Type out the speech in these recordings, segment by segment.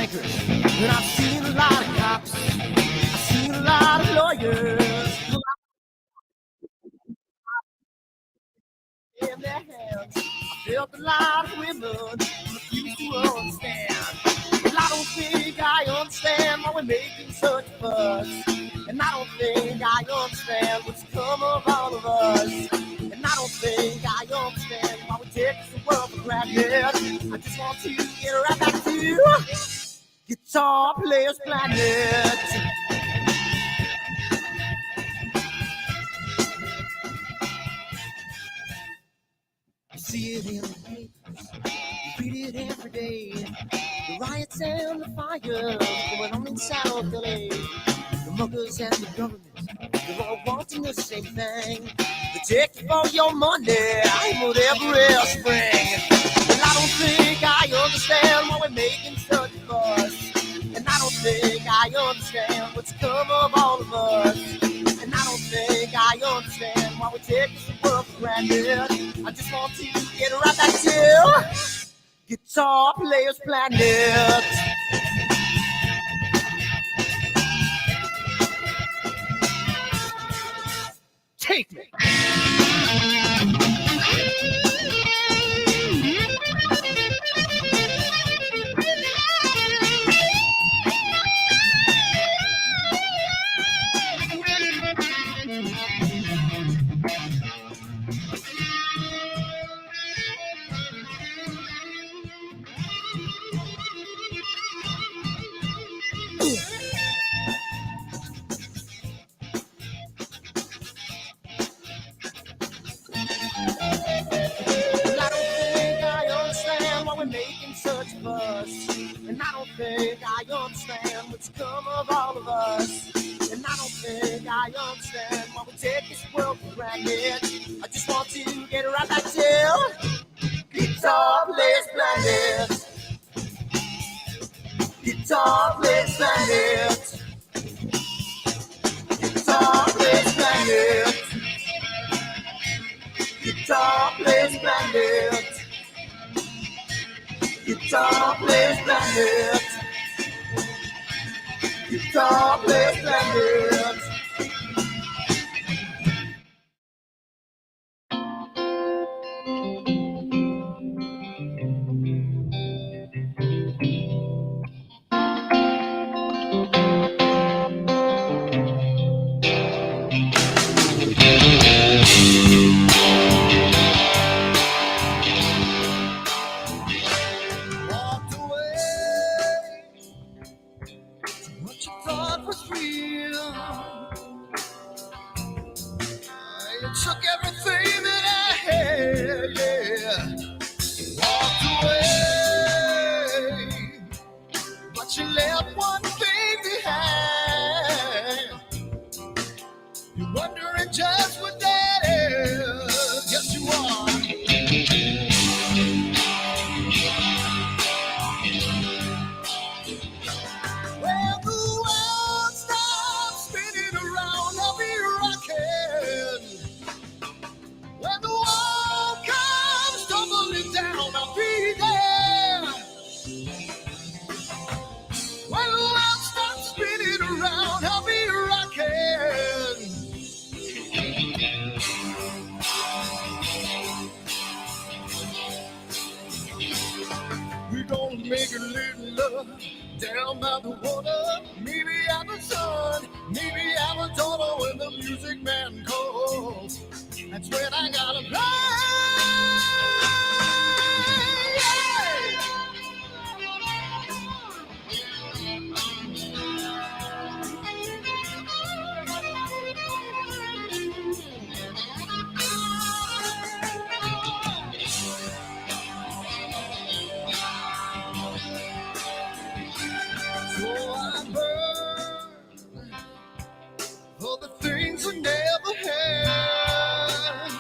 bankers, and I've seen a lot of cops. I've seen a lot of lawyers in their hands. I felt a lot of women refuse to understand. Well, I don't think I understand why we're making such a fuss. And I don't think I understand what's come of all of us. And I don't think I understand why we take the world for granted. I just want to get right back to Guitar Players Planet. You see it in the papers, you read it every day. The riots and the fires going on in South LA. The muggers and the government, they're all wanting the same thing. They take you for your money, whatever else spring. Well, I don't think I understand why we're making such a fuss. And I don't think I understand what's come of all of us. And I don't think I understand why we take this world for granted. I just want to get right back to Guitar Players Planet. Take me. And I don't think I understand what's come of all of us. And I don't think I understand why we take this world for granted. I just want to get right back to Guitar Players Planet. Guitar Players Planet. Guitar Players Planet. Guitar Players Planet. Guitar Players Planet. Guitar Players Planet. Down by the water, maybe I'm the sun, maybe I'm a daughter when the music man calls. That's when I gotta play. So I burn for the things I never had.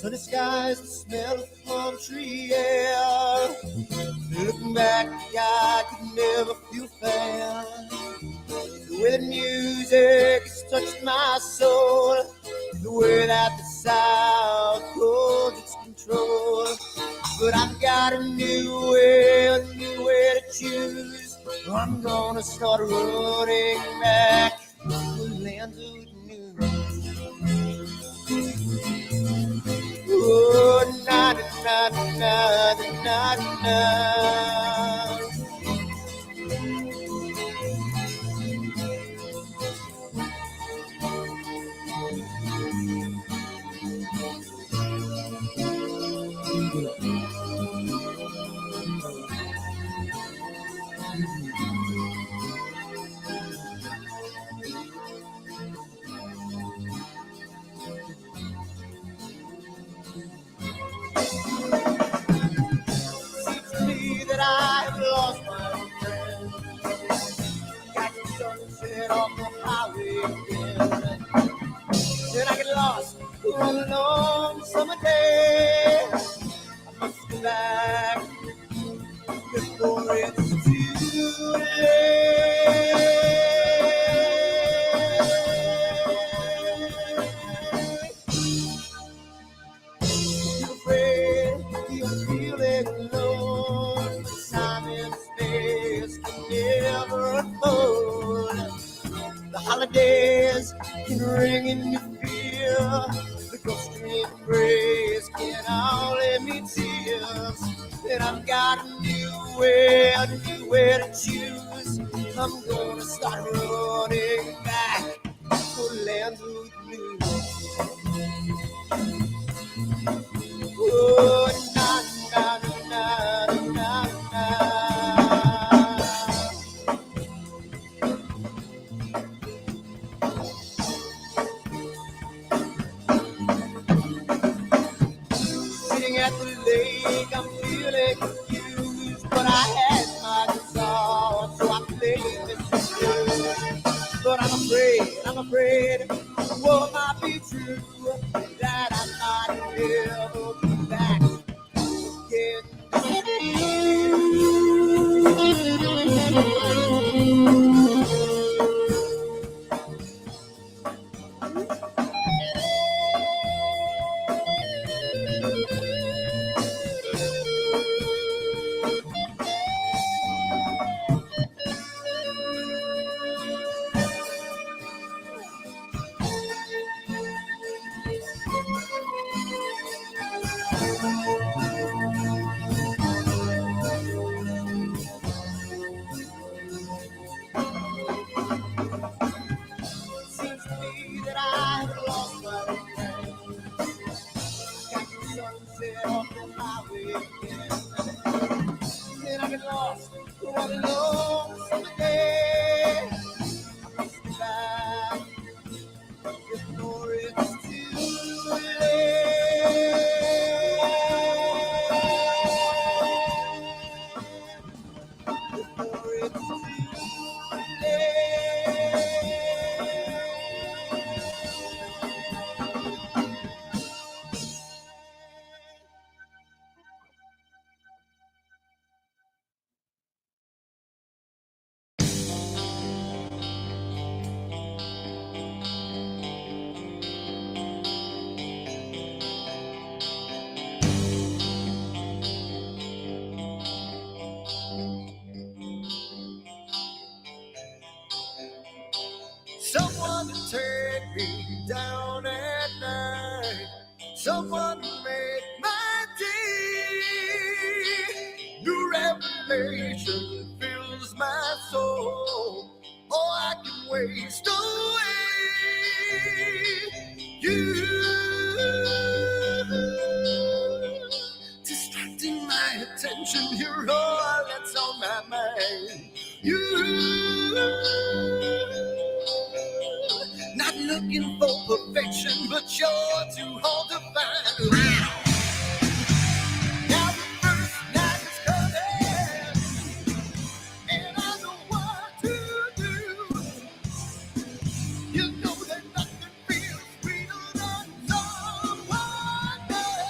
Sunny skies, the smell of palm tree air. Looking back, I could never feel fair. The way the music has touched my soul, the way that the South holds its control. But I've got a new way to choose. I'm gonna start running back to the lands of new. Oh, na na na na na na. I have lost my old friend. Got the sunset off the highway again. Then I get lost on a long summer day. I must go back before it's too late. You're afraid you're feeling alone. Time and space can never afford. The holidays can ring in your fear. The ghost train praise can only mean tears. And I've got a new way to choose. I'm gonna start running back to lands of blue. Oh, na na na na na. At the lake, I'm feeling confused, but I had my guitar, so I played this blues. But I'm afraid, what might be true, that I might never be back again. Someone to take me down at night. Someone to make my day. New revelation fills my soul. Oh, I can waste away. You distracting my attention. You're all that's on my mind. You not looking for perfection, but you're too hard to find. Now the first night is coming, and I know what to do. You know that nothing feels sweeter than someone else.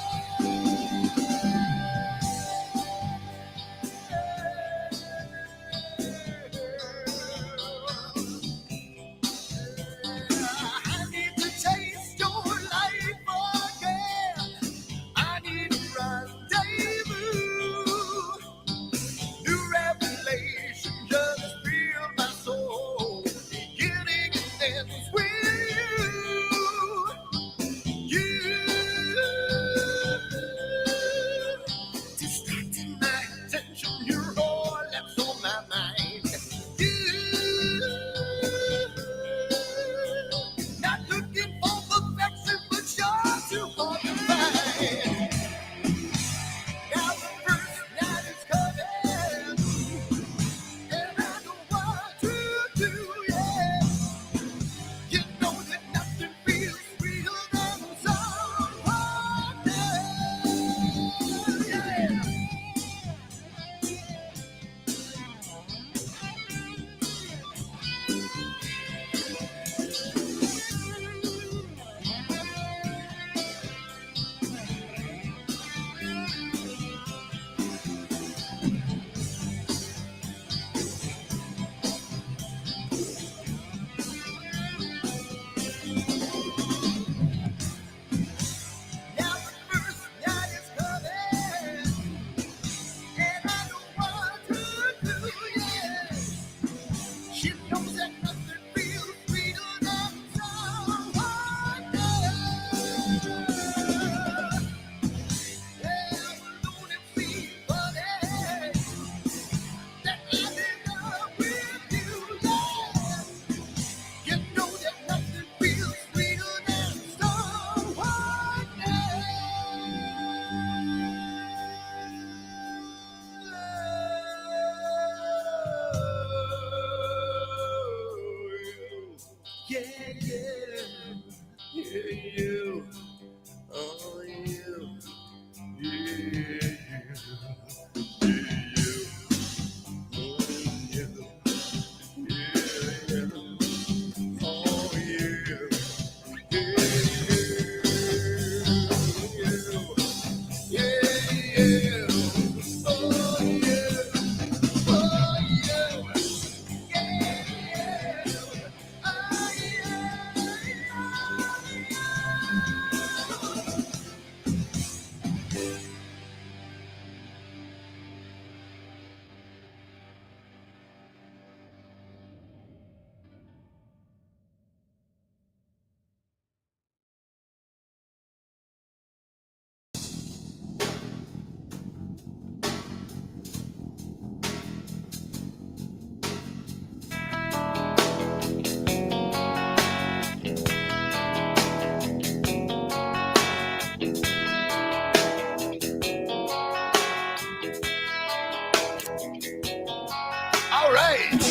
All right.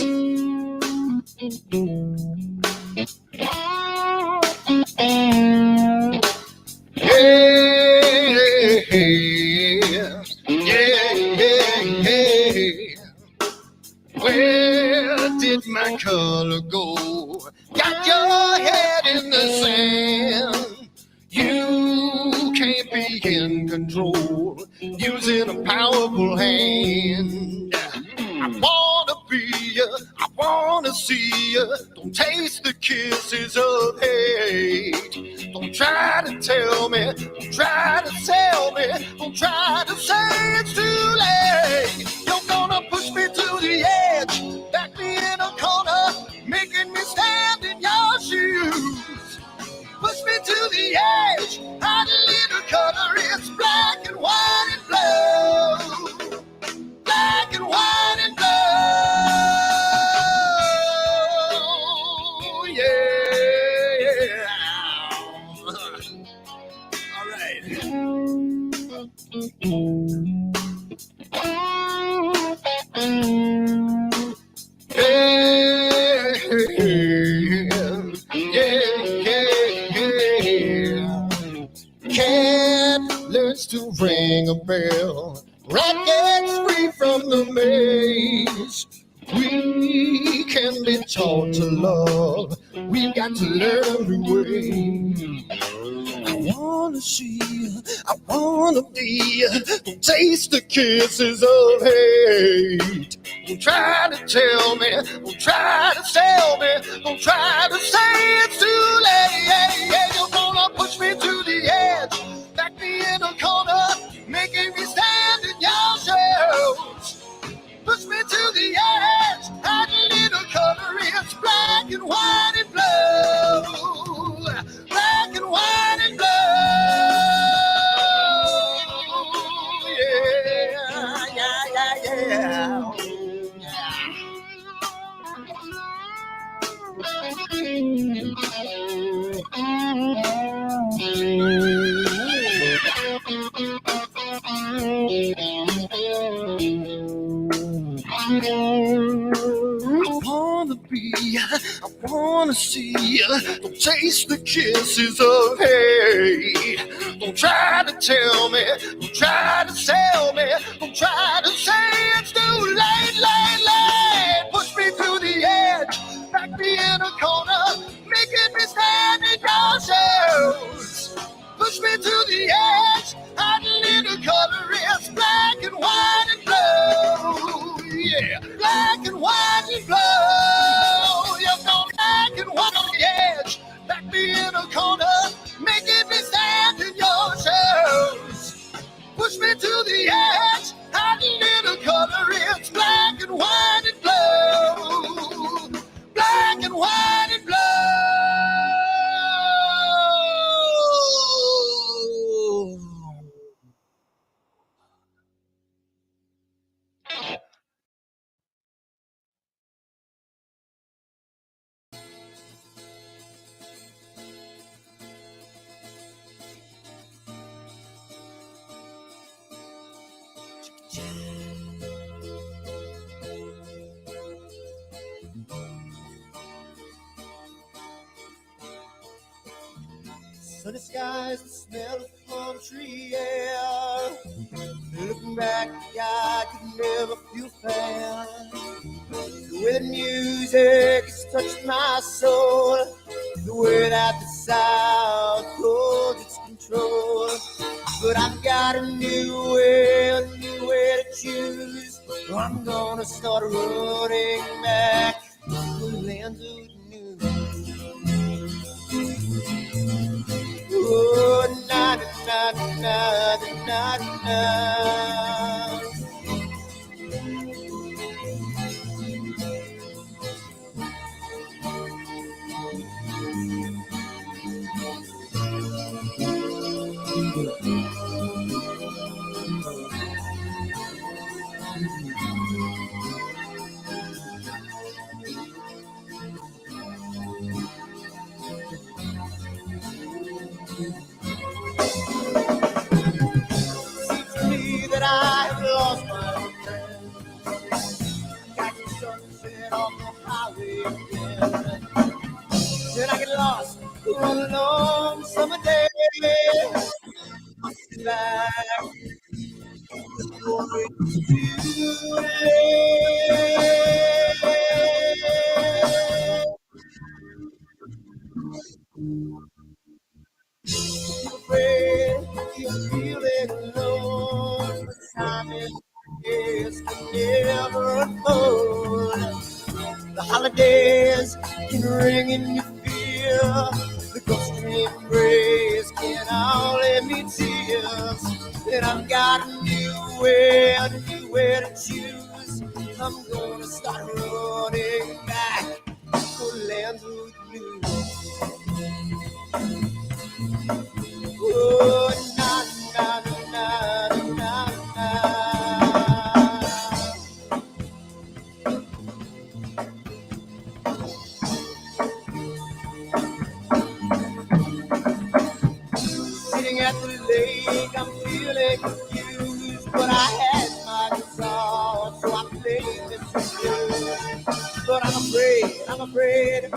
Yeah. Where did my color go? Got your head in the sand. You can't be in control using a powerful hand. I wanna be you, I wanna see you. Don't taste the kisses of hate. Don't try to tell me, don't try to sell me, don't try to say it's too late. You're gonna push me to the edge, back me in a corner, making me stand in your shoes. Push me to the edge, hide a little color, it's black and white and blue. Black and white and blue, yeah. All right. Yeah. Cat learns to ring a bell. Rat gets free from the maze. We can be taught to love. We've got to learn the way. I wanna see you, I wanna be you. Don't taste the kisses of hate. Don't try to tell me, don't try to sell me, don't try to say it's too late. You're gonna push me to the edge, back me in a corner, making me stand in your shoes. Push me to the edge, hide a little color, it's black and white and blue. Black and white and blue, yeah. I wanna be, I wanna see, don't taste the kisses of hate. Don't try to tell me, don't try to sell me, don't try to say it's too late. Push me to the edge, back me in a corner, making me stand in your shoes. Push me to the edge, hide a little color, it's black and white and blue. Yeah, black and white and blue. You're gonna black and white on the edge, back me in a corner, making me stand in your shoes. Push me to the edge, hide a little color, it's black and white and blue. Black and white and blue. Sunny skies, the smell of palm tree air. Looking back, I could never feel fair. The way the music has touched my soul, the way that the South holds its control. But I've got a new way to choose. I'm gonna start running back to the lands of the new. Oh, na na na na na na. Seems to me that I on a long summer day. I'll sit back for it to afraid you're feeling alone. The time is can never unfold. The holidays can ring in your fear. The ghostly embrace can only mean tears. And I've got a new way to choose. I'm gonna start running back for lands of blue. Oh, na na na na na na. Sitting at the lake, I'm feeling confused, but I had my guitar, so I played this blues. But I'm afraid,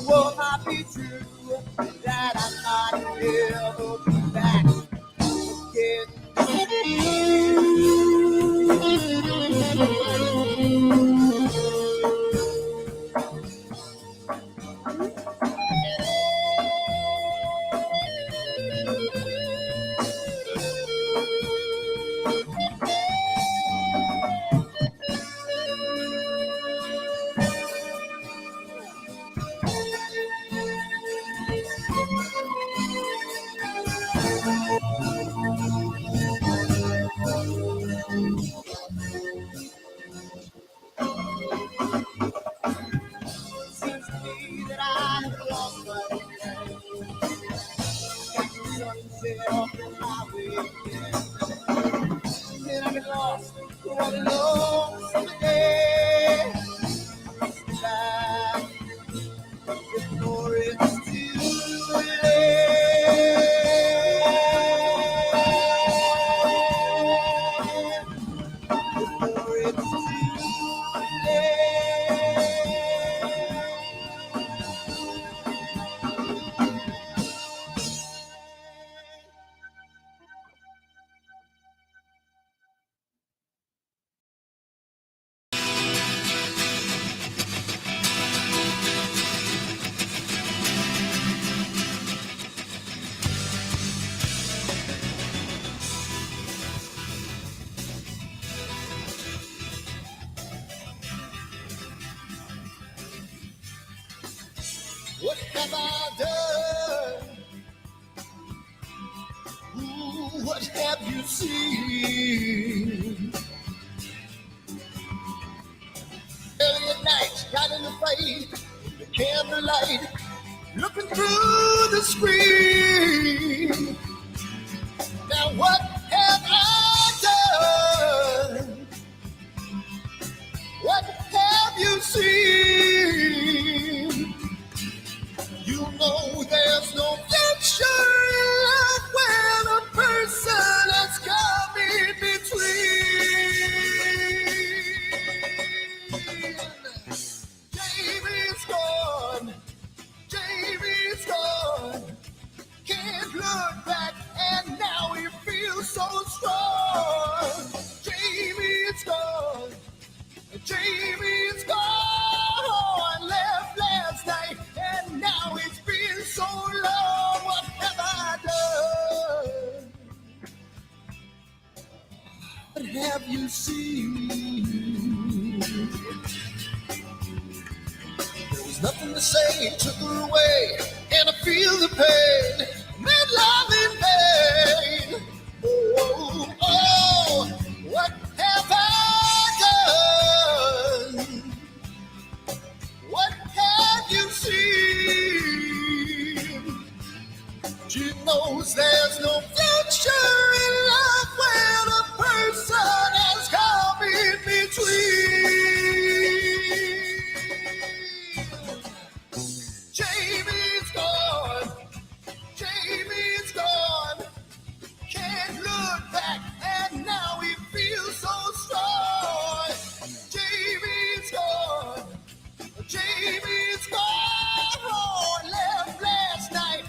what might be true, that I might never be back Seems to me that I have lost my way. Got the sunset off the highway again. And I've been lost for all alone summer day. I must be back before it's too late. Before it's too late. What have I done? Ooh, what have you seen? Early at night, got in the fight, the candlelight, looking through the screen. Now what have I done? What have you seen? You know there's no future in life when a person has come in between. Jamie's gone, Jamie's gone. Can't look back and now he feels so strong. Jamie's gone, Jamie's gone. Left last night and now it's been so long. What have I done? What have you seen? There was nothing to say, took her away, and I feel the pain, made love in vain. Oh, oh, what have I done? What have you seen? She knows there's no future in life when a person has come in between. Jamie's gone, Jamie's gone. Can't look back and now he feels so strong. Jamie's gone, Jamie's gone. Left last night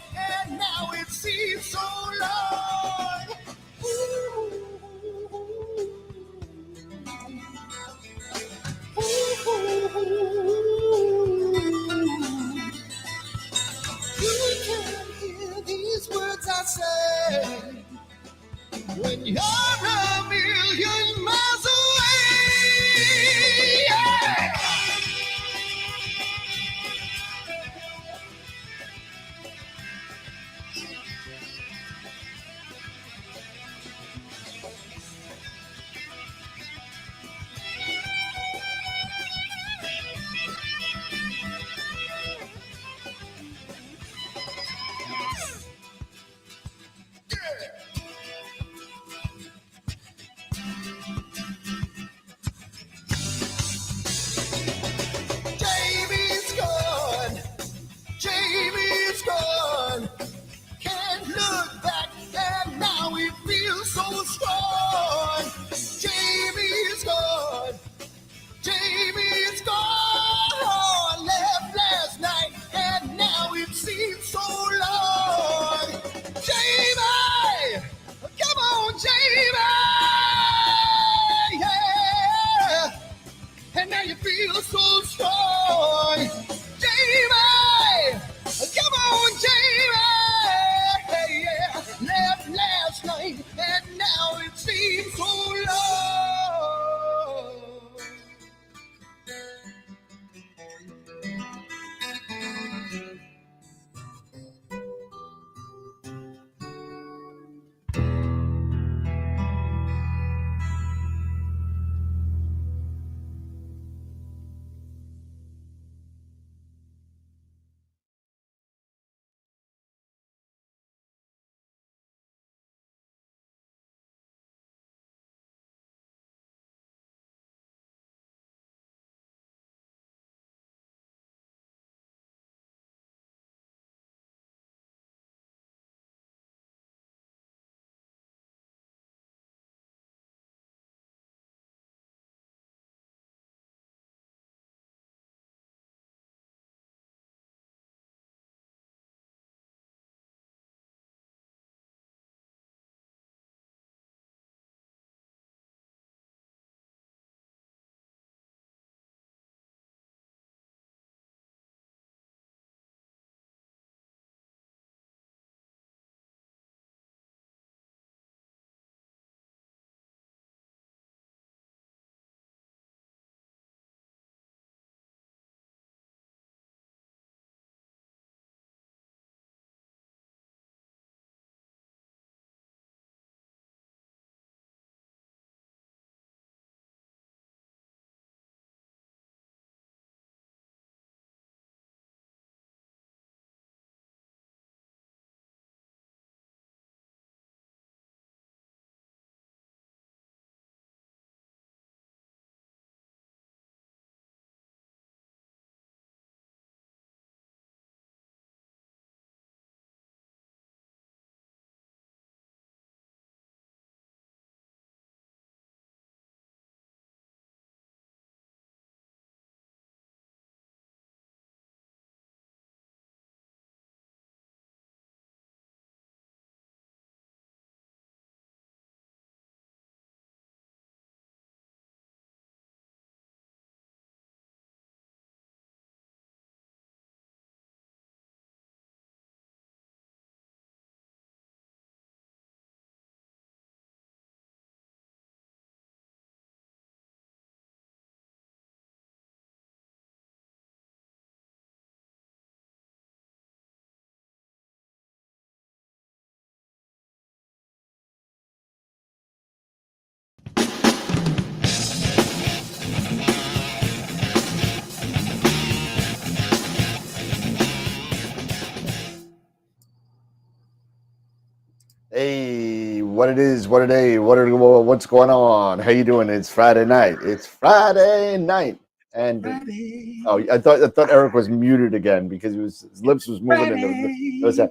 what it is, what a day, what's going on? How you doing? It's Friday night. It's Friday night, and I thought Eric was muted again because his lips was moving, and there was a.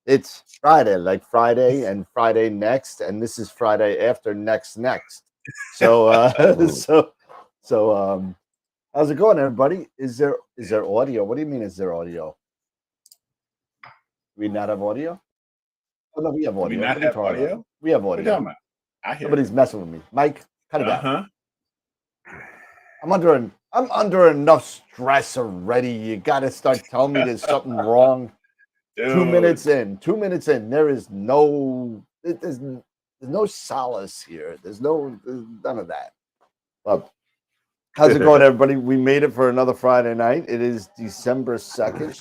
It's Friday, like Friday and Friday next, and this is Friday after next. So, how's it going, everybody? Is there audio? What do you mean? Is there audio? We not have audio? Oh no, we have audio. What are you talking about? We have audio. Nobody's messing with me. Mike, cut it out. I'm under enough stress already. You got to start telling me there's something wrong. Dude. 2 minutes in. There is there's no solace here. There's none of that. But how's it going, everybody? We made it for another Friday night. It is December 2nd.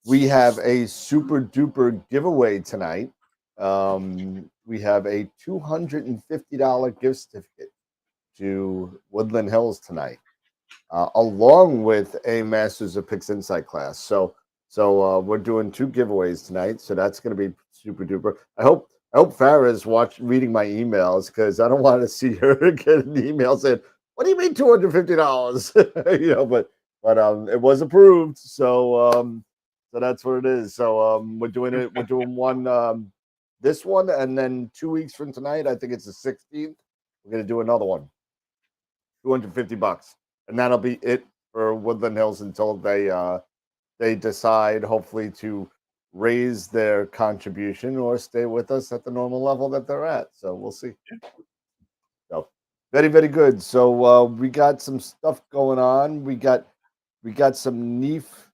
We have a super duper giveaway tonight. We have a $250 gift certificate to Woodland Hills tonight, along with a Masters of Pixinsight class. So we're doing 2 giveaways tonight. So that's going to be super duper. I hope Farah's reading my emails, because I don't want to see her get an email saying, "What do you mean $250?" But it was approved. So that's what it is. So we're doing one. This one, and then 2 weeks from tonight, I think it's the 16th, we're going to do another one. $250, and that'll be it for Woodland Hills until they decide, hopefully, to raise their contribution or stay with us at the normal level that they're at. So we'll see. So very, very good. So we got some stuff going on. We got some NEEF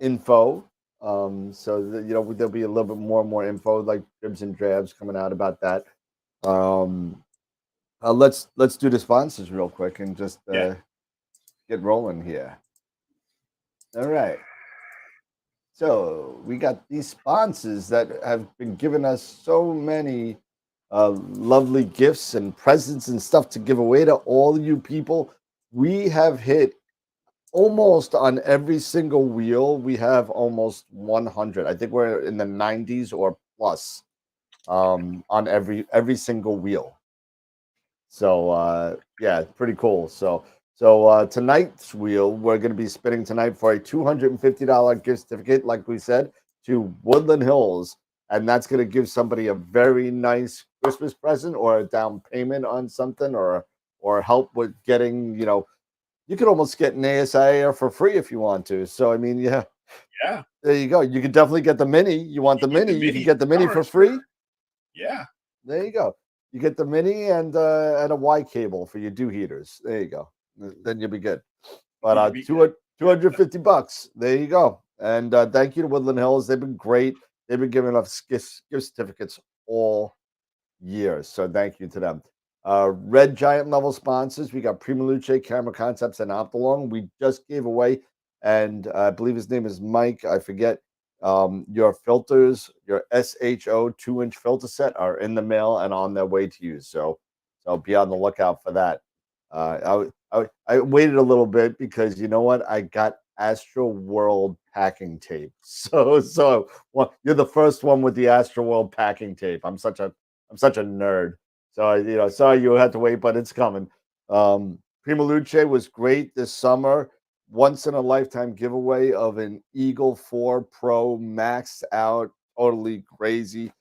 info. So there'll be a little bit more and more info, like dribs and drabs coming out about that. Let's do the sponsors real quick and just get rolling here. All right. So we got these sponsors that have been giving us so many lovely gifts and presents and stuff to give away to all you people. We have hit almost on every single wheel. We have almost 100. I think we're in the 90s or plus on every single wheel. So pretty cool. So tonight's wheel, we're going to be spinning tonight for a $250 gift certificate, like we said, to Woodland Hills, and that's going to give somebody a very nice Christmas present or a down payment on something, or help with getting, you could almost get an ASIA for free if you want to. So I mean, yeah, there you go. You could definitely get the mini. You want the mini? You can get the mini for free. Yeah, there you go. You get the mini and a Y cable for your dew heaters. There you go. Then you'll be good. But $250. There you go. And thank you to Woodland Hills. They've been great. They've been giving us gift certificates all year. So thank you to them. Red Giant level sponsors. We got Prima Luce, Camera Concepts, and Optolong. We just gave away, and I believe his name is Mike. I forget. Your filters, your SHO 2-inch filter set are in the mail and on their way to you. So be on the lookout for that. I waited a little bit because you know what? I got AstroWorld packing tape. So well, you're the first one with the AstroWorld packing tape. I'm such a nerd. So sorry you had to wait, but it's coming. Prima Luce was great this summer. Once in a lifetime giveaway of an Eagle 4 Pro maxed out, totally crazy.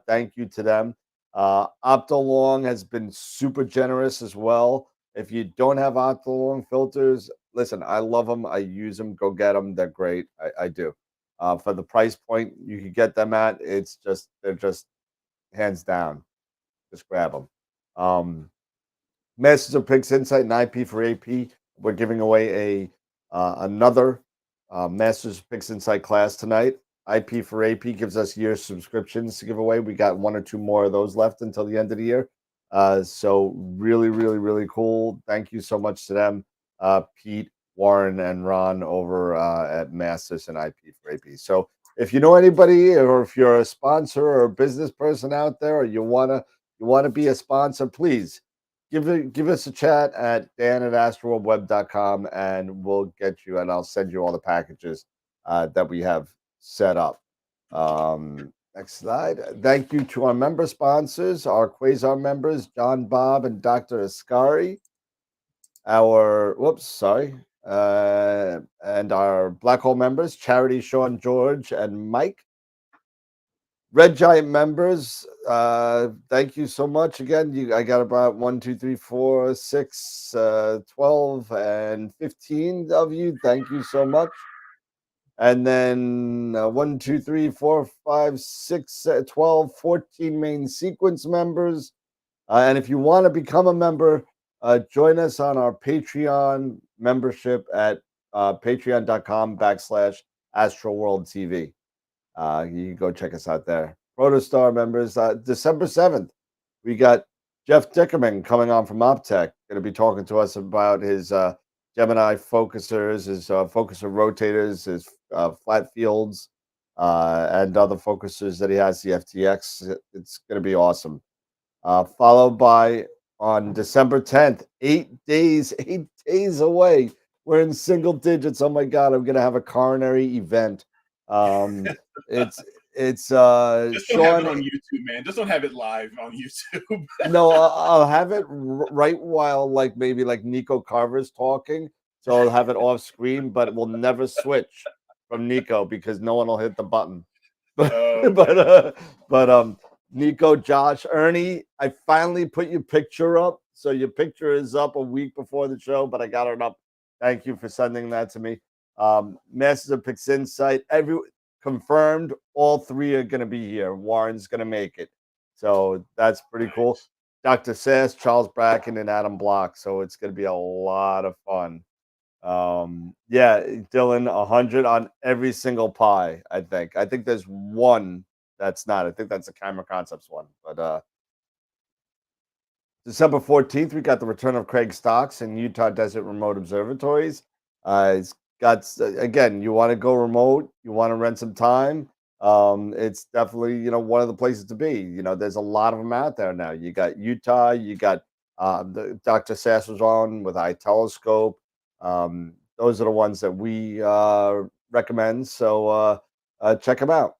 Thank you to them. Optolong has been super generous as well. If you don't have Optolong filters, listen, I love them. I use them. Go get them. They're great. I do. For the price point you can get them at, they're just hands down. Just grab them. Masters of Pixinsight and IP for AP. We're giving away another Masters of Pixinsight class tonight. IP for AP gives us year subscriptions to give away. We got 1 or 2 more of those left until the end of the year. So really, really, really cool. Thank you so much to them, Pete, Warren, and Ron over at Masters and IP for AP. So if you know anybody, or if you're a sponsor or a business person out there, or you wanna be a sponsor, please give us a chat at dan@astroworldweb.com, and we'll get you, and I'll send you all the packages that we have set up. Next slide. Thank you to our member sponsors, our Quasar members, John Bob and Dr. Ascari. And our Black Hole members, Charity, Sean, George, and Mike. Red Giant members, thank you so much. Again, I got about 1, 2, 3, 4, 6, 12, and 15 of you. Thank you so much. And then 1, 2, 3, 4, 5, 6, 12, 14 main sequence members. And if you want to become a member, join us on our Patreon membership at patreon.com/AstroWorld TV. You can go check us out there. Protostar members, December 7th, we got Jeff Dickerman coming on from Optech, going to be talking to us about his Gemini focusers, his focuser rotators, his flat fields, and other focusers that he has, the FTX. It's going to be awesome. Followed by on December 10th, 8 days away. We're in single digits. Oh my God, I'm going to have a coronary event. It's Just don't have it Sean. on YouTube, man. Just don't have it live on YouTube. No, I'll have it right while maybe Nico Carver's talking. So I'll have it off screen, but it will never switch from Nico because no one will hit the button. But Nico, Josh, Ernie, I finally put your picture up. So your picture is up a week before the show, but I got it up. Thank you for sending that to me. Masters of Pixinsight, confirmed. All three are going to be here. Warren's going to make it. So that's pretty cool. Dr. Sass, Charles Bracken, and Adam Block. So it's going to be a lot of fun. Yeah, Dylan, 100 on every single pie, I think. I think there's one that's not. I think that's the Camera Concepts one. But December 14th, we got the return of Craig Stocks in Utah Desert Remote Observatories. It's got, again, you want to go remote, you want to rent some time. It's definitely, one of the places to be. There's a lot of them out there now. You got Utah, you got the Dr. Sass was on with iTelescope. Those are the ones that we recommend. So check them out.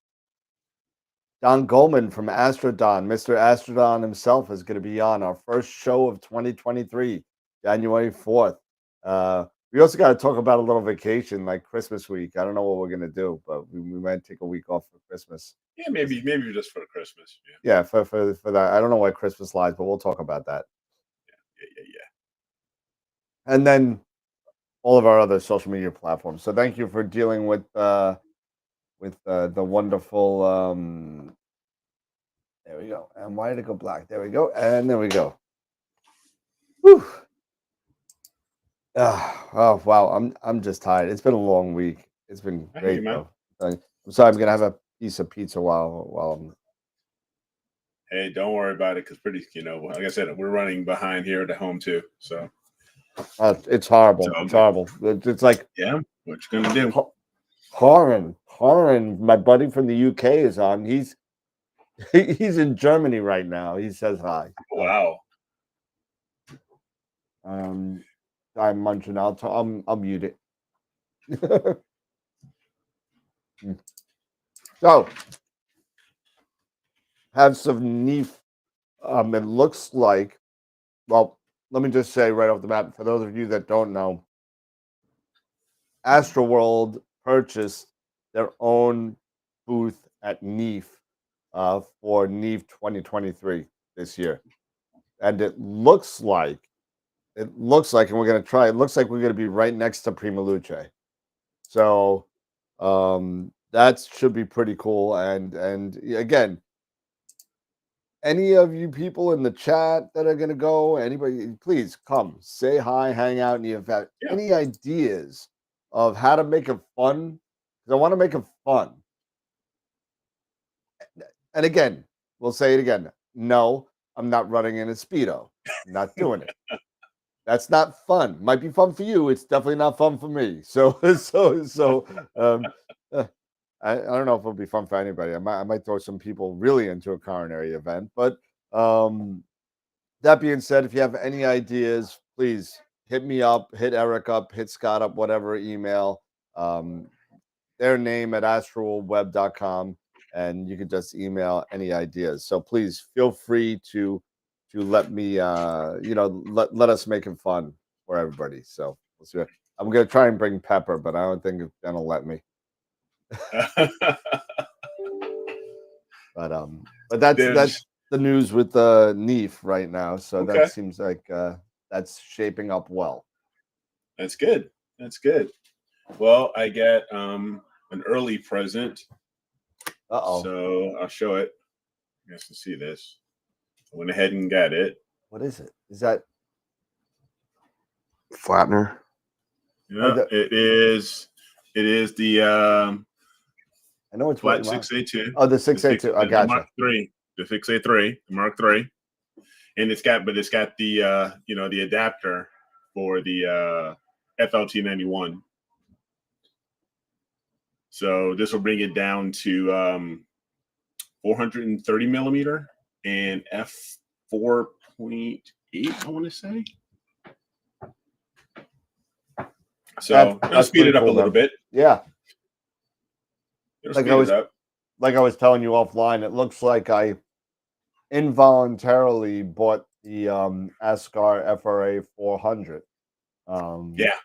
Don Goldman from Astrodon, Mr. Astrodon himself, is going to be on our first show of 2023, January 4th. We also got to talk about a little vacation, like Christmas week. I don't know what we're going to do, but we might take a week off for Christmas. Yeah, maybe just for Christmas. Yeah, for that. I don't know why Christmas lies, but we'll talk about that. Yeah. And then all of our other social media platforms. So thank you for dealing with the wonderful. There we go. And why did it go black? There we go. And there we go. Whew. Oh wow, I'm just tired. It's been a long week. It's been great though. I'm sorry, I'm gonna have a piece of pizza while I'm. Hey, don't worry about it, because like I said, we're running behind here at home too. So it's horrible. It's horrible. It's like, yeah, what you gonna do? Horan, my buddy from the UK is on. He's in Germany right now. He says hi. Wow. I'm munching. I'll mute it. So, have some neat. It looks like. Well, let me just say right off the bat, for those of you that don't know, AstroWorld purchased their own booth at NEAF for NEAF 2023 this year, and it looks like, and we're going to try. It looks like we're going to be right next to Prima Luce, so that should be pretty cool. And again, any of you people in the chat that are going to go, anybody, please come, say hi, hang out. And if you have any ideas of how to make it fun, because I want to make it fun. And again, we'll say it again. No, I'm not running in a Speedo. I'm not doing it. That's not fun. Might be fun for you. It's definitely not fun for me. So I don't know if it'll be fun for anybody. I might throw some people really into a coronary event. But that being said, if you have any ideas, please hit me up, hit Eric up, hit Scott up, whatever email, their name at astroweb.com. and you can just email any ideas. So please feel free to let me let us make it fun for everybody. So we'll see. I'm gonna try and bring Pepper, but I don't think it's gonna let me. But that's the news with the Neef right now. So that seems like that's shaping up well. That's good. That's good. Well, I get an early present. So I'll show it. You guys can see this. I went ahead and got it. What is it? Is that flattener? Yeah, it is. It is the I know it's Flat 682. Oh, the 682. I got the Mark III. The 683, the Mark III. And it's got the the adapter for the FLT91. So this will bring it down to 430 millimeter and f4.8, I want to say. So I'll speed it up a little bit. Yeah. Like I was telling you offline, it looks like I involuntarily bought the Ascar FRA 400. Yeah.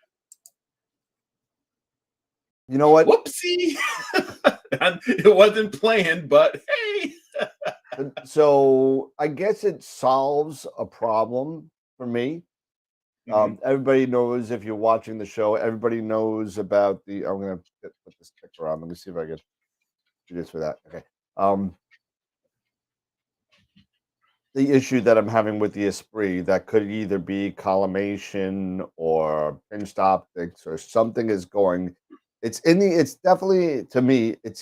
You know what? Whoopsie. It wasn't planned, but hey. So I guess it solves a problem for me. Everybody knows, if you're watching the show, everybody knows about the. I'm gonna put the sticker on. Let me see if I can do this for that. Okay. The issue that I'm having with the Esprit, that could either be collimation or pinched optics or something is going. It's definitely, to me, it's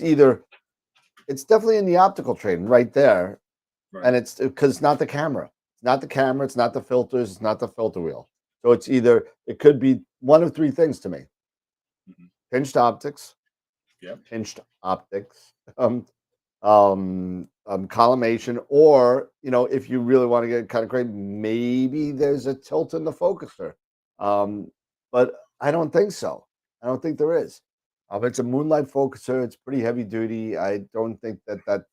definitely in the optical train right there. Right. And it's because it's not the camera. It's not the camera. It's not the filters. It's not the filter wheel. So it could be one of three things to me. Pinched optics. Yeah. Pinched optics. Collimation, or if you really want to get kind of crazy, maybe there's a tilt in the focuser. But I don't think so. I don't think there is. It's a moonlight focuser. It's pretty heavy duty. I don't think that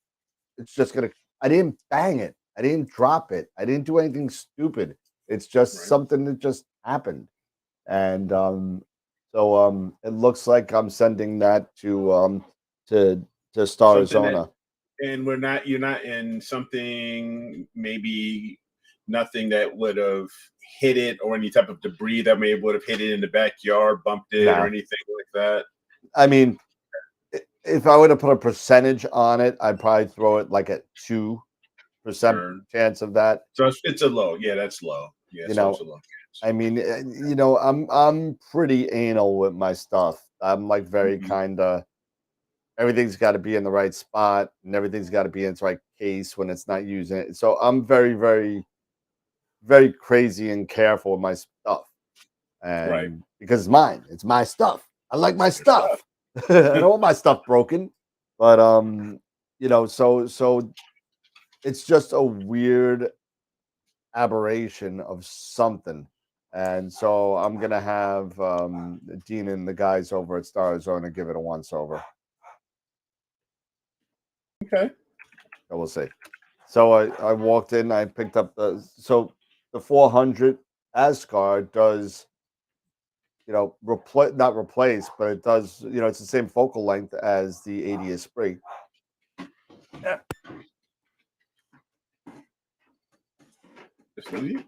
it's just gonna. I didn't bang it. I didn't drop it. I didn't do anything stupid. It's just something that just happened, and so it looks like I'm sending that to Star Arizona. And you're not in something, maybe nothing that would have hit it, or any type of debris that may would have hit it in the backyard, bumped it, or anything like that. I mean, if I were to put a percentage on it, I'd probably throw it like at 2% chance of that. So it's a low. Yeah, that's low. Yeah, it's a low chance. I mean, I'm pretty anal with my stuff. I'm like very kind of. Everything's got to be in the right spot, and everything's got to be in its right case when it's not using it. So I'm very, very, very crazy and careful with my stuff, and because it's mine, it's my stuff. I like my stuff. I don't want my stuff broken, but so it's just a weird aberration of something, and so I'm gonna have Dean and the guys over at Star Arizona give it a once over. Okay. So we'll see. So I walked in, I picked up the 400 Ascar does, not replace, but it does, it's the same focal length as the 80 Esprit. Yeah. Just lose you?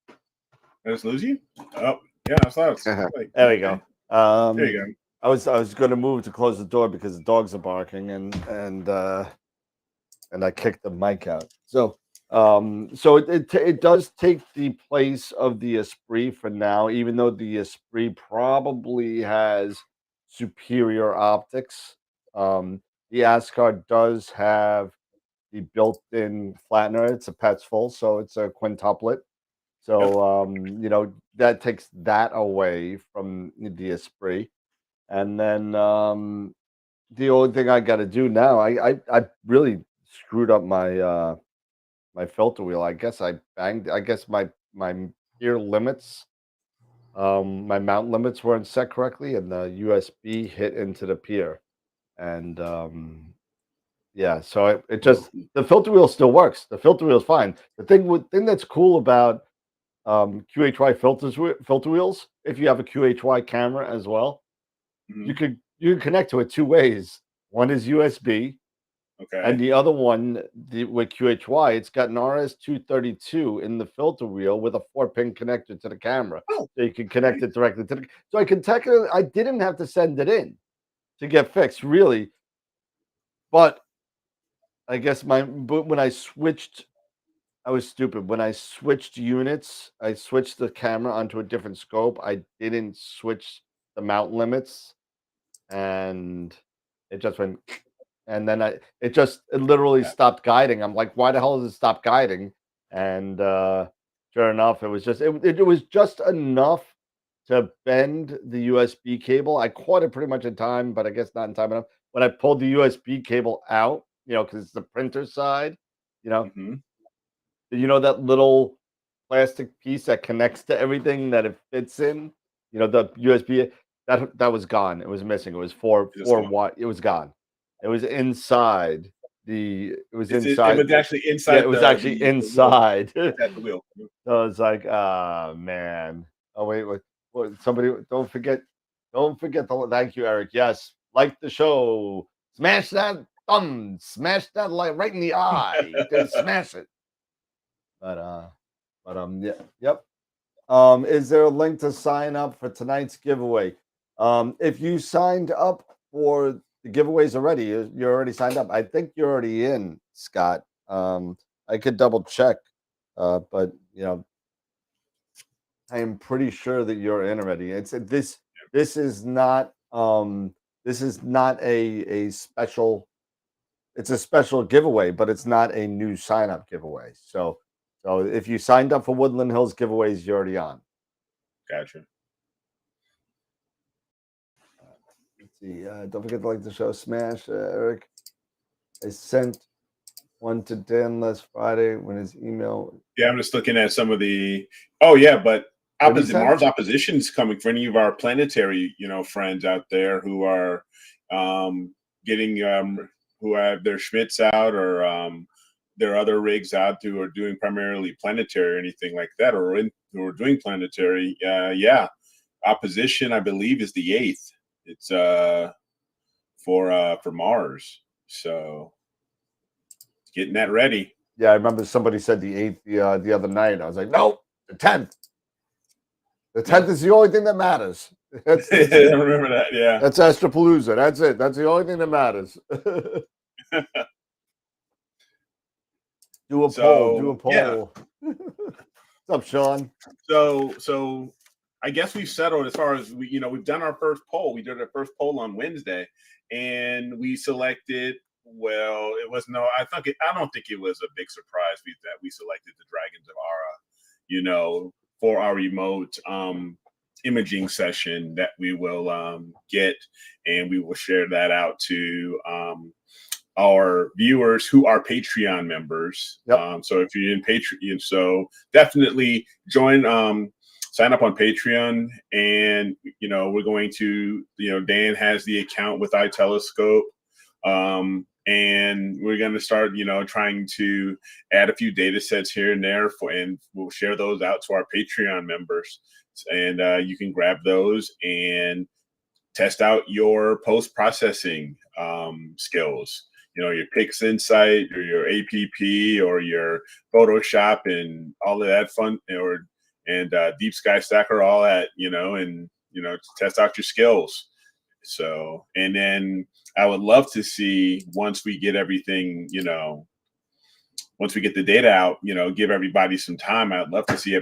I just lose you? Oh, yeah, I saw it. There we go. There you go. I was going to move to close the door because the dogs are barking, and I kicked the mic out. So it does take the place of the Esprit for now, even though the Esprit probably has superior optics. The Ascar does have the built-in flattener. It's a Pets Full, so it's a quintuplet. So that takes that away from the Esprit. And then the only thing I got to do now, I really screwed up my my filter wheel. I guess I banged. I guess my ear limits, my mount limits weren't set correctly, and the USB hit into the pier, and Yeah, so it just the filter wheel still works. The filter wheel is fine. The thing that's cool about QHY filter wheels, if you have a QHY camera as well, you can connect to it two ways. One is USB, and the other one with QHY, it's got an RS-232 in the filter wheel with a 4-pin connector to the camera, so you can connect it directly to the. So I can technically, I didn't have to send it in to get fixed, really, but I guess but when I switched, I was stupid. When I switched units, I switched the camera onto a different scope. I didn't switch the mount limits, and it just went. And then it literally stopped guiding. I'm like, why the hell does it stop guiding? And sure enough, it was just enough to bend the USB cable. I caught it pretty much in time, but I guess not in time enough. When I pulled the USB cable out, because it's the printer side, that little plastic piece that connects to everything that it fits in, the USB, that was gone. It was missing. It was four watt. It was gone. It was inside it was actually inside. Yeah, it was actually inside. The wheel. So it's like, man. Oh wait, somebody don't forget the thank you, Eric. Yes, like the show, smash that thumb, smash that light right in the eye. Just smash it. But yeah, yep. Is there a link to sign up for tonight's giveaway? If you signed up for the giveaways already, you're already signed up. I think you're already in, Scott. I could double check, but I am pretty sure that you're in already. This is not a special. It's a special giveaway, but it's not a new sign up giveaway. So if you signed up for Woodland Hills giveaways, you're already on. Gotcha. Let's see. Don't forget to like the show. Smash, Eric. I sent one to Dan last Friday when his email. Yeah, I'm just looking at some of the. Oh yeah, but Mars opposition is coming for any of our planetary, friends out there who are getting who have their Schmitz out or their other rigs out who are doing primarily planetary or anything like that, or who are doing planetary. Yeah, opposition I believe is the 8th. It's for Mars, so getting that ready. Yeah, I remember somebody said the 8th the other night. I was like, no, the 10th. The 10th is the only thing that matters. I remember that. Yeah, that's Astropalooza. That's it. That's the only thing that matters. Do a poll. Yeah. What's up, Sean? So I guess we've settled as far as we've done our first poll. We did our first poll on Wednesday, and we selected. Well, it was I don't think it was a big surprise that we selected the Dragons of Ara, for our remote imaging session that we will get, and we will share that out to our viewers who are Patreon members. Yep. So if you're in Patreon, so definitely join. Sign up on Patreon, and we're going to Dan has the account with iTelescope. And we're going to start, trying to add a few data sets here and there and we'll share those out to our Patreon members. And you can grab those and test out your post-processing skills, your Pixinsight or your APP or your Photoshop and all of that fun, and Deep Sky Stacker, all that, and, to test out your skills. So, and then I would love to see once we get everything, once we get the data out, give everybody some time. I'd love to see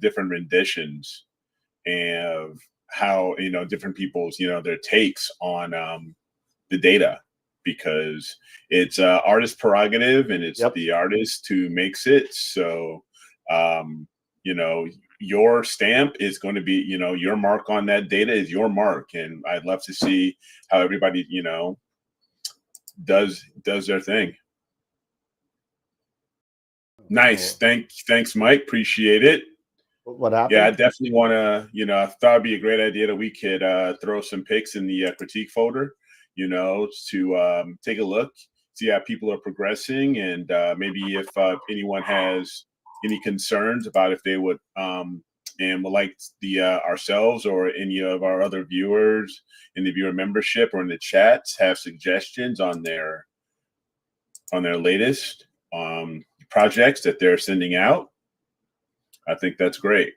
different renditions and how, different people's, their takes on the data, because it's artist prerogative and it's the artist who makes it. So, your stamp is going to be, your mark on that data is your mark. And I'd love to see how everybody, does their thing. Nice. Thanks, Mike. Appreciate it. What happened? Yeah, I definitely want to, I thought it'd be a great idea that we could throw some pics in the critique folder, to take a look. see how people are progressing, and maybe if anyone has any concerns about if they would and would like the ourselves or any of our other viewers in the viewer membership or in the chats have suggestions on their latest projects that they're sending out, I think that's great.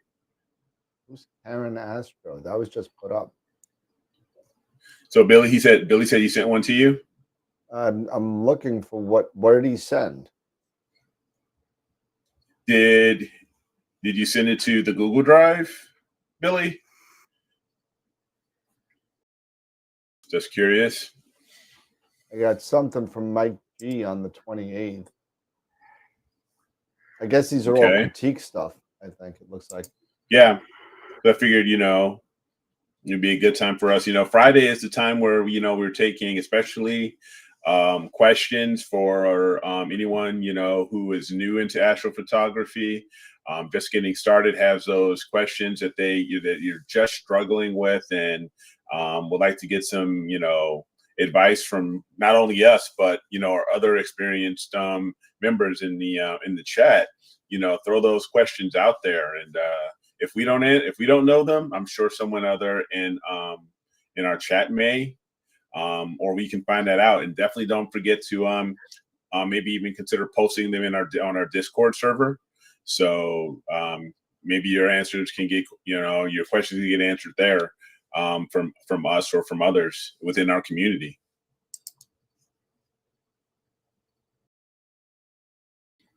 Who's Aaron Astro? That was just put up. So Billy said he sent one to you. I'm looking for where did he send? Did you send it to the Google Drive, Billy? Just curious. I got something from Mike G on the 28th. I guess these are all critique stuff, I think it looks like. Yeah. So I figured, it'd be a good time for us. Friday is the time where, we're taking especially questions for anyone, who is new into astrophotography, just getting started, has those questions that that you're just struggling with, and would like to get some, advice from not only us, but, our other experienced members in the chat. Throw those questions out there, and if we don't know them, I'm sure someone other in our chat may, or we can find that out. And definitely don't forget to maybe even consider posting them on our Discord server. So maybe your answers can get, your questions can get answered there from us or from others within our community.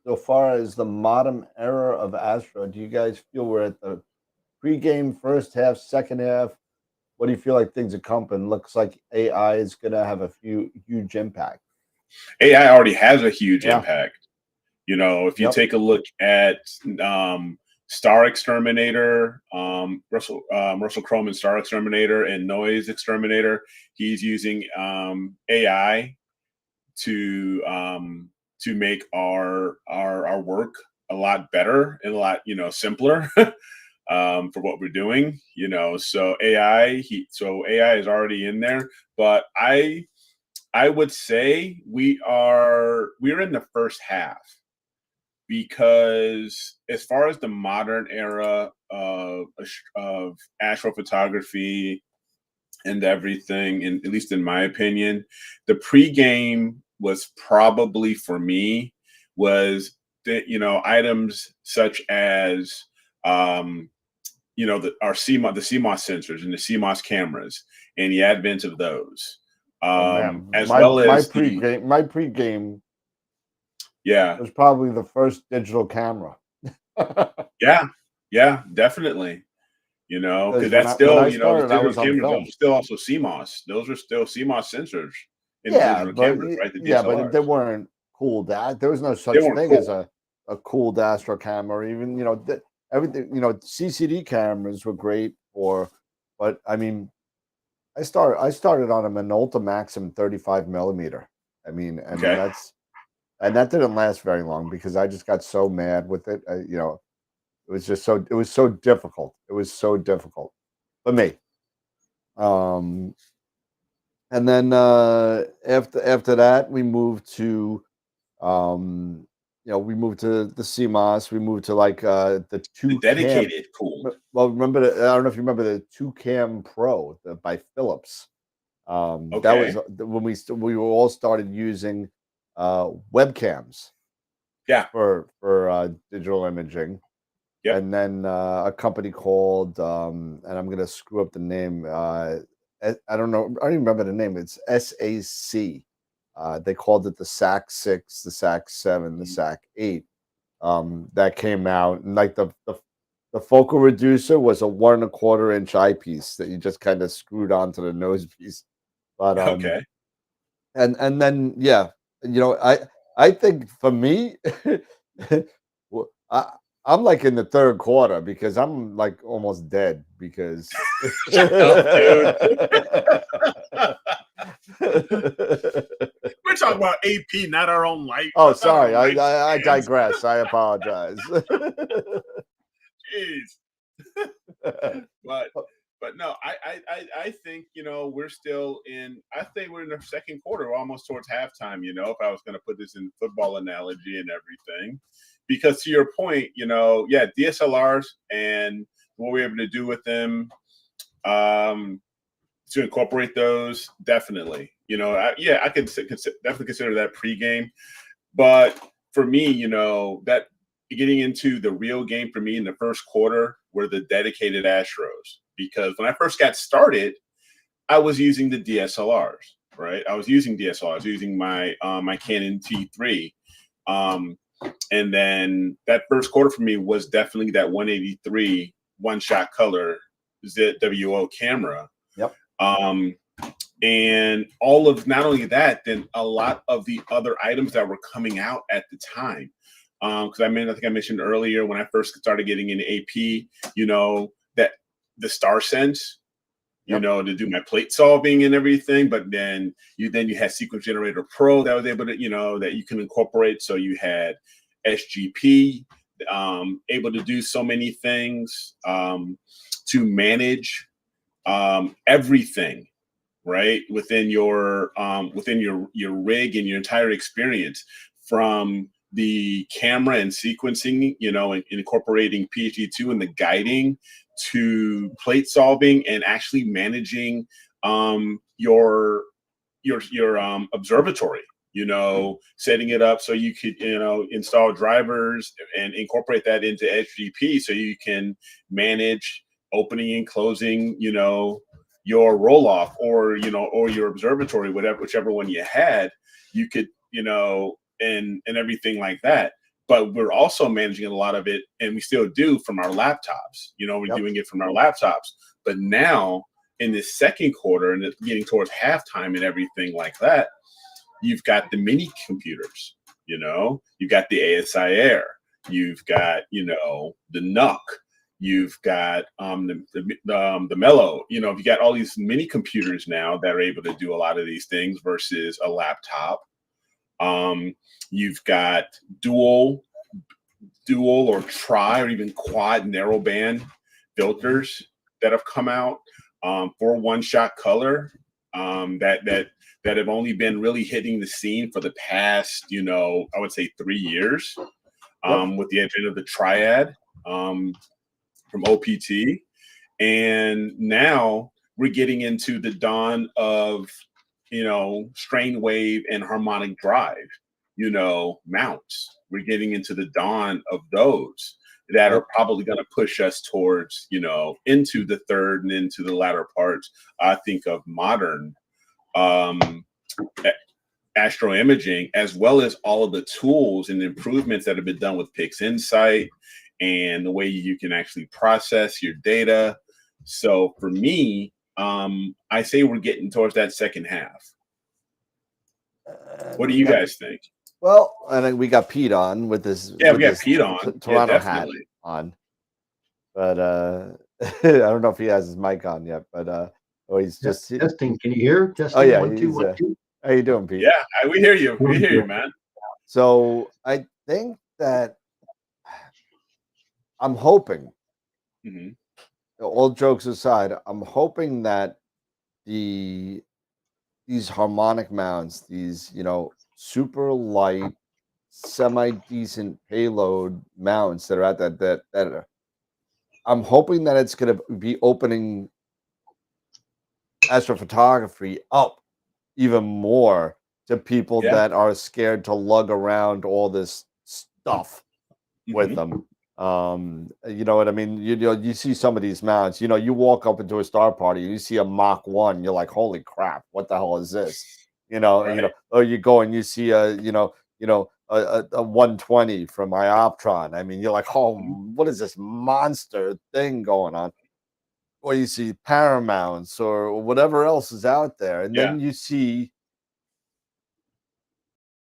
So far as the modern era of Astro, do you guys feel we're at the pre-game first half, second half? What do you feel like things are coming? Looks like AI is going to have a huge impact. AI already has a huge impact. If you take a look at Star Exterminator, Russell Crowe Star Exterminator, and Noise Exterminator, he's using AI to make our work a lot better and a lot simpler for what we're doing. So AI is already in there, but I would say we're in the first half, because as far as the modern era of astrophotography and everything, and at least in my opinion, the pregame was probably, for me, was items such as our CMOS sensors and the CMOS cameras and the advent of those, as well as my pregame. Yeah, it was probably the first digital camera. yeah, definitely. Because that's still, the digital cameras are still also CMOS. Those are still CMOS sensors in digital cameras, right? But they weren't cooled. There was no such thing as a cooled Astro camera. Even everything. CCD cameras were great but I mean, I started on a Minolta Maxim 35 millimeter. And that didn't last very long because I just got so mad with it. It was so difficult. It was so difficult for me. And then after that, we moved to the CMOS. We moved to like the dedicated cool. Well, I don't know if you remember the 2-cam Pro by Philips. That was when we all started using webcams. Yeah. For digital imaging. Yep. And then a company called and I'm gonna screw up the name. I don't know. I don't even remember the name. It's SAC. They called it the SAC 6, the SAC 7, the SAC 8. That came out, and like the focal reducer was a 1 1/4 inch eyepiece that you just kind of screwed onto the nose piece. But and then I think for me, I'm like in the third quarter because I'm like almost dead because shut up, dude. We're talking about AP, not our own life. Oh, sorry. I digress. I apologize. Jeez. But But no, I think, we're still I think we're in the second quarter, almost towards halftime, if I was going to put this in football analogy and everything. Because to your point, yeah, DSLRs and what we're able to do with them, to incorporate those, definitely. I could definitely consider that pregame. But for me, that getting into the real game for me in the first quarter were the dedicated Astros. Because when I first got started, I was using the DSLRs, right? I was using DSLRs. I was using my my Canon T3. And then that first quarter for me was definitely that 183 one-shot color ZWO camera. Yep. And all of not only that, then a lot of the other items that were coming out at the time. Because I think I mentioned earlier when I first started getting into AP, that the Star Sense, to do my plate solving and everything. But then you had Sequence Generator Pro that was able to, that you can incorporate. So you had SGP, able to do so many things, to manage everything, right, within your rig and your entire experience, from the camera and sequencing, and incorporating PhD2 and the guiding, to plate solving and actually managing your observatory, setting it up so you could, install drivers and incorporate that into SGP so you can manage opening and closing, your roll off, or your observatory, whichever one you had, you could, and everything like that. But we're also managing a lot of it, and we still do, from our laptops. We're doing it from our laptops. But now in this second quarter, and it's getting towards halftime and everything like that, you've got the mini computers. You've got the ASI Air. You've got, the NUC. You've got the Mellow. You got all these mini computers now that are able to do a lot of these things versus a laptop. You've got dual or tri or even quad narrowband filters that have come out for one-shot color, that have only been really hitting the scene for the past, I would say 3 years, with the advent of the Triad from OPT. And now we're getting into the dawn of, strain wave and harmonic drive, mounts. We're getting into the dawn of those that are probably going to push us towards, into the third and into the latter parts, I think, of modern astro imaging, as well as all of the tools and improvements that have been done with Pixinsight and the way you can actually process your data. So for me, I say we're getting towards that second half. What do you guys think? Well, I think we got Pete on with this. Yeah, we got Pete on. Toronto hat on. But I don't know if he has his mic on yet. But he's just testing. Can you hear? Testing. Oh yeah, 1, 2, 1, 2. How you doing, Pete? Yeah, we hear you. We hear you, man. So I think that I'm hoping, all jokes aside, I'm hoping that these harmonic mounts, these, super light, semi-decent payload mounts that are at that I'm hoping that it's going to be opening astrophotography up even more to people that are scared to lug around all this stuff with them. You know what I mean? You see some of these mounts, you walk up into a star party, you see a Mach 1, you're like, holy crap, what the hell is this? Or you go and you see a 120 from Ioptron. I mean, you're like, oh, what is this monster thing going on? Or you see Paramounts or whatever else is out there. And then you see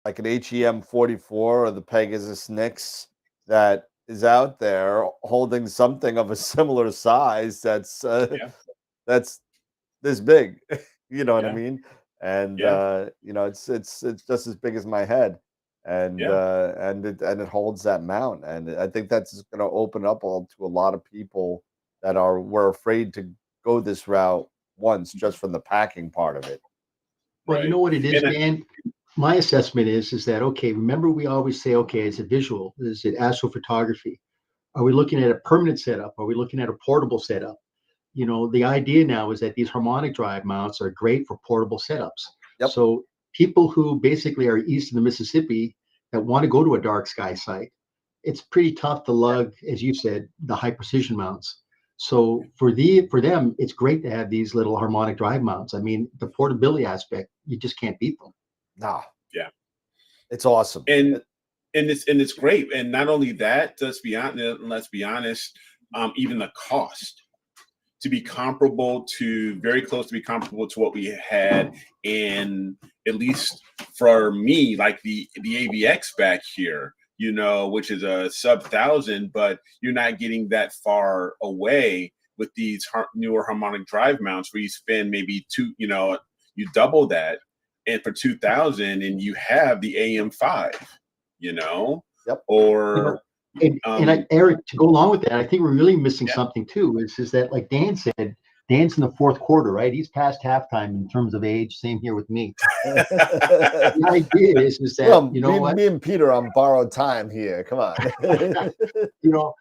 like an HEM 44 or the Pegasus Nix that is out there holding something of a similar size that's this big. You know what I mean? And it's just as big as my head. And it holds that mount. And I think that's going to open up to a lot of people that were afraid to go this route once just from the packing part of it. Well, you know what it is, Dan? My assessment is that, okay, remember we always say, okay, it's a visual, is it astrophotography? Are we looking at a permanent setup? Are we looking at a portable setup? You know, the idea now is that these harmonic drive mounts are great for portable setups. Yep. So people who basically are east of the Mississippi that want to go to a dark sky site, it's pretty tough to lug, as you said, the high precision mounts. So for them, it's great to have these little harmonic drive mounts. I mean, the portability aspect, you just can't beat them. Nah. Yeah. It's awesome. And it's great. And not only that, let's be honest, even the cost to be very close to be comparable to what we had in, at least for me, like the AVX back here, you know, which is a sub 1,000, but you're not getting that far away with these newer harmonic drive mounts where you spend maybe you double that, and for 2,000, and you have the AM5, you know, yep. Or Eric, to go along with that, I think we're really missing something too. Is that, like Dan said, Dan's in the fourth quarter, right? He's past halftime in terms of age. Same here with me. The idea is that, well, you know, me and Peter on borrowed time here. Come on. You know,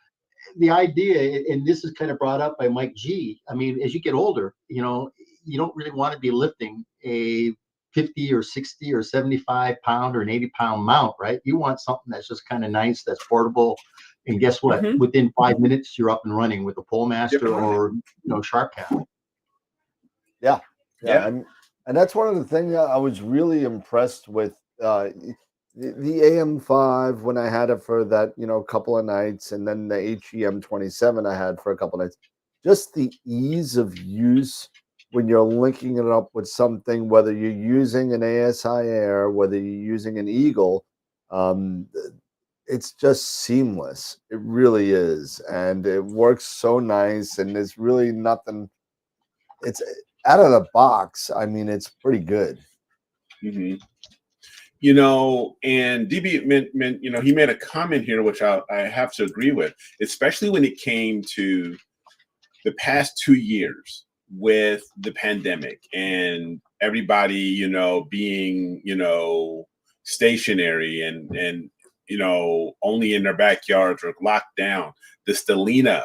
the idea, and this is kind of brought up by Mike G. I mean, as you get older, you know, you don't really want to be lifting a 50 or 60 or 75 pound or an 80-pound mount, right? You want something that's just kind of nice, that's portable. And guess what? Mm-hmm. Within 5 minutes, you're up and running with a pole master or, you know, sharp cap. Yeah. And that's one of the things I was really impressed with. The AM5 when I had it for that, you know, couple of nights, and then the HEM27 I had for a couple of nights. Just the ease of use when you're linking it up with something, whether you're using an ASI Air, whether you're using an Eagle, it's just seamless. It really is. And it works so nice. And there's really nothing, it's out of the box. I mean, it's pretty good. Mm-hmm. You know, and DB, you know, he made a comment here, which I have to agree with, especially when it came to the past 2 years with the pandemic and everybody, you know, being, you know, stationary and you know, only in their backyards or locked down. The Stellina,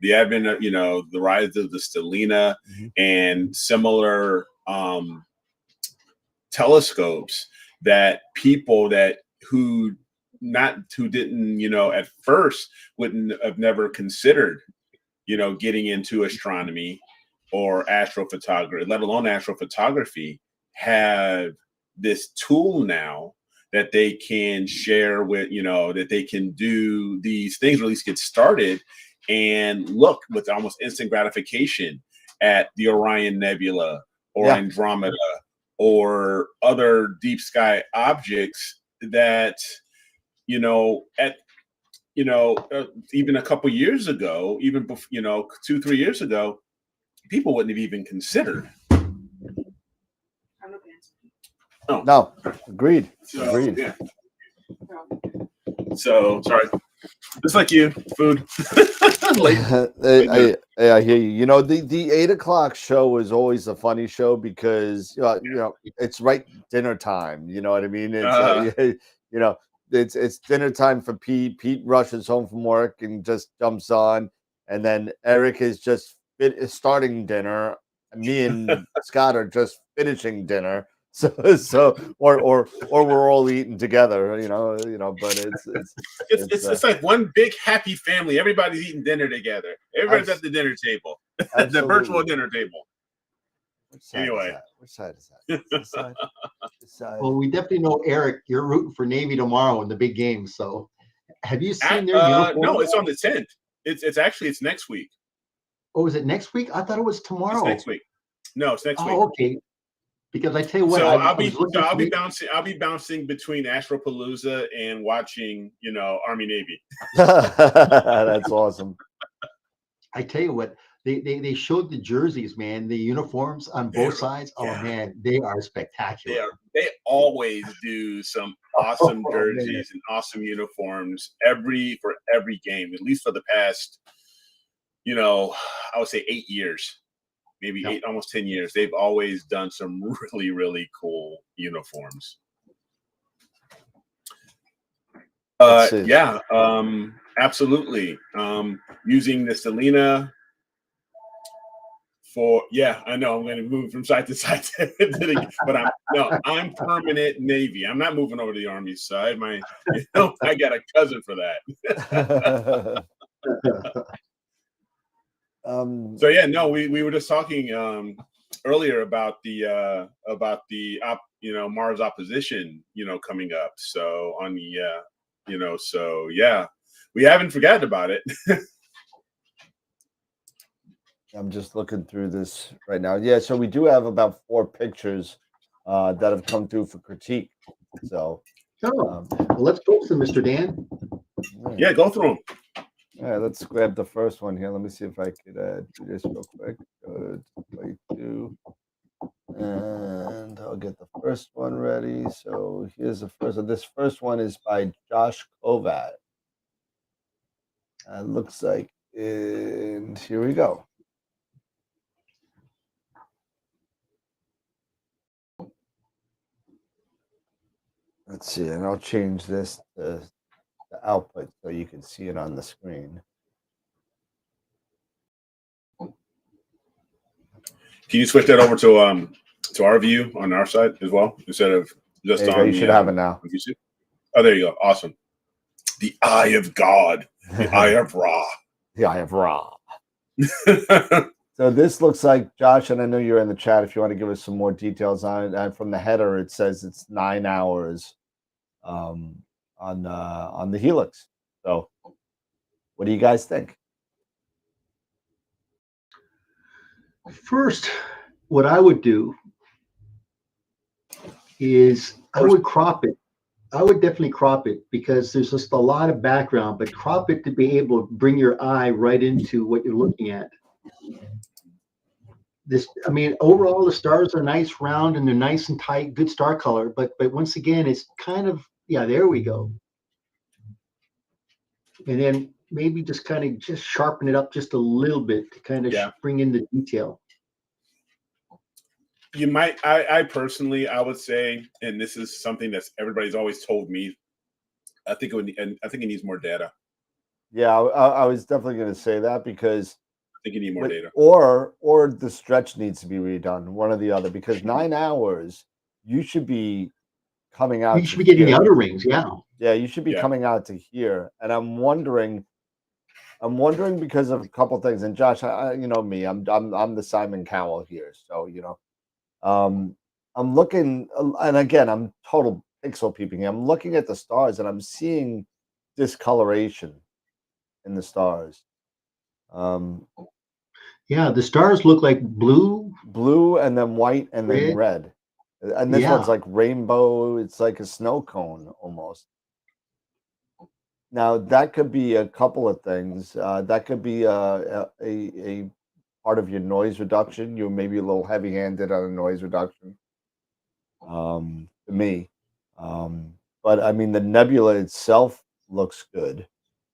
the advent of, you know, the rise of the Stellina and similar telescopes that people who didn't, you know, at first wouldn't have never considered, you know, getting into astronomy or astrophotography, let alone astrophotography, have this tool now that they can share with, you know, that they can do these things, or at least get started and look with almost instant gratification at the Orion Nebula or Andromeda or other deep sky objects that, you know, even a couple years ago, even before, you know, 2-3 years ago, people wouldn't have even considered. Oh no, agreed. Agreed. Yeah. So sorry. Just like you, food. I hear you. You know, the 8 o'clock show is always a funny show because you know, it's right dinner time. You know what I mean? It's you know, it's dinner time for Pete. Pete rushes home from work and just jumps on, and then Eric is just starting dinner. Me and Scott are just finishing dinner. So or we're all eating together, you know, but it's like one big happy family. Everybody's eating dinner together. Everybody's at the dinner table, the virtual dinner table. Anyway, which side is that? This side? This side? Well, we definitely know, Eric, you're rooting for Navy tomorrow in the big game. So have you seen their uniform? No, it's on the 10th. It's next week. Oh, is it next week? I thought it was tomorrow. It's next week. No, it's next week. Oh, okay. Because I tell you what, so I'll be bouncing between Astropalooza and watching, you know, Army Navy. That's awesome. I tell you what, they showed the jerseys, man, the uniforms on both sides. Oh man, they are spectacular. They always do some awesome jerseys and awesome uniforms for every game, at least for the past, you know, I would say 8 years. maybe 8, almost 10 years, they've always done some really, really cool uniforms. Yeah, absolutely. Using the Selena for, I know I'm going to move from side to side, but I'm permanent Navy. I'm not moving over to the Army side. I got a cousin for that. So yeah, no, we were just talking earlier about the Mars opposition, coming up. So on the so yeah, we haven't forgotten about it. I'm just looking through this right now. Yeah, so we do have about 4 pictures that have come through for critique. So, well, let's go to Mr. Dan. Yeah, go through them. All right, let's grab the first one here. Let me see if I could do this real quick. Go to play 2, and I'll get the first one ready. So here's the first one. This first one is by Josh Kovat. Looks like, and here we go. Let's see, and I'll change this to the output so you can see it on the screen. Can you switch that over to our view on our side as well, instead of just on? You should have it now. Oh, there you go. Awesome. The Eye of God. The Eye of Ra. The Eye of Ra. So this looks like, Josh, and I know you're in the chat if you want to give us some more details on it. And from the header, it says it's 9 hours on the Helix. So what do you guys think? First, what I would do is I would crop it. I would definitely crop it because there's just a lot of background, but crop it to be able to bring your eye right into what you're looking at. Overall, the stars are nice, round, and they're nice and tight, good star color. But once again, it's kind of, there we go. And then maybe just sharpen it up just a little bit to kind of bring in the detail. You might, I personally, I would say, and this is something that's everybody's always told me, I think it needs more data. Yeah, I was definitely going to say that because I think you need more data. Or the stretch needs to be redone, one or the other, because 9 hours, you should be coming out. You should be getting the outer rings, Yeah, you should be coming out to here. And I'm wondering because of a couple things. And Josh, you know me, I'm the Simon Cowell here. So, I'm looking, and again, I'm total pixel peeping. I'm looking at the stars and I'm seeing discoloration in the stars. The stars look like blue, and then white, and then red. And this one's like rainbow. It's like a snow cone almost. Now that could be a couple of things. That could be a part of your noise reduction. You're maybe a little heavy-handed on a noise reduction. To me, but I mean the nebula itself looks good.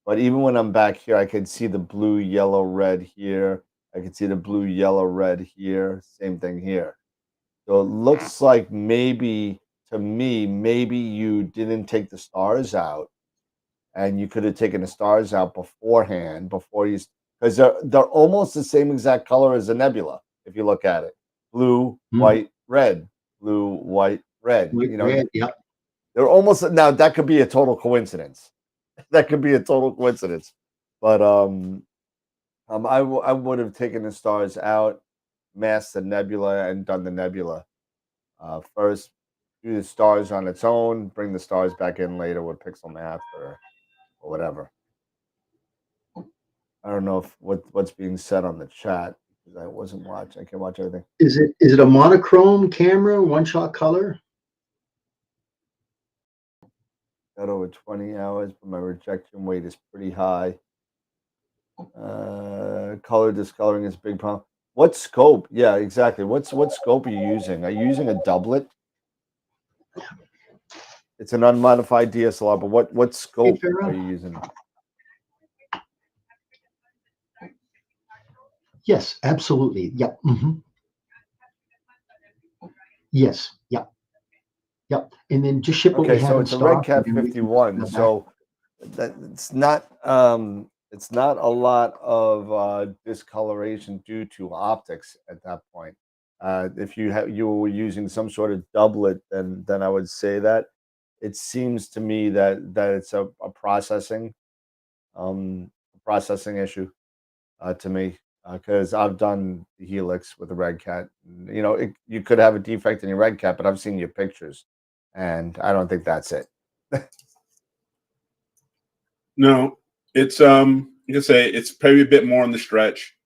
But even when I'm back here, I can see the blue, yellow, red here. I can see the blue, yellow, red here. Same thing here. So it looks like maybe, to me, maybe you didn't take the stars out, and you could have taken the stars out beforehand, because they're almost the same exact color as the nebula. If you look at it, blue, white, red, blue, white, red. Red, they're almost, now that could be a total coincidence. That could be a total coincidence, but I would have taken the stars out, masked the nebula, and done the nebula first. Do the stars on its own, bring the stars back in later with pixel math or whatever. I don't know if what's being said on the chat because I wasn't watching. I can't watch everything. Is it a monochrome camera, one-shot color? Got over 20 hours, but my rejection weight is pretty high. Color discoloring is a big problem. What scope? Yeah, exactly. What scope are you using? Are you using a doublet? It's an unmodified DSLR, but what scope are you using? Yes, absolutely. Yep. Yes. Yep. Yep. And then just ship what we Okay, have so in it's a Red stock, and Cat then we can 51. send that back. So that it's not a lot of discoloration due to optics at that point. If you were using some sort of doublet, then I would say that. It seems to me that it's a processing issue to me, because I've done the Helix with the Red Cat. You know, you could have a defect in your Red Cat, but I've seen your pictures, and I don't think that's it. No, it's you can say it's probably a bit more on the stretch.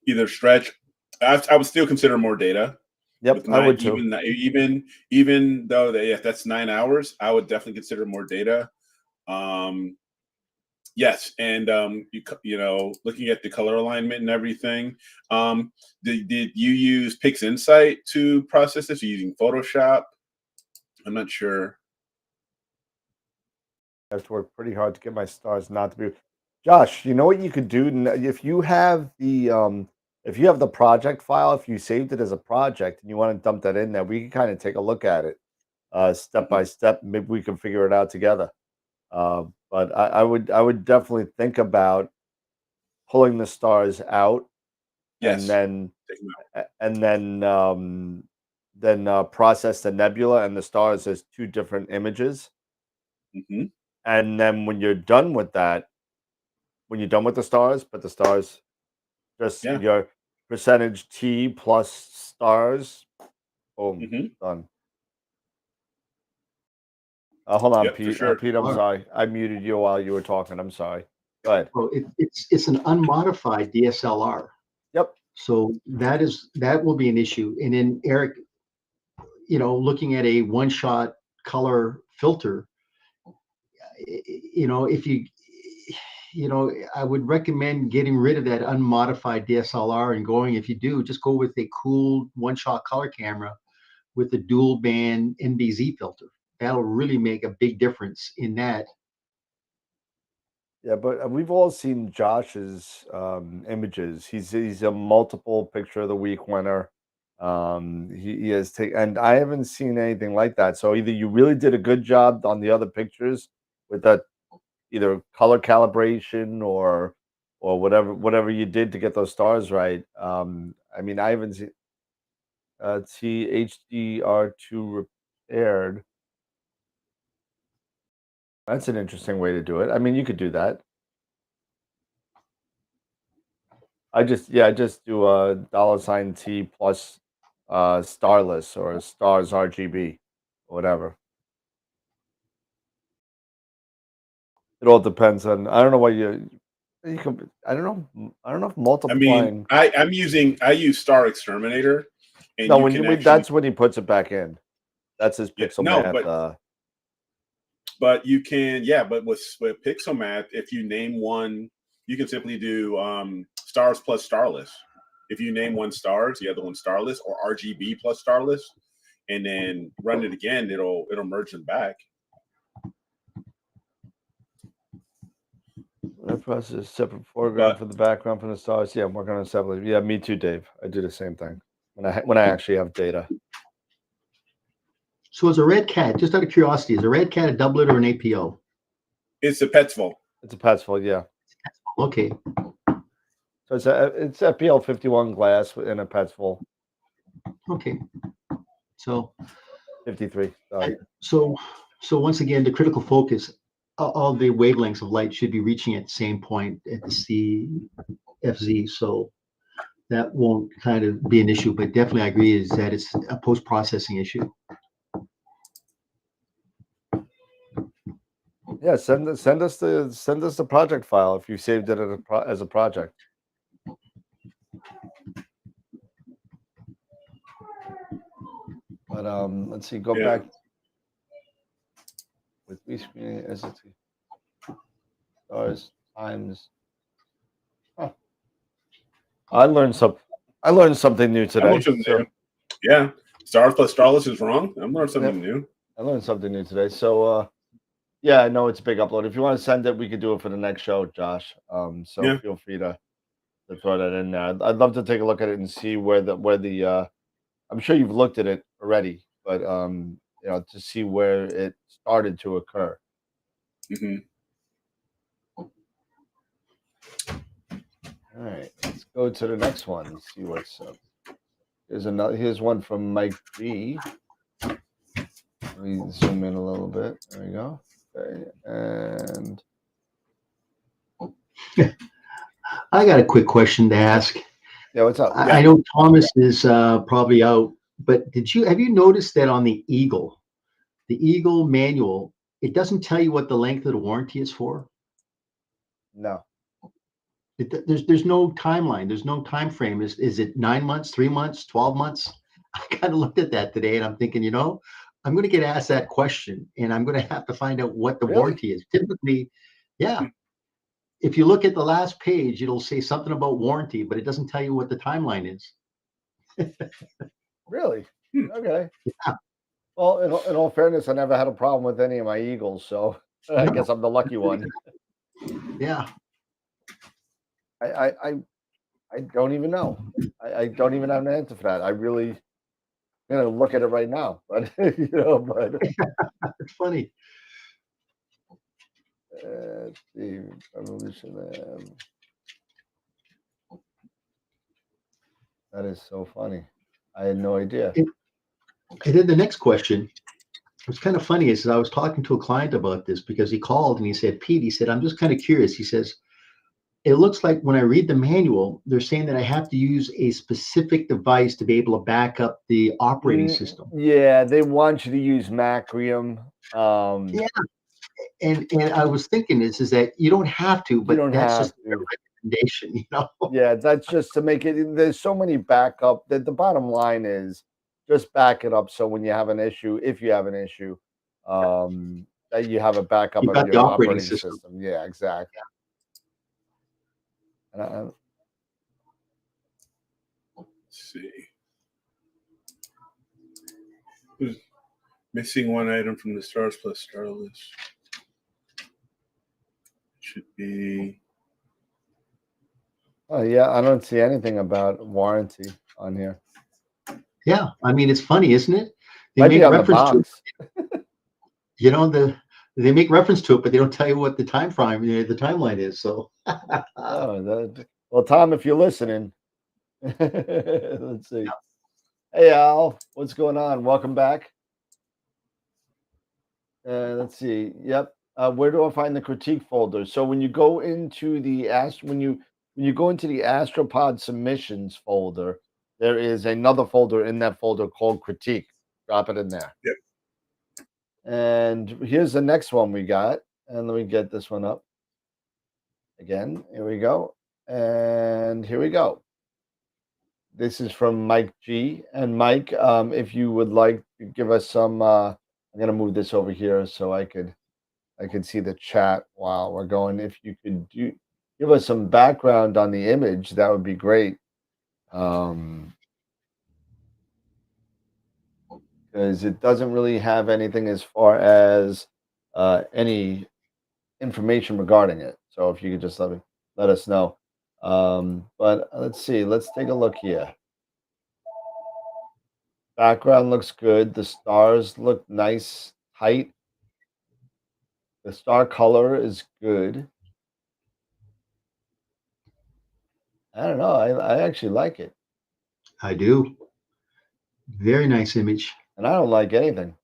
Either stretch, I would still consider more data. Yep, With I nine, would too. even though if that's 9 hours, I would definitely consider more data. Yes, and you know, looking at the color alignment and everything. Did you use Pixinsight to process this? Are you using Photoshop? I'm not sure. I have to work pretty hard to get my stars not to be. Josh, you know what you could do? If you have the project file, if you saved it as a project and you want to dump that in there, we can kind of take a look at it step by step. Maybe we can figure it out together. But I would definitely think about pulling the stars out and Yes. then and then process the nebula and the stars as two different images. Mm-hmm. And then when you're done with that, when you're done with the stars, but the stars just Yeah. your percentage T plus stars, boom, Mm-hmm. done. Hold on, Yep, for Pete. sure. Pete, I'm All right. sorry. I muted you while you were talking. I'm sorry. Go ahead. Well, it's an unmodified DSLR, Yep. so that will be an issue. And then Eric, looking at a one-shot color filter, if I would recommend getting rid of that unmodified DSLR and going, if you do, just go with a cool one-shot color camera with a dual band NBZ filter. That'll really make a big difference in that. Yeah, but we've all seen Josh's images. He's a multiple picture of the week winner. He has taken, and I haven't seen anything like that. So either you really did a good job on the other pictures with that, either color calibration or whatever you did to get those stars right. I mean, I haven't seen HDR2 repaired. That's an interesting way to do it. I mean, you could do that. I just do a $T plus starless or stars RGB, whatever. It all depends on. I don't know why you can. I don't know. I don't know if I mean, multiplying. I use Star Exterminator, and No, you can actually that's when he puts it back in. That's his pixel no, math. but you can, yeah, but with Pixel Math, if you name one, you can simply do stars plus starless. If you name one stars, the other one starless, or RGB plus starless, and then run it again, it'll merge them back. That process is separate foreground for the background from the stars. Yeah, I'm working on separately. Yeah, me too, Dave. I do the same thing when I actually have data. So is a Red Cat, just out of curiosity, is a Red Cat a doublet or an APO? It's a Petzval. It's a Petzval, yeah. Okay. So it's a PL51 glass in a Petzval. Okay. So 53. Sorry. So once again, the critical focus, all the wavelengths of light should be reaching at the same point at the CFZ. So that won't kind of be an issue, but definitely I agree is that it's a post-processing issue. Yeah, send us the project file if you saved it as a project. But let's see. Go back with me screen as it stars times. Huh. I learned something new today. So, yeah, stars plus starless is wrong. I'm learning something new. I learned something new today. So yeah, I know it's a big upload. If you want to send it, we could do it for the next show, Josh. So feel free to to throw that in there. I'd love to take a look at it and see where the I'm sure you've looked at it already, but to see where it started to occur. Mm-hmm. All right, let's go to the next one and see what's up. Here's one from Mike G. Let me zoom in a little bit. There we go. Okay, and I got a quick question to ask. yeah, what's up? I know Thomas is probably out, but have you noticed that on the Eagle manual, it doesn't tell you what the length of the warranty is for? No. There's no timeline. There's no time frame. Is it 9 months, 3 months, 12 months? I kind of looked at that today and I'm thinking, I'm going to get asked that question and I'm going to have to find out what the warranty is. Typically, yeah. If you look at the last page, it'll say something about warranty, but it doesn't tell you what the timeline is. Really? Okay. Yeah. Well, in all fairness, I never had a problem with any of my Eagles, so I guess I'm the lucky one. Yeah. I don't even know. I don't even have an answer for that. I'm gonna look at it right now, but but it's funny. Let's see, Revolution. That is so funny. I had no idea. And then the next question, what's kind of funny is I was talking to a client about this because he called and he said, Pete, he said, I'm just kind of curious. He says, it looks like when I read the manual, they're saying that I have to use a specific device to be able to back up the operating system. Yeah, they want you to use Macrium. Yeah. And I was thinking is that you don't have to, but that's just a recommendation, Yeah, that's just to make it. There's so many backup. The bottom line is just back it up so when you have an issue, if you have an issue, that you have a backup of your operating system. Yeah, exactly. Let's see. Who's missing one item from the Stars Plus Star list? Should be. Oh yeah, I don't see anything about warranty on here. Yeah, I mean it's funny, isn't it? They make reference to it. They make reference to it, but they don't tell you what the timeline is. So. Well, Tom, if you're listening, let's see. Yeah. Hey Al, what's going on? Welcome back. Let's see. Yep. Where do I find the critique folder? So when you go into the when you go into the Astropod submissions folder, there is another folder in that folder called critique. Drop it in there. Yep. And here's the next one we got. And let me get this one up again. Here we go. And here we go. This is from Mike G. And Mike, if you would like to give us some, I'm going to move this over here so I could see the chat while we're going. If you could give us some background on the image, that would be great. Because it doesn't really have anything as far as any information regarding it. So if you could just let us know. But let's see. Let's take a look here. Background looks good. The stars look nice, tight. The star color is good. I don't know. I actually like it. I do. Very nice image. And I don't like anything.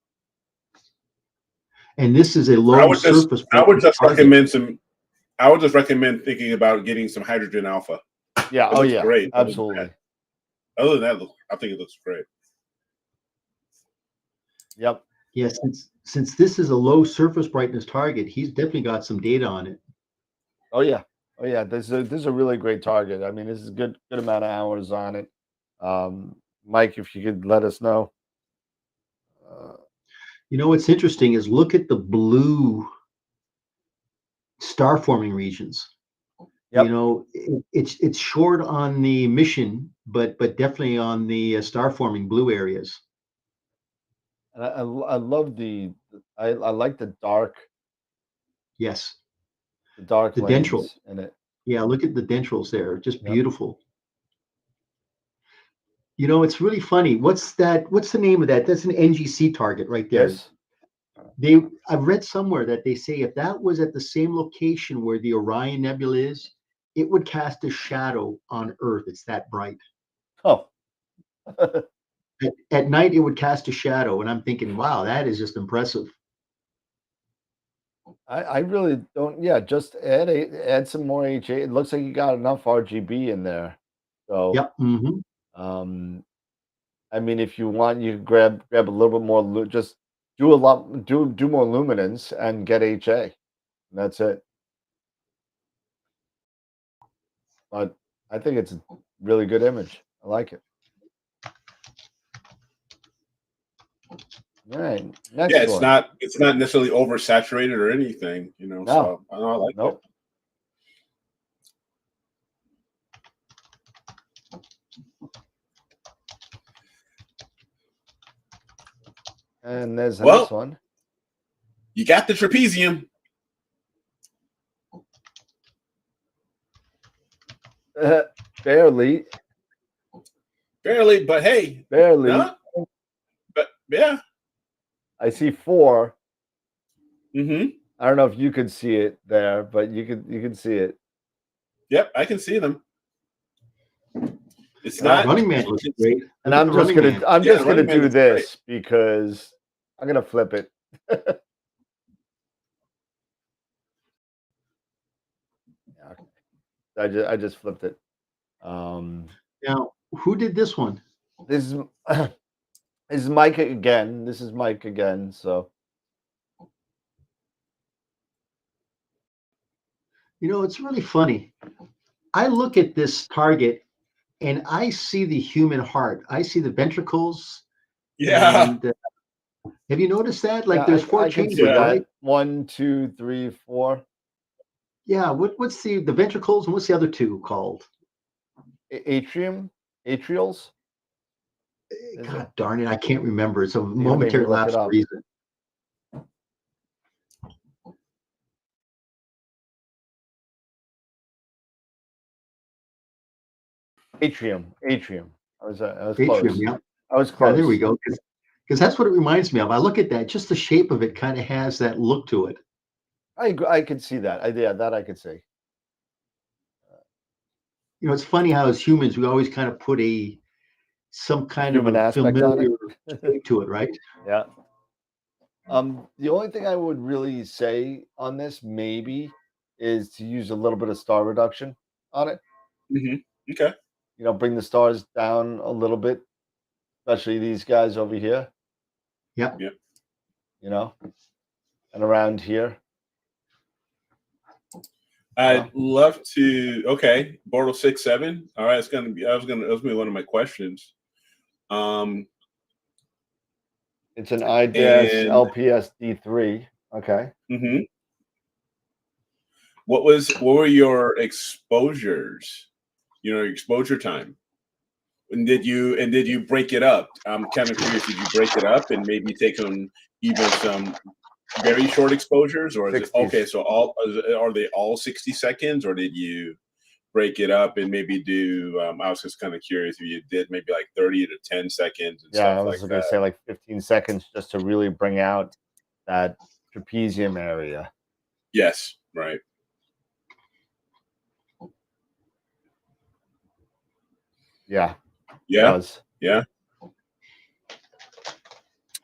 And this is a low surface. I would just recommend thinking about getting some hydrogen alpha. Yeah. Oh yeah. Great. Absolutely. Other than that, I think it looks great. Yep. Yeah. Since this is a low surface brightness target, he's definitely got some data on it. Oh yeah. Oh yeah. This is a really great target. I mean, this is a good amount of hours on it. Mike, if you could let us know. What's interesting is look at the blue star forming regions. Yep. It's short on the mission, but definitely on the star forming blue areas. And I love I like the dark. Yes. The dark dendral in it. Yeah, look at the dentrals there. Just Yep. beautiful. You know, it's really funny. What's that? What's the name of that? That's an NGC target right there. Yes. I've read somewhere that they say if that was at the same location where the Orion Nebula is, it would cast a shadow on Earth. It's that bright. Oh. At night, it would cast a shadow, and I'm thinking, wow, that is just impressive. I really don't. Yeah, just add some more HA. It looks like you got enough RGB in there. So Yep. Hmm. I mean, if you want, you grab a little bit more. Just do a lot. Do more luminance and get HA. And that's it. But I think it's a really good image. I like it. All right. Next Yeah, it's one. not necessarily oversaturated or anything, you know. No. So I like Nope. And there's the next one. You got the trapezium. Barely, but hey, barely. no? But yeah, I see 4. Mm-hmm. I don't know if you could see it there, but you can see it. Yep, I can see them. It's not Running Man looks great. And I'm just gonna do this because I'm gonna flip it. Yeah, okay. I just flipped it. Now, who did this one? This is Mike again. This is Mike again. So You know, it's really funny. I look at this target and I see the human heart. I see the ventricles. Yeah. And, have you noticed that? Like, there's 4 I can chambers, see that. right? 1, 2, 3, 4. Yeah. What's the ventricles and what's the other 2 called? Atrials. God darn it, I can't remember. It's a You're gonna make me momentary look lapse it of up. reason. Atrium. I was Atrium, close. yeah. I was Yeah, close. there we go. Because that's what it reminds me of. I look at that, just the shape of it kind of has that look to it. I could see that. Yeah, that I could see. You know, it's funny how as humans we always kind of put some kind Human of a aspect on familiar it. shape to it, right? Yeah. The only thing I would really say on this maybe is to use a little bit of star reduction on it. Mm-hmm. Okay. You know, bring the stars down a little bit, especially these guys over here. Yep. Yep. You know, and around here. I'd love to. Okay, Bortle 6-7. All right, that was gonna be one of my questions. It's an IDAS LPS D3. Okay. Mm-hmm. What were your exposures? You know, your exposure time. And did you break it up? I'm kind of curious. Did you break it up and maybe take on even some very short exposures, or is it okay? So are they all 60 seconds, or did you break it up and maybe do? I was just kind of curious if you did maybe like 30 to 10 seconds. And yeah, stuff I was like gonna that. say like 15 seconds just to really bring out that trapezium area. Yes, right. Yeah. Yeah. It does. Yeah.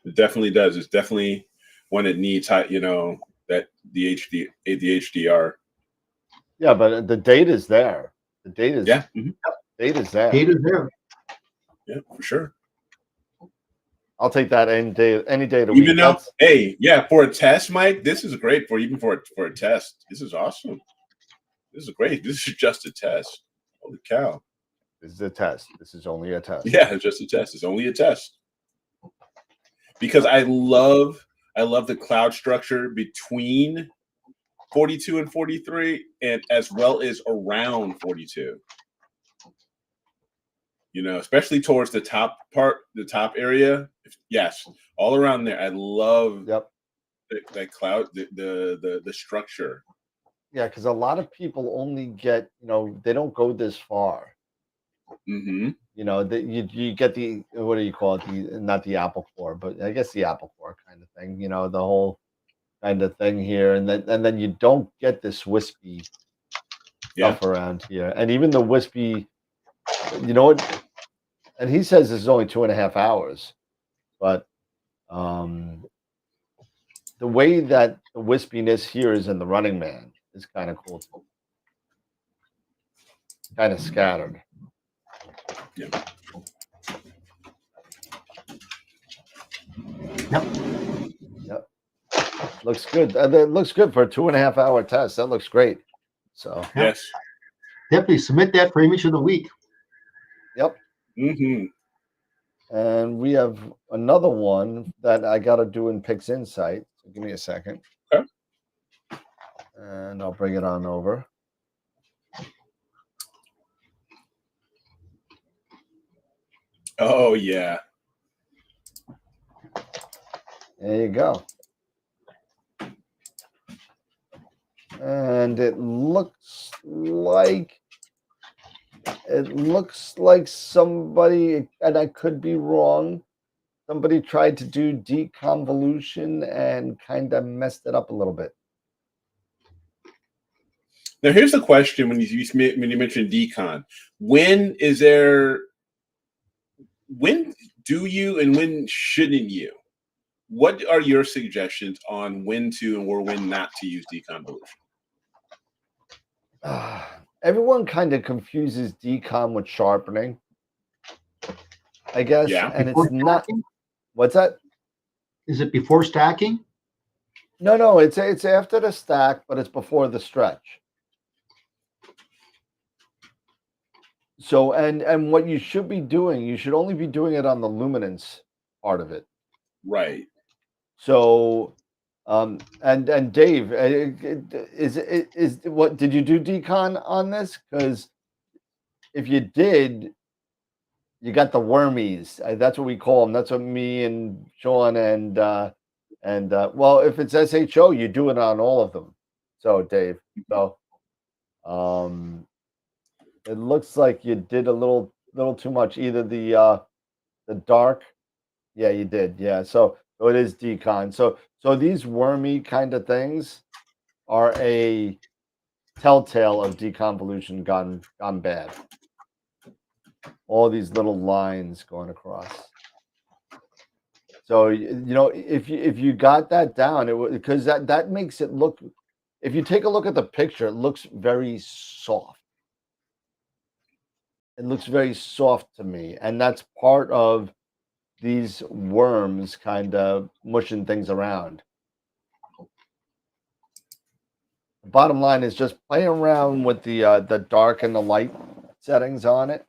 It definitely does. It's definitely when it needs, you know, that the HDR. Yeah, but the data's there. The data's Yeah. Mm-hmm. Data's there. Data's there. Yeah, for sure. I'll take that any day of the Even week. though, hey, yeah, for a test, Mike, this is great for a test. This is awesome. This is great. This is just a test. Holy cow. This is a test. This is only a test. Yeah, it's just a test. It's only a test. Because I love the cloud structure between 42 and 43, and as well as around 42. You know, especially towards the top part, the top area. Yes, all around there. I love that cloud, the structure. Yeah, because a lot of people only get, they don't go this far. Mm-hmm. You get the, what do you call it? Not the apple core, but I guess the apple core kind of thing. The whole kind of thing here, and then you don't get this wispy stuff around here, and even the wispy, what? And he says this is only 2.5 hours, but the way that the wispiness here is in the Running Man is kind of cool too. Kind of scattered. Yeah. Yep. Looks good. It looks good for a 2.5 hour test. That looks great. So yes, definitely submit that for image of the week. Yep. Mm-hmm. And we have another one that I got to do in Pixinsight. So give me a second. Okay. And I'll bring it on over. Oh, yeah. There you go. And it looks like somebody, and I could be wrong, somebody tried to do deconvolution and kind of messed it up a little bit. Now, here's the question: when you mentioned decon, when do you and when shouldn't you? What are your suggestions on when to or when not to use deconvolution? Everyone kind of confuses decon with sharpening, I guess. Yeah. And Before it's not. stacking? What's that? Is it before stacking? No, it's after the stack, but it's before the stretch. So, and what you should be doing, you should only be doing it on the luminance part of it. Right. So, and Dave, is what did you do decon on this? Because if you did, you got the wormies. That's what we call them. That's what me and Sean and well, if it's SHO, you do it on all of them. So, Dave, so it looks like you did a little too much. Either the dark, yeah, you did, yeah. So it is decon. So these wormy kind of things are a telltale of deconvolution gone bad. All these little lines going across. So if you got that down, because that makes it look. If you take a look at the picture, it looks very soft. It looks very soft to me, and that's part of these worms kind of mushing things around. The bottom line is just play around with the dark and the light settings on it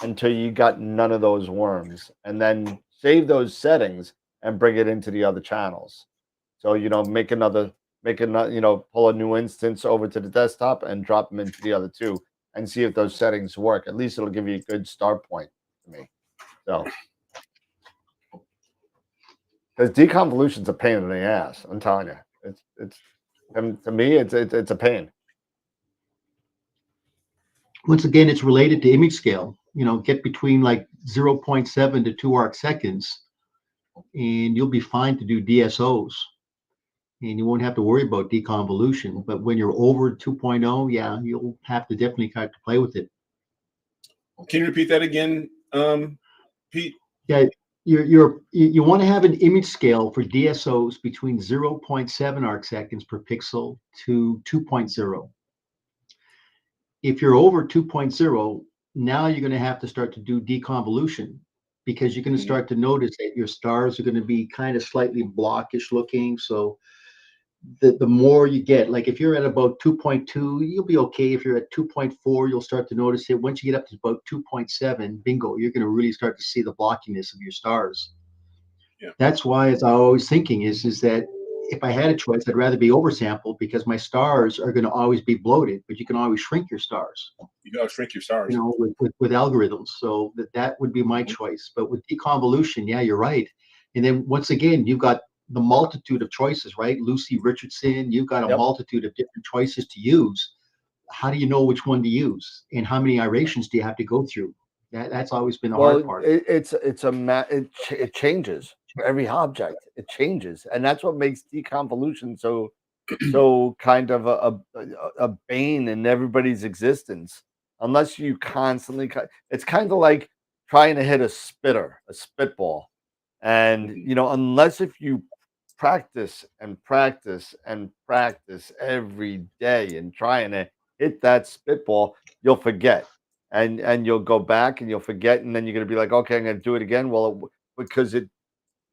until you got none of those worms, and then save those settings and bring it into the other channels. So pull a new instance over to the desktop and drop them into the other two and see if those settings work. At least it'll give you a good start point to me. So, because deconvolution's a pain in the ass, I'm telling you. It's to me, it's a pain. Once again, it's related to image scale. Get between like 0.7 to 2 arc seconds, and you'll be fine to do DSOs. And you won't have to worry about deconvolution. But when you're over 2.0, yeah, you'll have to definitely kind of play with it. Can you repeat that again, Pete? Yeah, you want to have an image scale for DSOs between 0.7 arc seconds per pixel to 2.0. If you're over 2.0, now you're going to have to start to do deconvolution, because you're going to start to notice that your stars are going to be kind of slightly blockish looking. So the more you get, like if you're at about 2.2, you'll be okay. If you're at 2.4, you'll start to notice it. Once you get up to about 2.7, bingo, you're going to really start to see the blockiness of your stars. Yeah. That's why, as I was thinking, is that if I had a choice, I'd rather be oversampled, because my stars are going to always be bloated, but you can always shrink your stars. You gotta shrink your stars. With algorithms. So that would be my choice. But with deconvolution, yeah, you're right. And then once again, you've got the multitude of choices, right? Lucy Richardson, you've got a Yep. multitude of different choices to use. How do you know which one to use, and how many iterations do you have to go through? That's always been the hard part. It changes for every object. It changes, and that's what makes deconvolution so kind of a bane in everybody's existence. Unless you constantly, it's kind of like trying to hit a spitball, and unless if you practice and practice and practice every day and trying to hit that spitball, you'll forget, and you'll go back and you'll forget, and then you're gonna be like, okay, I'm gonna do it again. Well, because it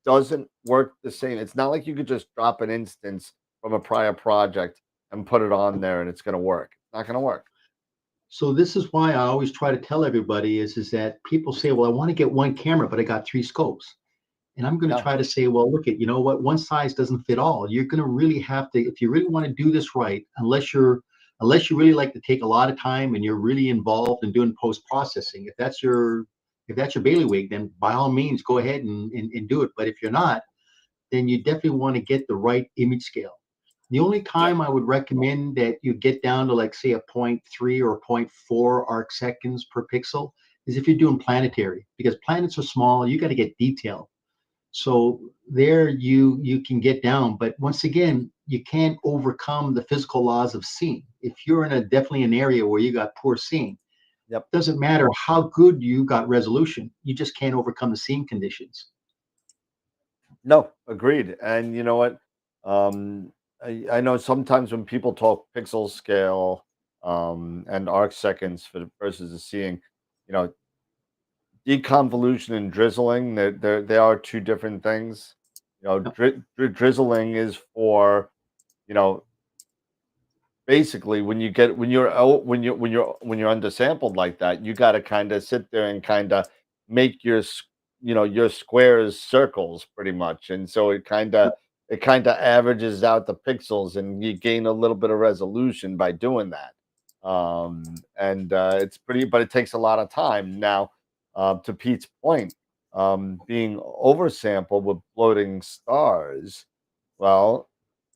doesn't work the same. It's not like you could just drop an instance from a prior project and put it on there and it's gonna work. It's not gonna work. So this is why I always try to tell everybody is that people say, well, I want to get one camera, but I got 3 scopes. And I'm going to Yeah. try to say, well, look at, you know what, one size doesn't fit all. You're going to really have to, if you really want to do this right, unless you really like to take a lot of time and you're really involved in doing post processing. If that's your bailiwick, then by all means go ahead and do it. But if you're not, then you definitely want to get the right image scale. The only time I would recommend that you get down to, like, say, a 0.3 or 0.4 arc seconds per pixel is if you're doing planetary, because planets are small. You got to get detail. So there you can get down, but once again, you can't overcome the physical laws of seeing. If you're in definitely an area where you got poor seeing, doesn't matter how good you got resolution, you just can't overcome the seeing conditions. No, agreed. And you know what? I know sometimes when people talk pixel scale and arc seconds versus the seeing, you know, deconvolution and drizzling, they are two different things. You know, drizzling is for, you know, basically when you're undersampled like that, you got to kind of sit there and kind of make your squares circles pretty much, and so it kind of averages out the pixels and you gain a little bit of resolution by doing that. And it's pretty, but it takes a lot of time. Now, to Pete's point, being oversampled with floating stars, well,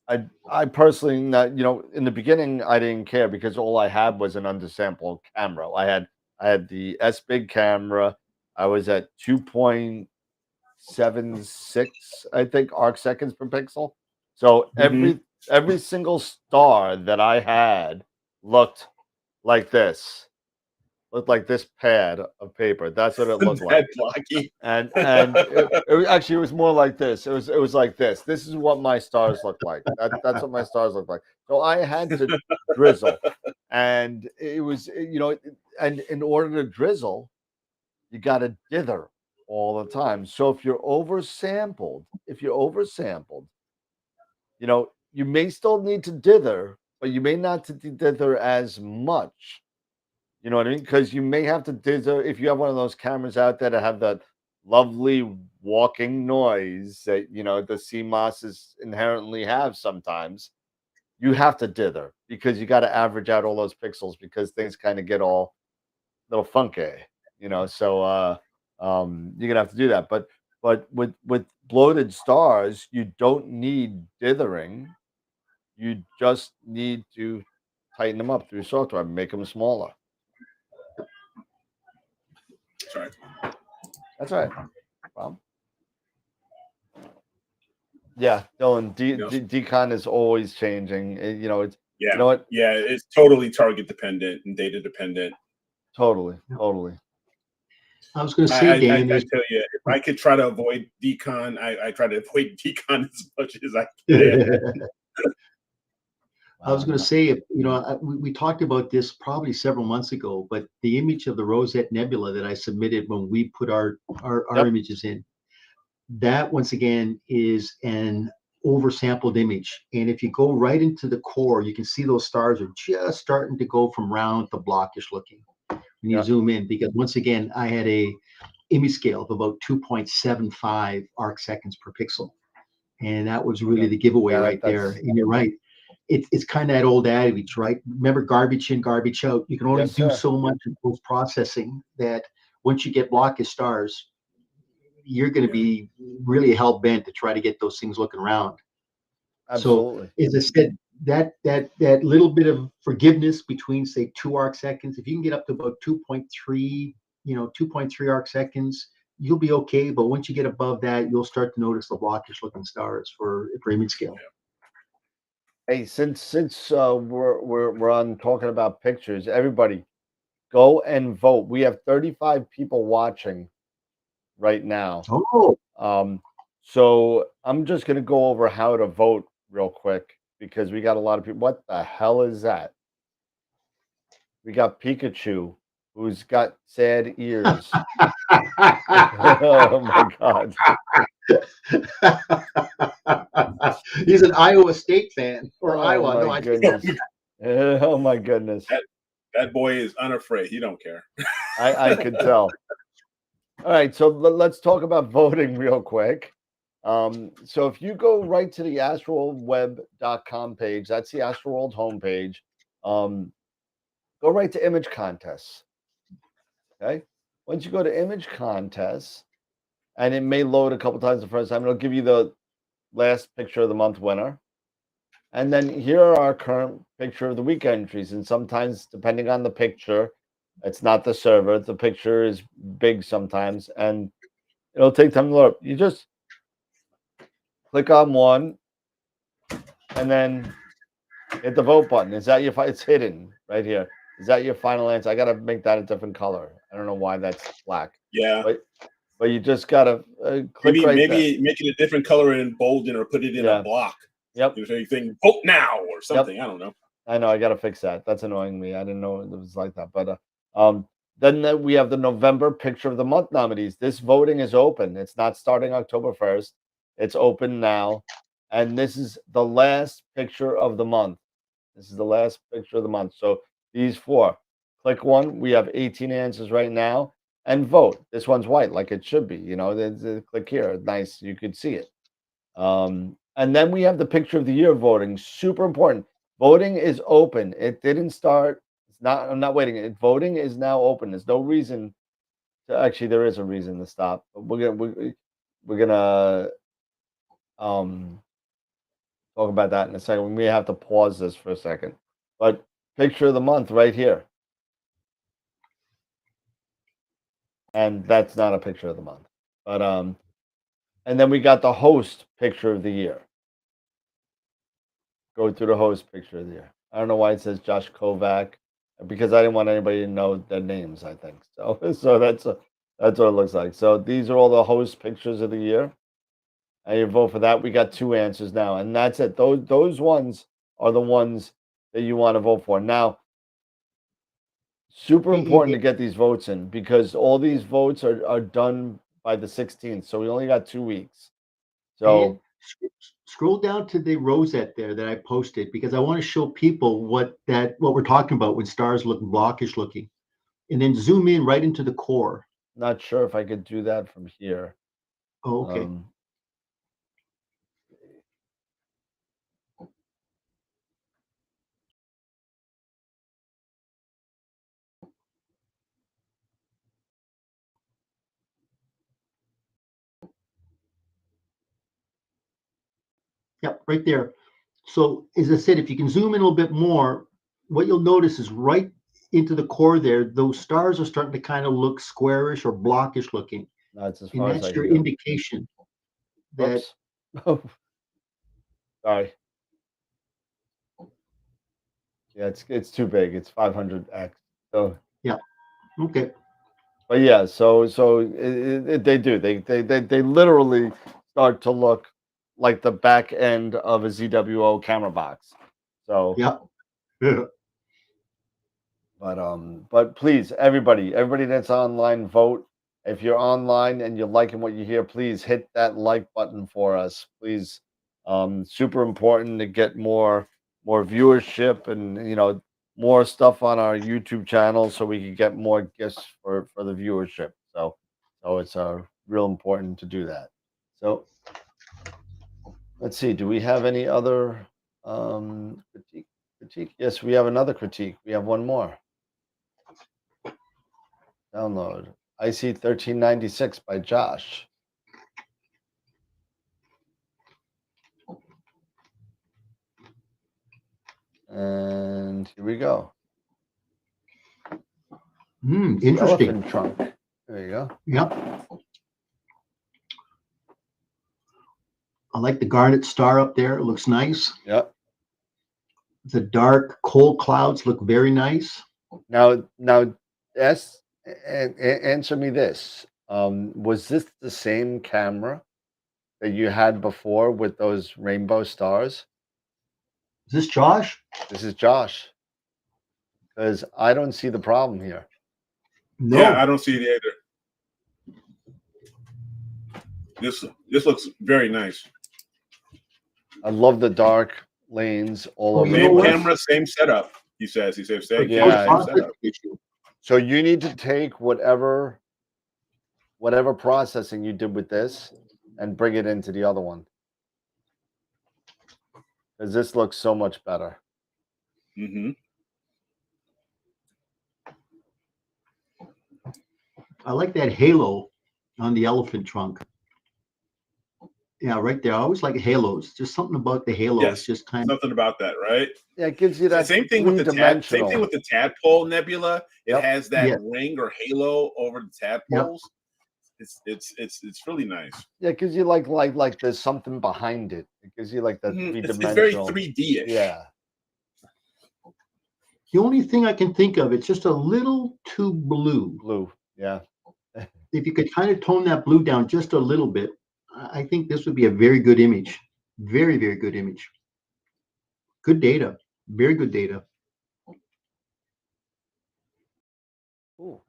I personally, not, in the beginning I didn't care because all I had was an undersampled camera. I had the S big camera. I was at 2.76, I think, arc seconds per pixel. So every single star that I had looked like this. Looked like this pad of paper. That's what it looked like. Blocky. And it was more like this. It was like this. This is what my stars look like. That's what my stars look like. So I had to drizzle, and it was and in order to drizzle, you got to dither all the time. So if you're oversampled, you may still need to dither, but you may not to dither as much. You know what I mean? Because you may have to dither if you have one of those cameras out there that have that lovely walking noise that the CMOSs inherently have sometimes. You have to dither because you got to average out all those pixels because things kind of get all little funky, So you're gonna have to do that. But with bloated stars, you don't need dithering. You just need to tighten them up through software, make them smaller. Sorry. That's right. Well, yeah, Dylan, decon is always changing. It's yeah. You know what? Yeah, it's totally target dependent and data dependent. Totally. I was going to say, Dan, I tell you, if I could try to avoid decon, I try to avoid decon as much as I can. I was going to say, we talked about this probably several months ago, but the image of the Rosette Nebula that I submitted when we put our images in, that once again is an oversampled image. And if you go right into the core, you can see those stars are just starting to go from round to blockish looking when you zoom in, because once again, I had a image scale of about 2.75 arc seconds per pixel. And that was really the giveaway there. And you're right. It's kind of that old adage, right? Remember, garbage in, garbage out. You can only do so much in post processing that once you get blockish stars, you're going to be really hell bent to try to get those things looking around. Absolutely. So, as I said, that little bit of forgiveness between, say, 2 arc seconds, if you can get up to about 2.3, 2.3 arc seconds, you'll be okay. But once you get above that, you'll start to notice the blockish looking stars for image scale. Hey, since we're on talking about pictures, everybody go and vote. We have 35 people watching right now. Oh, So I'm just gonna go over how to vote real quick because we got a lot of people. What the hell is that? We got Pikachu, who's got sad ears. Oh my god. he's an Iowa State fan or Oh Iowa. my No, I goodness. Oh my goodness. That boy is unafraid. He don't care. I could tell. All right, so let's talk about voting real quick. So if you go right to the astroworldweb.com page, that's the AstroWorld homepage. Go right to image contests. Okay. Once you go to image contests, and it may load a couple times the first time, it'll give you the last picture of the month winner. And then here are our current picture of the week entries. And sometimes, depending on the picture, it's not the server. The picture is big sometimes, and it'll take time to load up. You just click on one, and then hit the vote button. Is that your? It's hidden right here. Is that your final answer? I gotta make that a different color. I don't know why that's black. Yeah. But you just gotta click maybe right maybe make it a different color and bolden or put it in a block. Yep. If anything, vote now or something. I don't know. I know. I gotta fix that. That's annoying me. I didn't know it was like that. But then we have the November Picture of the Month nominees. This voting is open. It's not starting October 1st. It's open now, and this is the last picture of the month. This is the last picture of the month. So these four. Click one. We have 18 answers right now, and vote. This one's white, like it should be. Click here. Nice. You could see it. And then we have the picture of the year voting. Super important. Voting is open. It didn't start. It's not. I'm not waiting. Voting is now open. There's no reason to. Actually, there is a reason to stop. But we're gonna talk about that in a second. We may have to pause this for a second. But picture of the month right here. And that's not a picture of the month. But and then we got the host picture of the year. Go through the host picture of the year. I don't know why it says Josh Kovac, because I didn't want anybody to know their names, I think. So that's what it looks like. So these are all the host pictures of the year. And you vote for that. We got 2 answers now, and that's it. Those ones are the ones that you want to vote for. Now, super important to get these votes in because all these votes are done by the 16th. So we only got 2 weeks. So scroll down to the rosette there that I posted because I want to show people what we're talking about when stars look blockish looking, and then zoom in right into the core. Not sure if I could do that from here. Oh, okay. Yep, right there. So as I said, if you can zoom in a little bit more, what you'll notice is right into the core there, those stars are starting to kind of look squarish or blockish looking. That's as and far as that's I your can go. indication that Oops. Sorry. Yeah, it's too big. It's 500x. So yeah. Okay. But yeah, so they do. They literally start to look like the back end of a ZWO camera box. So yeah. But please, everybody that's online, vote. If you're online and you're liking what you hear, please hit that like button for us, please. Super important to get more viewership and more stuff on our YouTube channel so we can get more guests for the viewership. So it's real important to do that. So let's see. Do we have any other critique? Yes, we have another critique. We have one more. Download. IC 1396 by Josh. And here we go. Interesting. Elephant trunk. There you go. Yep. I like the garnet star up there. It looks nice. Yep. The dark cold clouds look very nice. Now, answer me this. Was this the same camera that you had before with those rainbow stars? Is this Josh? This is Josh. Because I don't see the problem here. No. Yeah, I don't see it either. This looks very nice. I love the dark lanes all over. Same camera, same setup. He says same camera, same setup. So you need to take whatever processing you did with this and bring it into the other one, because this looks so much better. I like that halo on the elephant trunk. Yeah, right there. I always like halos. Just something about the halo. Yes, just kind something about that, right? Yeah, it gives you that same thing with the same thing with the tadpole nebula. It has that ring or halo over the tadpoles. It's really nice. Yeah, it gives you like there's something behind it. It gives you like that three-dimensional. It's very 3D-ish. Yeah. The only thing I can think of, it's just a little too blue. Blue, yeah. If you could kind of tone that blue down just a little bit, I think this would be a very good image. Very, very good image. Good data. Very good data. Ooh.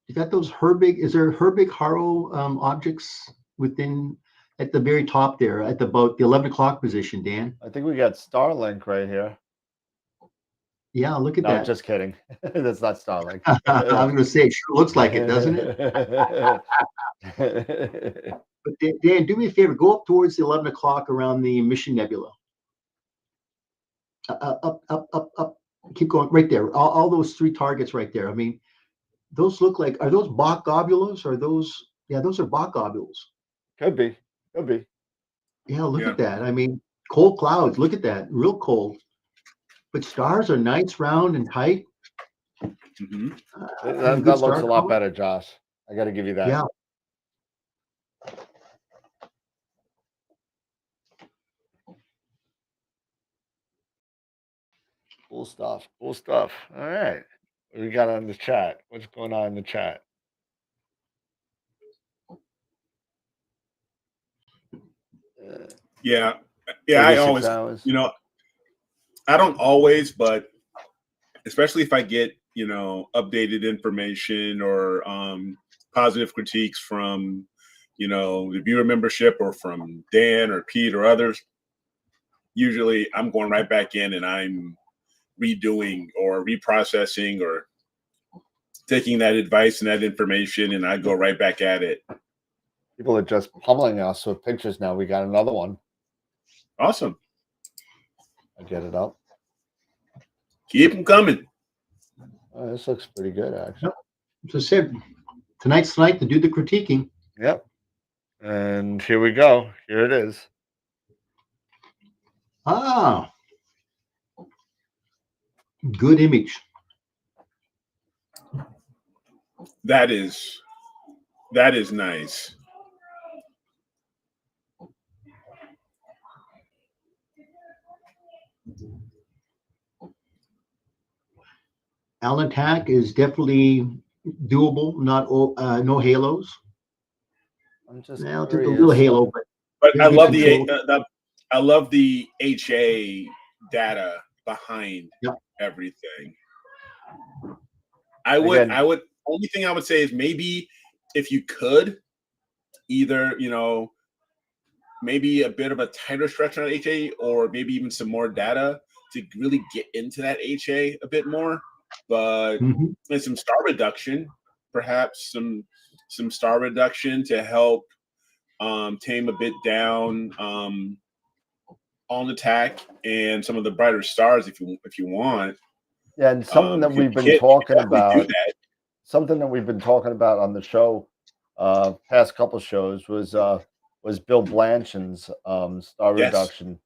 You got those Herbig? Is there Herbig Haro objects within at the very top there, at about the 11 o'clock position, Dan? I think we got Starlink right here. Yeah, look at that. Just kidding. That's not Starlink. I was going to say, it sure looks like it, doesn't it? But Dan, do me a favor. Go up towards the 11 o'clock around the Mission Nebula. Up. Keep going right there. All those three targets right there. I mean, those look like, are those Bach globules? Are those, yeah, those are Bach globules. Could be. Yeah, look at that. I mean, cold clouds. Look at that. Real cold. But stars are nice, round, and tight. That looks a lot better, Josh. I got to give you that. Yeah. Cool stuff. All right. What we got on the chat? What's going on in the chat? Yeah. I always, I don't always, but especially if I get, updated information or positive critiques from, the viewer membership or from Dan or Pete or others, usually I'm going right back in and I'm redoing or reprocessing or taking that advice and that information, and I go right back at it. People are just pummeling us with pictures now. We got another one. Awesome. I get it up. Keep them coming. Oh, this looks pretty good, actually. As I said, tonight's the night to do the critiquing. Yep. And here we go. Here it is. Ah. Good image. That is nice. Allen attack is definitely doable. Not no halos. I'm just a little halo, but I love I love the HA data behind everything. I would only thing I would say is maybe if you could either, maybe a bit of a tighter structure on HA or maybe even some more data to really get into that HA a bit more. But and some star reduction, perhaps some star reduction to help tame a bit down on attack and some of the brighter stars if you want. Yeah, and something that we've been talking about. Something that we've been talking about on the show, past couple shows was Bill Blanchin's star reduction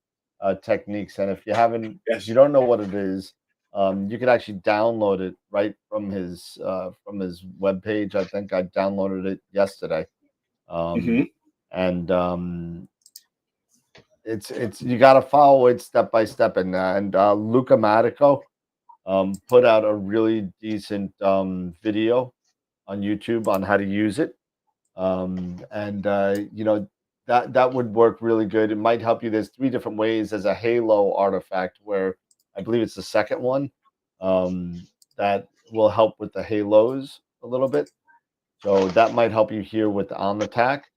techniques. And if you haven't, Yes. if you don't know what it is, you can actually download it right from his webpage. I think I downloaded it yesterday. And it's you got to follow it step by step. And Luca Matico put out a really decent video on YouTube on how to use it. You know, that would work really good. It might help you. There's 3 different ways. There's a halo artifact where I believe it's the second one that will help with the halos a little bit. So that might help you here with the on attack.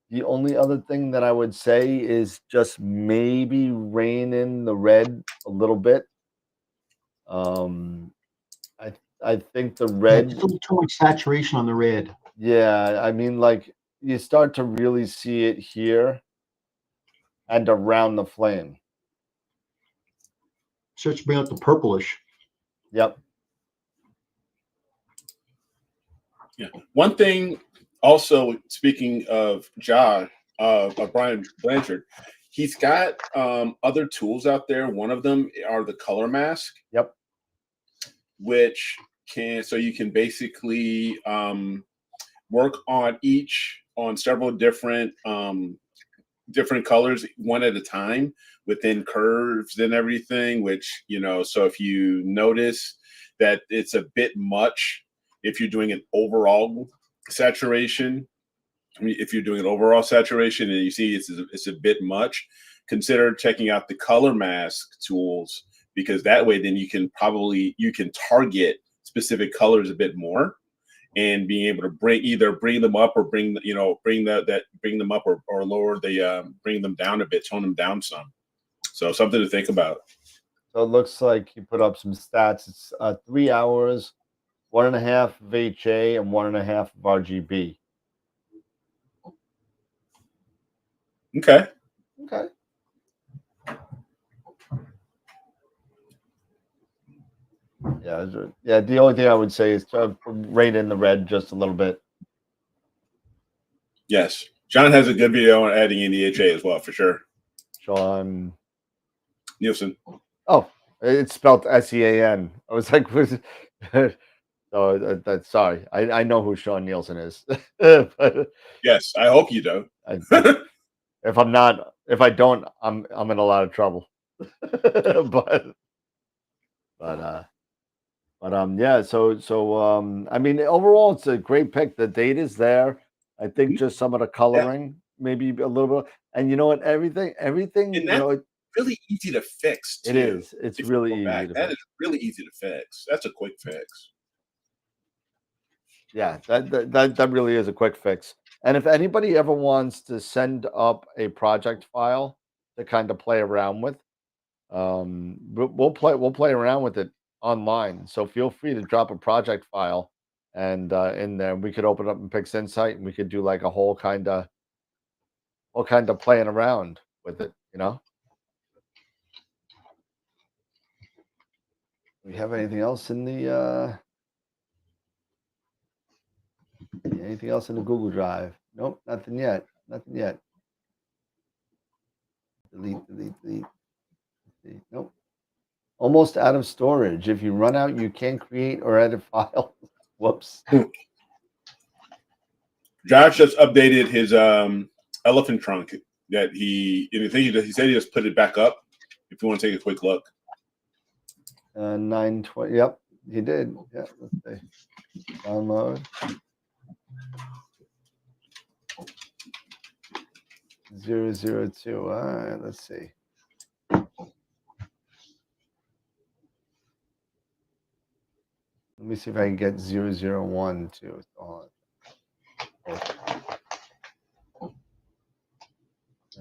The only other thing that I would say is just maybe rein in the red a little bit. I think the Yeah, red, just a little too much saturation on the red. yeah, I mean, like you start to really see it here and around the flame. Starts to bring out the purplish. Yep. Yeah. One thing also, speaking of Brian Blanchard, he's got other tools out there. One of them are the color mask. Yep. Which so you can basically work on several different colors one at a time within curves and everything, which, you know, so if you notice that it's a bit much, if you're doing an overall saturation, and you see it's a bit much, consider checking out the color mask tools, because that way then you can target specific colors a bit more, and being able to bring them up or bring them up or lower bring them down a bit, tone them down some. So something to think about. So it looks like you put up some stats. It's 3 hours, 1.5 of HA and 1.5 of RGB. Okay. Yeah. The only thing I would say is to rein in the red just a little bit. Yes, John has a good video on adding in the HA as well, for sure. Sean Nielsen. Oh, it's spelled SEAN. I was like, so that's sorry. I know who Sean Nielsen is. But yes, I hope you do. If I don't, I'm in a lot of trouble. Yeah. So I mean, overall, it's a great pick. The data's there. I think just some of the coloring, maybe a little bit. And you know what? Everything. And you know, really easy to fix. Too, it is. It's really easy. That is really easy to fix. That's a quick fix. Yeah, that really is a quick fix. And if anybody ever wants to send up a project file to kind of play around with, we'll play around with it online. So feel free to drop a project file, and in there we could open up in Pixinsight, and we could do like a whole kind of playing around with it. You know. We have anything else in the? Anything else in the Google Drive? Nope, nothing yet. Delete. Nope. Almost out of storage. If you run out, you can't create or edit files. Whoops. Josh just updated his elephant trunk that he said he just put it back up. If you want to take a quick look. 920. Yep, he did. Yeah, let's see. Download. 002. All right, let's see. Let me see if I can get 001 too.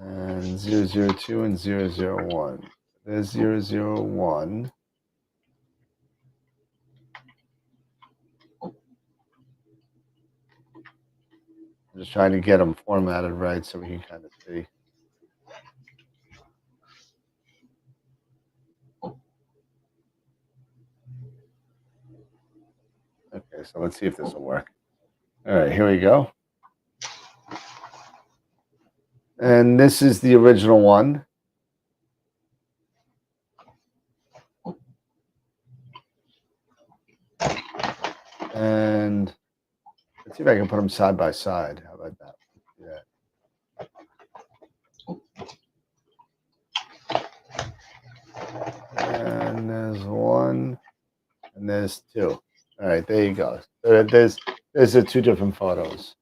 And 002 and 001. There's 001. I'm just trying to get them formatted right so we can kind of see. Okay, so let's see if this will work. All right, here we go. And this is the original one. And let's see if I can put them side by side. How about that? Yeah. And there's one, and there's two. All right, there you go. There's the two different photos.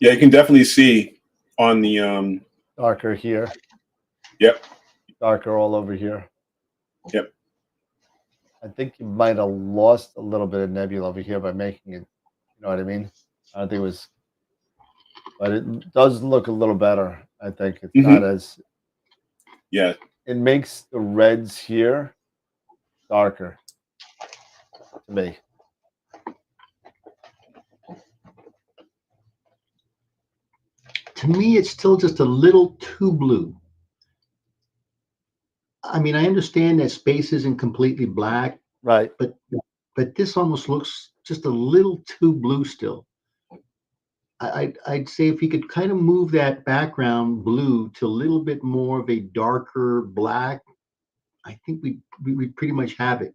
Yeah, you can definitely see on the darker here. Yep. Darker all over here. Yep. I think you might have lost a little bit of nebula over here by making it. You know what I mean? I don't think it was, but it does look a little better. I think it's not as. Yeah. It makes the reds here darker to me. To me, it's still just a little too blue. I mean, I understand that space isn't completely black, right? But this almost looks just a little too blue still. I'd say if you could kind of move that background blue to a little bit more of a darker black, I think we pretty much have it.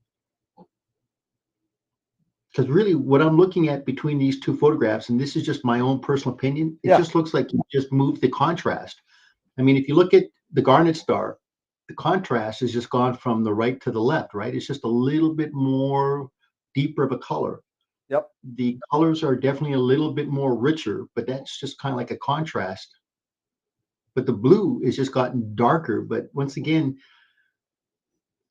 Because really, what I'm looking at between these two photographs, and this is just my own personal opinion, it just looks like you just moved the contrast. I mean, if you look at the Garnet Star, the contrast has just gone from the right to the left, right? It's just a little bit more deeper of a color. Yep. The colors are definitely a little bit more richer, but that's just kind of like a contrast. But the blue is just gotten darker. But once again,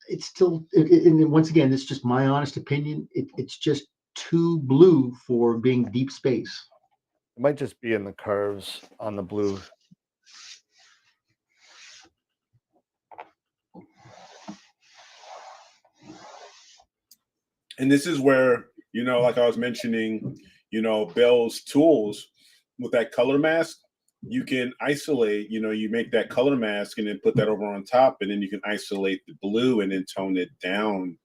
it's still, and once again, it's just my honest opinion. It's just too blue for being deep space. It might just be in the curves on the blue. And this is where, you know, like I was mentioning, you know, Bell's tools with that color mask, you can isolate, you know, you make that color mask and then put that over on top, and then you can isolate the blue and then tone it down,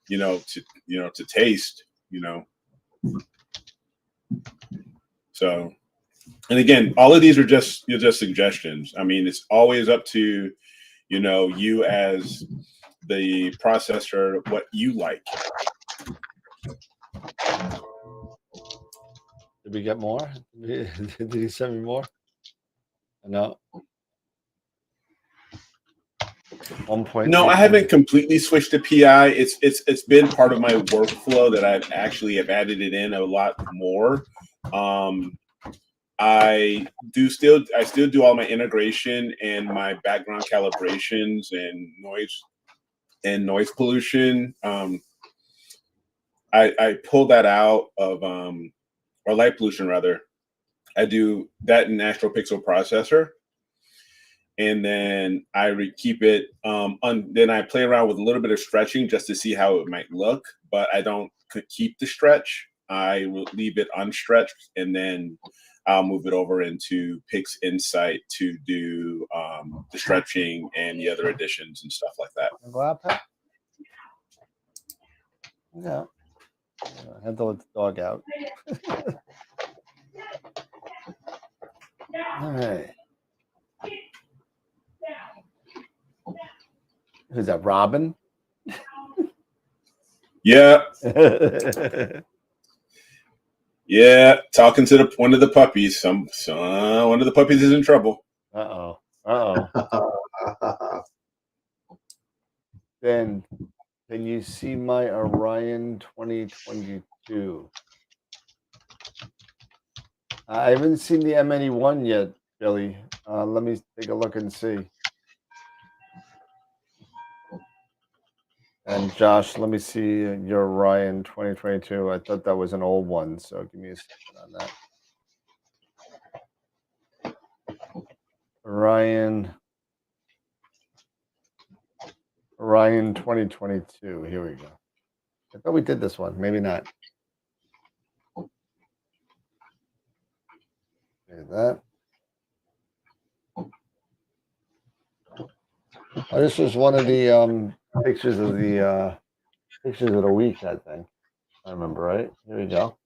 to taste, So, and again, all of these are just suggestions. I mean, it's always up to, you as the processor, what you like. Did we get more? Did he send me more? No. 1. No, I haven't completely switched to PI. It's been part of my workflow that I've actually have added it in a lot more. I still do all my integration and my background calibrations and noise pollution. I pull that out of or light pollution rather. I do that in AstroPixel processor. And then I keep it. Then I play around with a little bit of stretching just to see how it might look, but I don't keep the stretch. I will leave it unstretched, and then I'll move it over into Pixinsight to do the stretching and the other additions and stuff like that. Go out, Pat? Yeah. I had to let the dog out. All right. Who's that, Robin? Yeah. Yeah, talking to one of the puppies. One of the puppies is in trouble. Ben, can you see my Orion 2022? I haven't seen the M81 yet, Billy. Let me take a look and see. And Josh, let me see your Orion 2022. I thought that was an old one, so give me a second on that. Orion 2022. Here we go. I thought we did this one. Maybe not. Okay, that. Oh, this was one of the pictures of the week, I think. I remember, right? Here we go.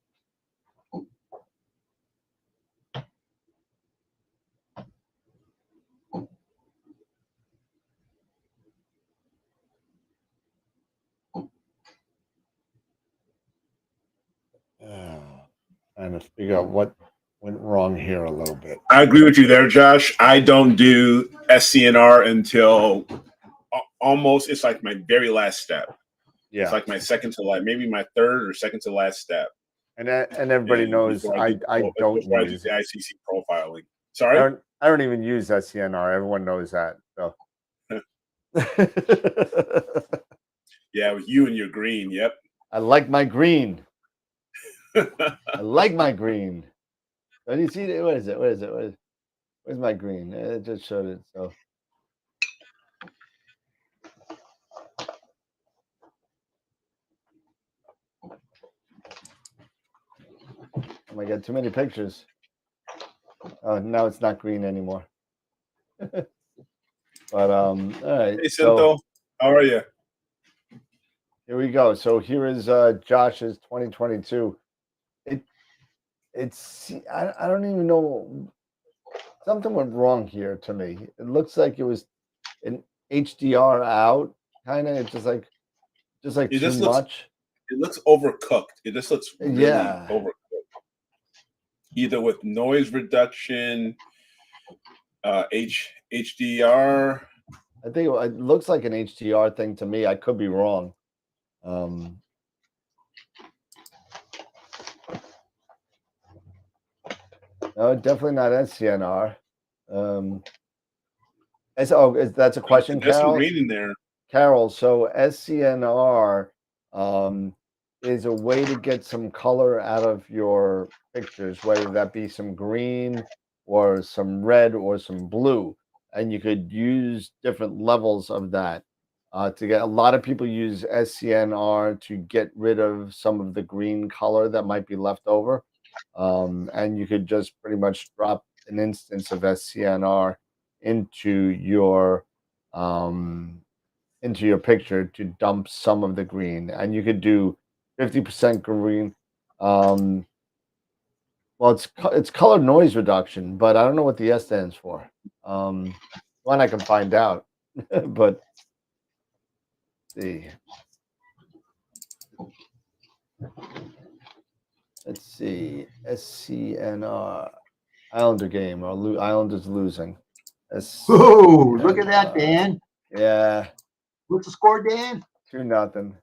trying to figure out what went wrong here a little bit. I agree with you there, Josh. I don't do SCNR until almost, it's like my very last step. Yeah. It's like my second to last, maybe my third or second to last step. And everybody knows I don't use the ICC profiling. Sorry? I don't even use SCNR. Everyone knows that. So yeah, with you and your green, yep. I like my green. I like my green. Do you see it? What is it? Where's my green? It just showed it. So oh my god, too many pictures. Oh, now it's not green anymore. But all right. Hey Cinto, how are you? Here we go. So here is Josh's 2022. It's I don't even know. Something went wrong here to me. It looks like it was an HDR out, kind of. It's just like too much. It looks overcooked. It just looks really overcooked. Either with noise reduction, HDR. I think it looks like an HDR thing to me. I could be wrong. No, definitely not SCNR. That's a question, There's Carol. some green in there. Carol, so SCNR is a way to get some color out of your pictures, whether that be some green or some red or some blue. And you could use different levels of that to get. A lot of people use SCNR to get rid of some of the green color that might be left over. And you could just pretty much drop an instance of SCNR into your picture to dump some of the green, and you could do 50% green. Well, it's color noise reduction, but I don't know what the S stands for. One I can find out, but let's see. SCNR Islander game or Islanders losing. Oh, look at that, Dan. Yeah. What's the score, Dan? 2-0.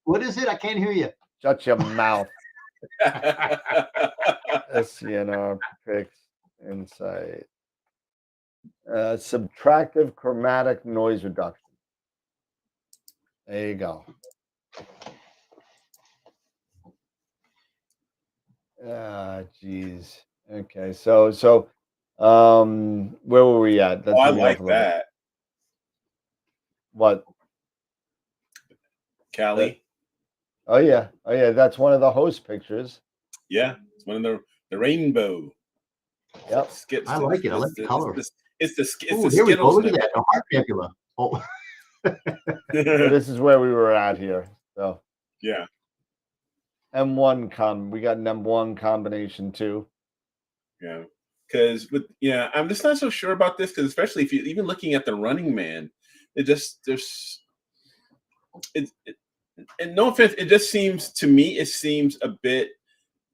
What is it? I can't hear you. Shut your mouth. SCNR Pixinsight. Subtractive chromatic noise reduction. There you go. Ah, geez. Okay, so where were we at? I like that. What? Callie. Oh yeah. That's one of the host pictures. Yeah, it's one of the rainbow. Yep. I like it. I like the color. It's the here we go. Look at that. The heart nebula. Oh. This is where we were at here. So yeah. M1 we got an M1 combination too. Yeah. Because I'm just not so sure about this, because especially if you even looking at the Running Man, and no offense, it just seems to me a bit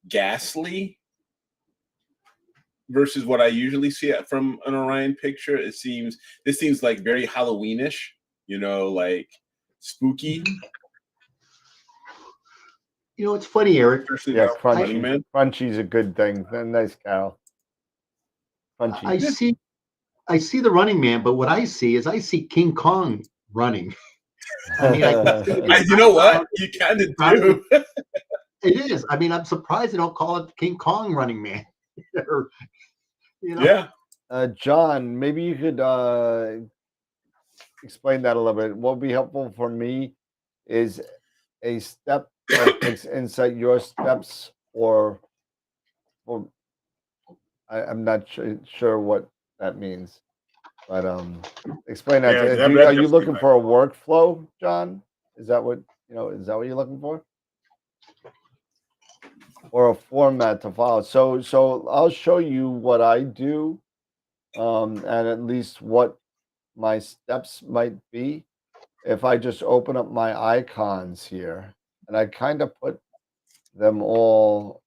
ghastly versus what I usually see from an Orion picture. This seems like very Halloweenish, like spooky. It's funny, Eric. Yeah, crunchy's a good thing. Nice, Carol. Crunchy. I see the Running Man, but what I see King Kong running. I mean, you know what? You kind of do. It is. I mean, I'm surprised they don't call it King Kong Running Man. Yeah. John, maybe you could explain that a little bit. What would be helpful for me is a step that Pixinsight your steps, or I'm not sure what that means. But explain that. Are you looking for a workflow, John? Is that what Is that what you're looking for, or a format to follow? So I'll show you what I do, and at least what my steps might be. If I just open up my icons here, and I kind of put them all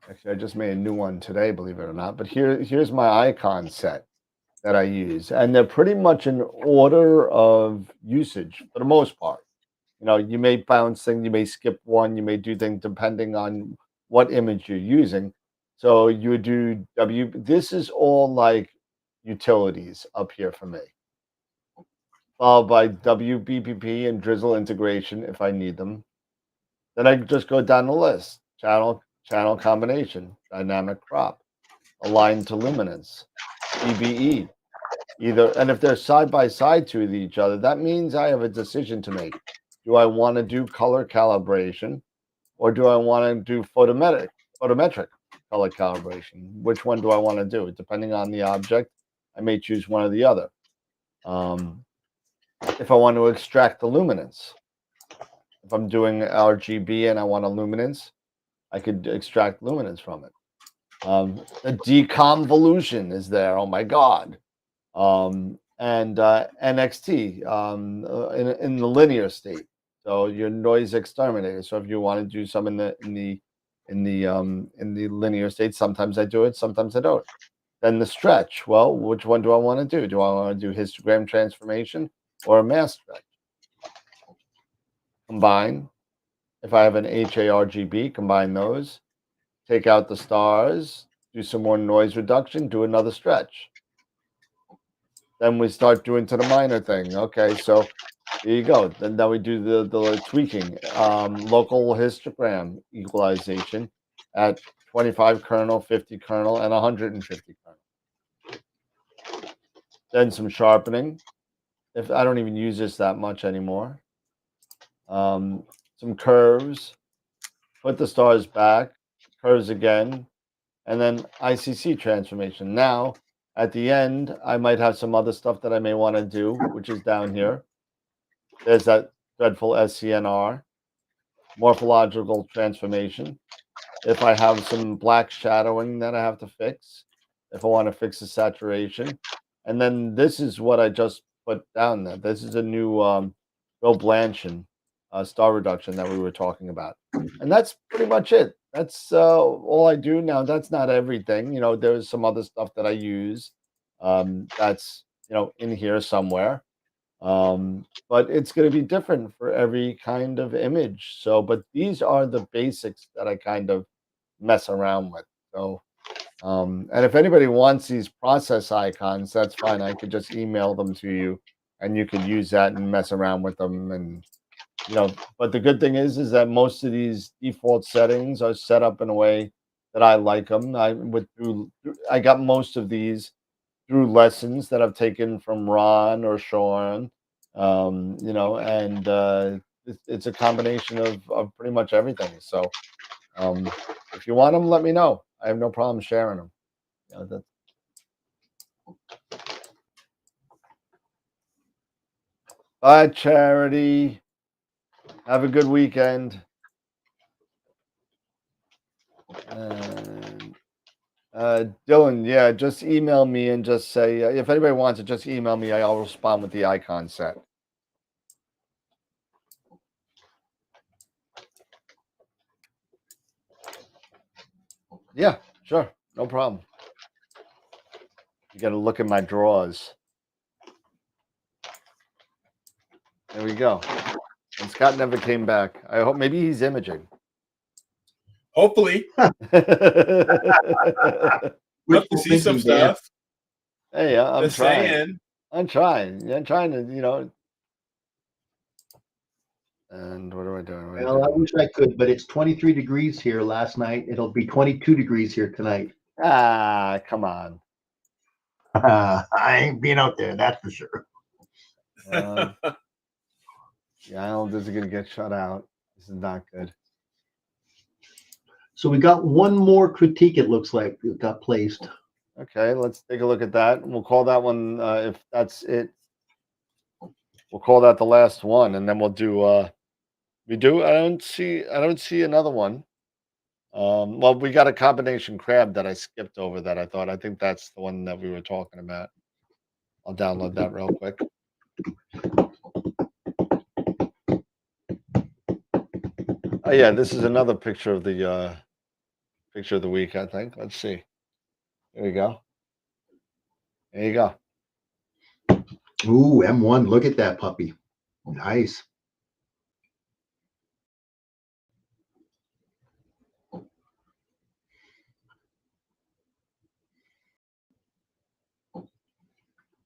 Actually, I just made a new one today, believe it or not. But here's my icon set that I use, and they're pretty much in order of usage for the most part. You know, you may bounce things, you may skip one, you may do things depending on what image you're using. So you would do this is all like utilities up here for me, followed by WBPP and drizzle integration if I need them. Then I just go down the list: channel combination, dynamic crop, align to luminance, EBE. Either, and if they're side by side to each other, that means I have a decision to make. Do I want to do color calibration, or do I want to do photometric color calibration? Which one do I want to do? Depending on the object, I may choose one or the other. If I want to extract the luminance, if I'm doing RGB and I want a luminance, I could extract luminance from it. The deconvolution is there. Oh my God. And NXT in the linear state. So your noise exterminator. So if you want to do some in the linear state, sometimes I do it, sometimes I don't. Then the stretch. Well, which one do I want to do? Do I want to do histogram transformation or a mass stretch? Combine. If I have an HARGB, combine those. Take out the stars. Do some more noise reduction. Do another stretch. Then we start doing to the minor thing. Okay, so here you go. Then we do the tweaking. Local histogram equalization at 25 kernel, 50 kernel, and 150 kernel. Then some sharpening. If I don't even use this that much anymore. Some curves. Put the stars back. Curves again. And then ICC transformation. Now, at the end, I might have some other stuff that I may want to do, which is down here. There's that dreadful SCNR, morphological transformation. If I have some black shadowing that I have to fix, if I want to fix the saturation. And then this is what I just put down there. This is a new Bill Blanchard star reduction that we were talking about. And that's pretty much it. That's all I do now. That's not everything. You know, there's some other stuff that I use that's, you know, in here somewhere. But it's going to be different for every kind of image. So, but these are the basics that I kind of mess around with. So, and if anybody wants these process icons, that's fine. I could just email them to you and you could use that and mess around with them. And, you know, but the good thing is that most of these default settings are set up in a way that I like them. I got most of these through lessons that I've taken from Ron or Sean, you know, and it's a combination of pretty much everything. So if you want them, let me know. I have no problem sharing them. You know, bye, Charity. Have a good weekend. Dylan, yeah, just email me and just say, if anybody wants to just email me, I'll respond with the icon set. Yeah, sure. No problem. You got to look at my drawers. There we go. And Scott never came back. I hope maybe he's imaging. Hopefully. Love to see some stuff. Hey, I'm trying. Saying. I'm trying to, you know. And what am I doing? Well, I wish I could, but it's 23 degrees here last night. It'll be 22 degrees here tonight. Ah, come on. I ain't been out there, that's for sure. The Islanders are going to get shut out. This is not good. So we got one more critique, it looks like, that got placed. Okay, let's take a look at that. We'll call that one, if that's it, we'll call that the last one, and then we'll do, I don't see another one. Well, we got a combination crab that I skipped over that I think that's the one that we were talking about. I'll download that real quick. Oh yeah, this is another picture of the week, I think. Let's see. There you go. There you go. Ooh, M1. Look at that puppy. Nice.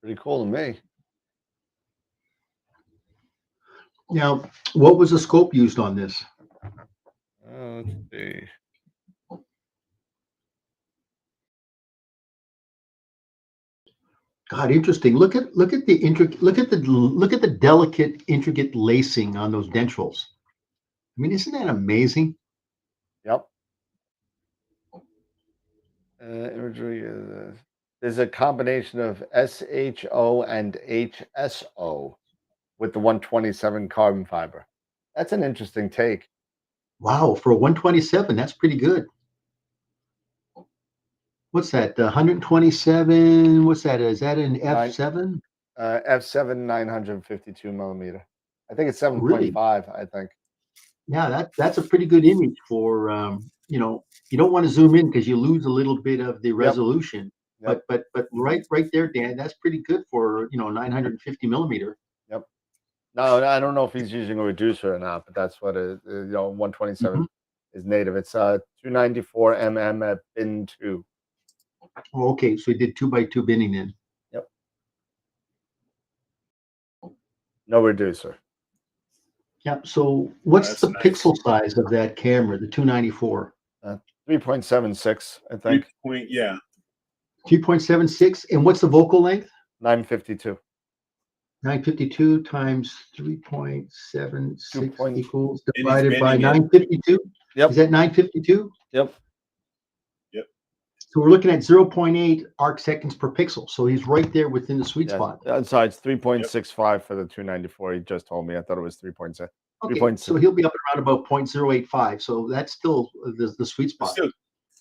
Pretty cool to me. Now, what was the scope used on this? Let's see. God, interesting. Look at the delicate, intricate lacing on those dentrals. I mean, isn't that amazing? Yep. Imagery there's a combination of SHO and HSO with the 127 carbon fiber. That's an interesting take. Wow, for a 127, that's pretty good. What's that? 127. What's that? Is that an F7? F7 952 millimeter. I think it's 7.5. Really? I think. Yeah, that's a pretty good image for you don't want to zoom in because you lose a little bit of the resolution. Yep. But right there, Dan, that's pretty good for 950 millimeter. Yep. No, I don't know if he's using a reducer or not, but that's what it 127 is native. It's 294 mm at bin 2. Oh, okay, so he did 2x2 binning then. Yep. No reducer. Yeah. So what's That's the nice. pixel size of that camera, the 294? 3.76, I think. 3.76. And what's the vocal length? 952. 952 times 3.76 equals divided by binning it. 952. Yep. Is that 952? Yep. So we're looking at 0.8 arc seconds per pixel. So he's right there within the sweet spot. Sorry, it's 3.65 for the 294. He just told me. I thought it was 3.6. Okay, so he'll be up around about 0.085. So that's still the sweet spot. Still,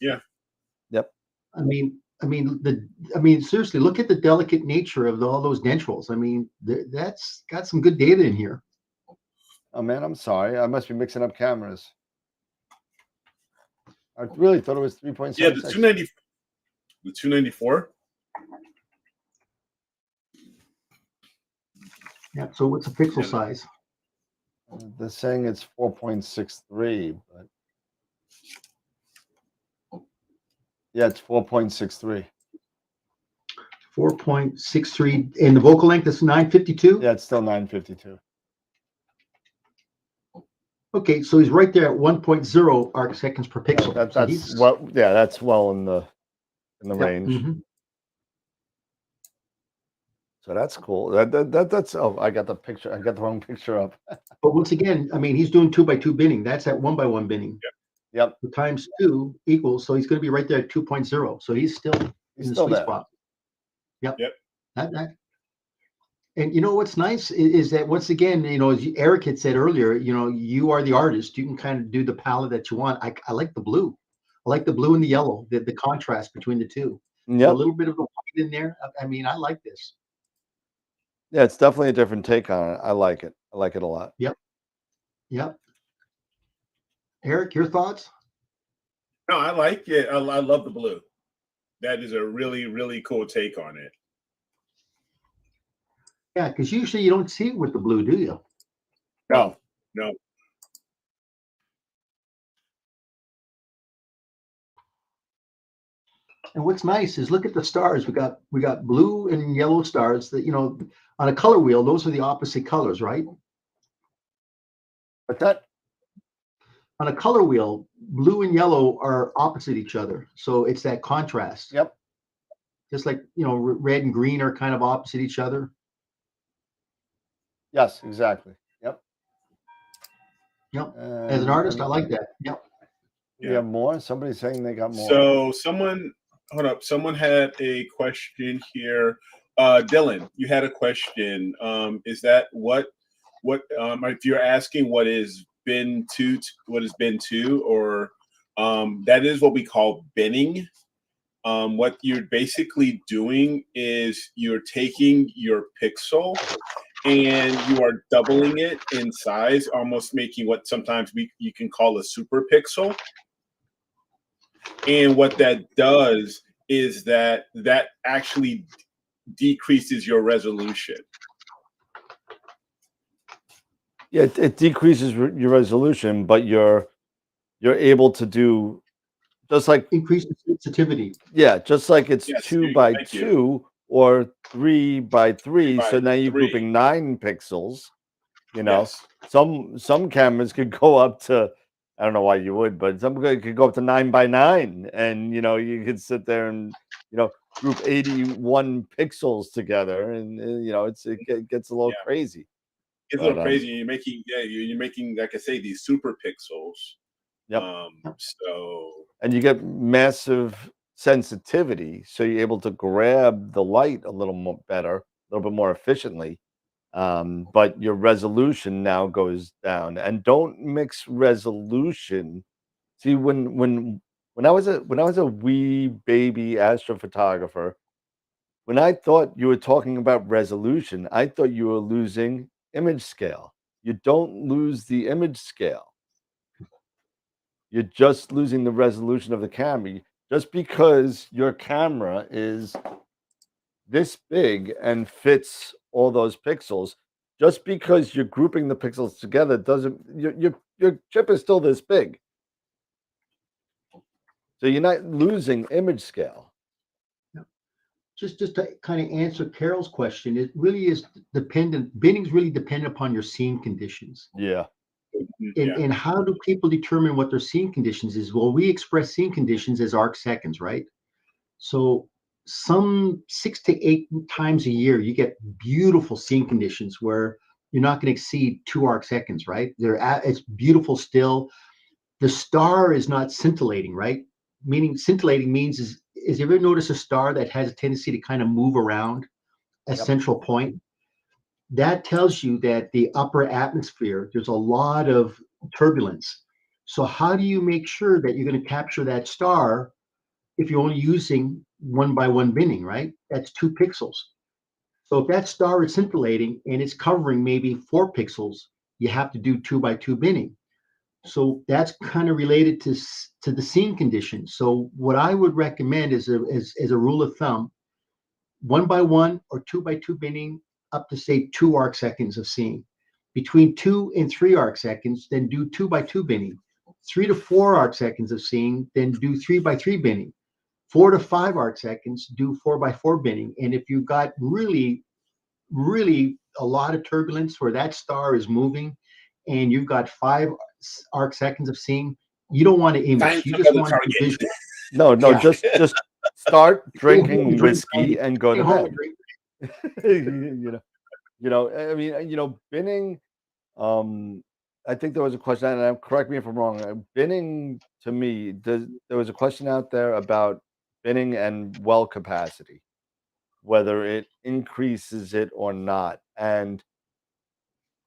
yeah. Yep. I mean, seriously, look at the delicate nature of all those dentrals. I mean, that's got some good data in here. Oh man, I'm sorry. I must be mixing up cameras. I really thought it was 3.76. Yeah, the 294. Yeah. So what's the pixel size? They're saying it's 4.63, but yeah, it's 4.63. 4.63, and the vocal length is 952. Yeah, it's still 952. Okay, so he's right there at 1.0 arc seconds per pixel. That's well in the range. Mm-hmm. So that's cool. That's I got the picture. I got the wrong picture up. But once again, I mean, he's doing 2x2 binning. That's at 1x1 binning. Yep. So times 2 equals, so he's going to be right there at 2.0. So he's still in the sweet spot. Yep. And you know what's nice is that once again, as Eric had said earlier, you are the artist. You can kind of do the palette that you want. I like the blue. I like the blue and the yellow, the contrast between the two. Yep. A little bit of the white in there. I mean, I like this. Yeah, it's definitely a different take on it. I like it. I like it a lot. Yep. Eric, your thoughts? No, I like it. I love the blue. That is a really, really cool take on it. Yeah, because usually you don't see it with the blue, do you? No. And what's nice is look at the stars. We got blue and yellow stars that, on a color wheel, those are the opposite colors, right? But that on a color wheel, blue and yellow are opposite each other. So it's that contrast. Yep. Just like, red and green are kind of opposite each other. Yes, exactly. Yep. As an artist, I like that. Yep. You have more? Somebody's saying they got more. So someone had a question here. Dylan, you had a question. Is that what if you're asking what is bin 2, or that is what we call binning. What you're basically doing is you're taking your pixel and you are doubling it in size, almost making what sometimes you can call a super pixel. And what that does is that actually decreases your resolution. Yeah, it decreases your resolution, but you're able to do just like Increase the sensitivity. Yeah, just like it's Yes, 2 by thank you. 2 or 3 by 3. by So now you're 3. grouping 9 pixels. You know, Yes. some cameras could go up to, I don't know why you would, but some could go up to 9 by 9, and you know you could sit there and group 81 pixels together, and you know it gets a little Yeah. crazy. It's a little crazy. You're making you're making, like I say, these super pixels. Yep. So And you get massive sensitivity, so you're able to grab the light a little more better, a little bit more efficiently. But your resolution now goes down. And don't mix resolution. See, when I was a wee baby astrophotographer, when I thought you were talking about resolution, I thought you were losing image scale. You don't lose the image scale. You're just losing the resolution of the camera. Just because your camera is this big and fits all those pixels, just because you're grouping the pixels together doesn't your chip is still this big. So you're not losing image scale. Just to kind of answer Carol's question, it really is dependent. Binning's really dependent upon your scene conditions. Yeah. And how do people determine what their scene conditions is? Well, we express scene conditions as arc seconds, right? So some 6 to 8 times a year, you get beautiful scene conditions where you're not going to exceed 2 arc seconds, right? It's beautiful still. The star is not scintillating, right? Meaning scintillating means is you ever notice a star that has a tendency to kind of move around a central point? That tells you that the upper atmosphere, there's a lot of turbulence. So how do you make sure that you're going to capture that star if you're only using 1 by 1 binning, right? That's 2 pixels. So if that star is scintillating and it's covering maybe 4 pixels, you have to do 2 by 2 binning. So that's kind of related to the scene condition. So what I would recommend is as a rule of thumb, 1 by 1 or 2 by 2 binning up to say 2 arc seconds of scene. Between 2 and 3 arc seconds, then do 2 by 2 binning. 3 to 4 arc seconds of scene, then do 3 by 3 binning. 4 to 5 arc seconds, do 4 by 4 binning. And if you've got really, really a lot of turbulence where that star is moving and you've got 5 arc seconds of scene, you don't want to image. You just want to visual. No, just start drinking whiskey and go to bed. I mean, binning. I think there was a question, and correct me if I'm wrong. Binning, to me, there was a question out there about binning and well capacity, whether it increases it or not. And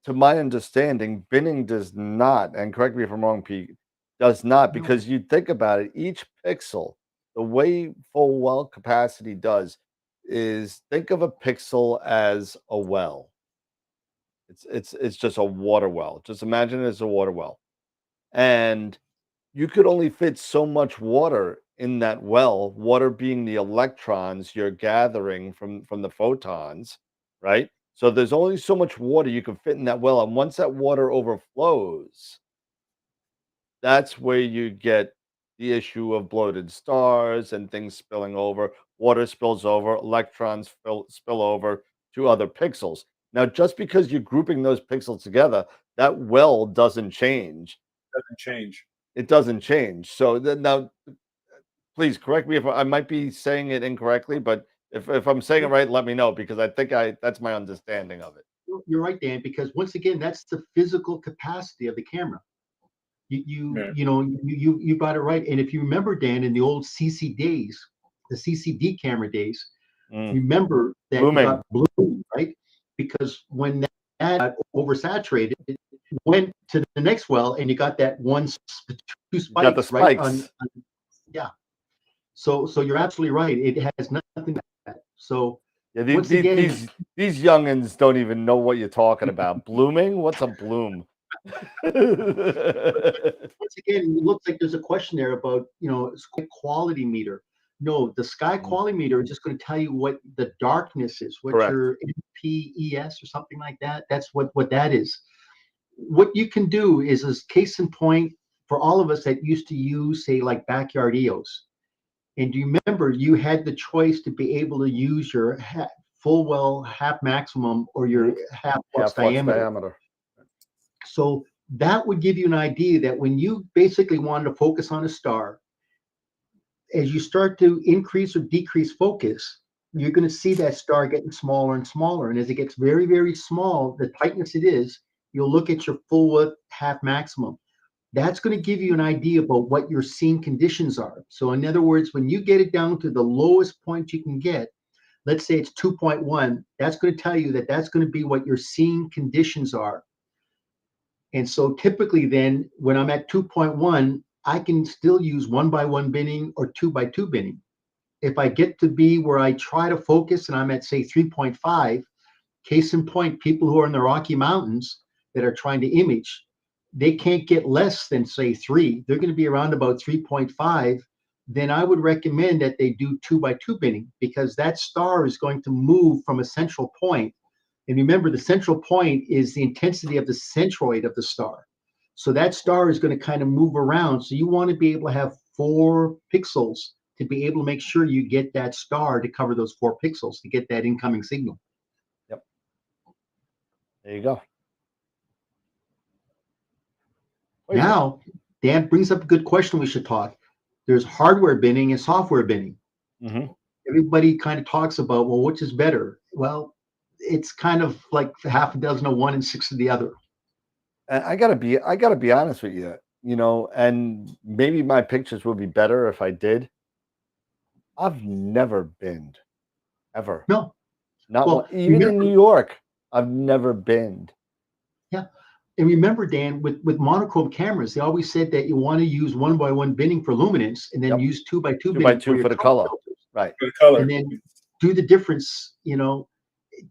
to my understanding, binning does not, and correct me if I'm wrong, Pete, does not, because you think about it, each pixel, the way full well capacity does is think of a pixel as a well. It's just a water well. Just imagine it as a water well. And you could only fit so much water in that well, water being the electrons you're gathering from the photons, right? So there's only so much water you can fit in that well. And once that water overflows, that's where you get the issue of bloated stars and things spilling over. Water spills over, electrons spill over to other pixels. Now, just because you're grouping those pixels together, that well doesn't change. It doesn't change. So now, please correct me if I might be saying it incorrectly, but if I'm saying it right, let me know, because I think that's my understanding of it. You're right, Dan, because once again, that's the physical capacity of the camera. You got it right. And if you remember, Dan, in the old CC days, the CCD camera days, remember that you got bloom, right? Because when that got oversaturated, it went to the next well, and you got that two spikes, got the spikes. Right? Yeah. So you're absolutely right. It has nothing to that. So Yeah, Once again, these youngins don't even know what you're talking about. Blooming? What's a bloom? once again, it looks like there's a question there about, sky quality meter. No, the sky quality meter is just going to tell you what the darkness is, what Correct. your NPES or something like that. That's what that is. What you can do is, as case in point, for all of us that used to use, say, like backyard EOS. And do you remember you had the choice to be able to use your full well half maximum or your half flux diameter. So that would give you an idea that when you basically wanted to focus on a star, as you start to increase or decrease focus, you're going to see that star getting smaller and smaller. And as it gets very, very small, the tightness it is, you'll look at your full width half maximum. That's going to give you an idea about what your scene conditions are. So in other words, when you get it down to the lowest point you can get, let's say it's 2.1, that's going to tell you that that's going to be what your scene conditions are. And so typically then when I'm at 2.1, I can still use 1x1 binning or 2x2 binning. If I get to be where I try to focus and I'm at, say, 3.5, case in point, people who are in the Rocky Mountains that are trying to image, they can't get less than, say, 3. They're going to be around about 3.5. Then I would recommend that they do 2x2 binning, because that star is going to move from a central point. And remember, the central point is the intensity of the centroid of the star. So that star is going to kind of move around. So you want to be able to have 4 pixels to be able to make sure you get that star to cover those 4 pixels to get that incoming signal. Yep. There you go. Now, Dan brings up a good question we should talk. There's hardware binning and software binning. Mm-hmm. Everybody kind of talks about, well, which is better? Well, it's kind of like half a dozen of one and 6 of the other. And I gotta be honest with you, and maybe my pictures would be better if I did. I've never binned, ever. No. Not one. Even in New York, I've never binned. Yeah. And remember, Dan, with monochrome cameras, they always said that you want to use 1x1 binning for luminance and then use 2x2 binning for the color. filters. Right. For the color. And then do the difference,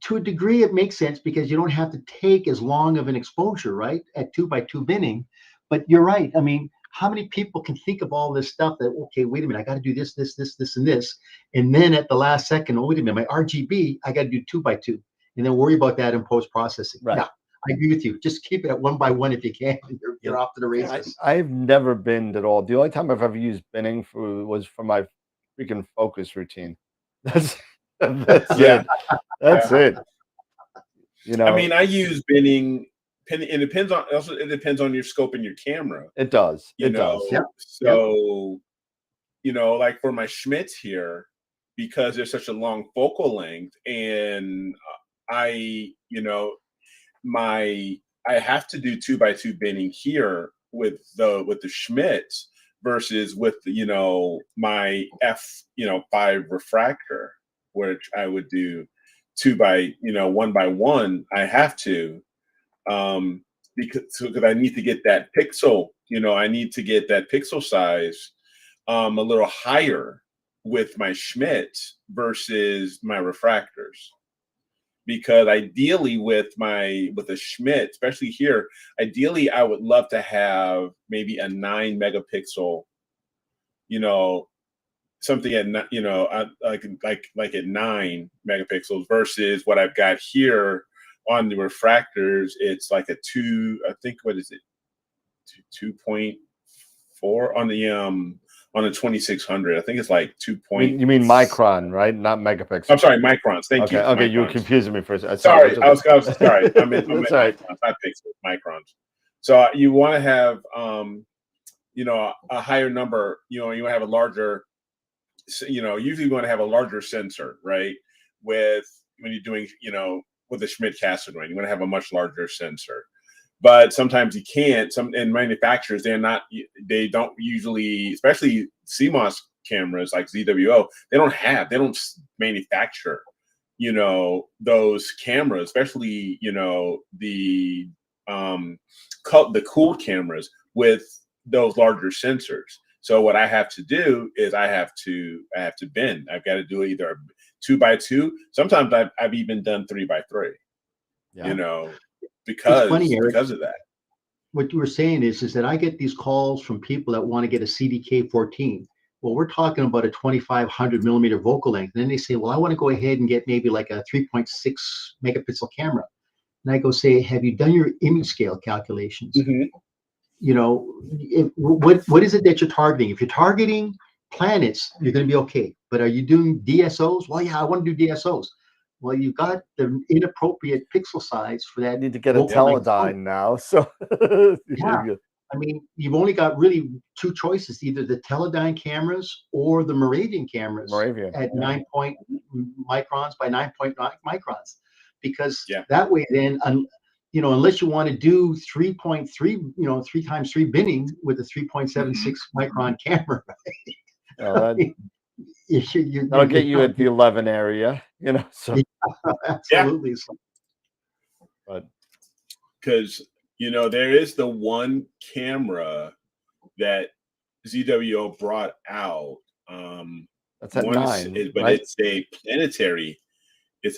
to a degree it makes sense because you don't have to take as long of an exposure, right, at 2x2 binning. But you're right. I mean, how many people can think of all this stuff that, okay, wait a minute, I got to do this, and this. And then at the last second, oh, wait a minute, my RGB, I got to do 2x2. And then worry about that in post-processing. Right. Yeah, I agree with you. Just keep it at 1x1 if you can. You're off to the races. I've never binned at all. The only time I've ever used binning was for my freaking focus routine. That's it. That's it. I mean, I use binning. It depends on your scope and your camera. It does. Does. Yeah. So, like for my Schmitz here, because there's such a long focal length, and I have to do 2x2 binning here with the Schmitz versus with my F5 refractor, which I would do 1x1. I have to because I need to get that pixel. I need to get that pixel size a little higher with my Schmitz versus my refractors. Because ideally with a Schmidt, especially here, ideally I would love to have maybe a 9 megapixel, something at like at 9 megapixels versus what I've got here on the refractors. It's like a 2.4 on the 2600. I think it's like 2. You mean micron, right? Not megapixels. I'm sorry, microns. Thank you. Okay, microns. you were confusing me for a second. Sorry, I was sorry. I meant right. microns, not pixels, microns. So you want to have a higher number. You want to have a larger. Usually you want to have a larger sensor, right? When you're doing with a Schmidt Cassegrain, you want to have a much larger sensor. But sometimes you can't. And manufacturers, they don't usually, especially CMOS cameras like ZWO, they don't manufacture, those cameras, especially, the cooled cameras with those larger sensors. So what I have to do is I have to bend. I've got to do either 2x2. Sometimes I've even done 3x3. Yeah. You know, It's funny, Eric. because of that. What you were saying is that I get these calls from people that want to get a CDK14. Well, we're talking about a 2500 millimeter focal length. And then they say, well, I want to go ahead and get maybe like a 3.6 megapixel camera. And I go say, have you done your image scale calculations? Mm-hmm. You know, what is it that you're targeting? If you're targeting planets, you're going to be okay. But are you doing DSOs? Well, yeah, I want to do DSOs. Well, you've got the inappropriate pixel size for that. I need to get a focal length Teledyne phone. now. So Yeah. I mean, you've only got really two choices, either the Teledyne cameras or the Moravian cameras Moravian, at yeah. 9 point microns by 9.9 microns. Because Yeah. that way then, you know, unless you want to do 3.3, you know, 3 times 3 binning with a 3.76 micron camera, Well, you're that'll get you at the 11 area, you know. So absolutely. but Because, you know, there is the one camera that ZWO brought out. that's at 9, but right? it's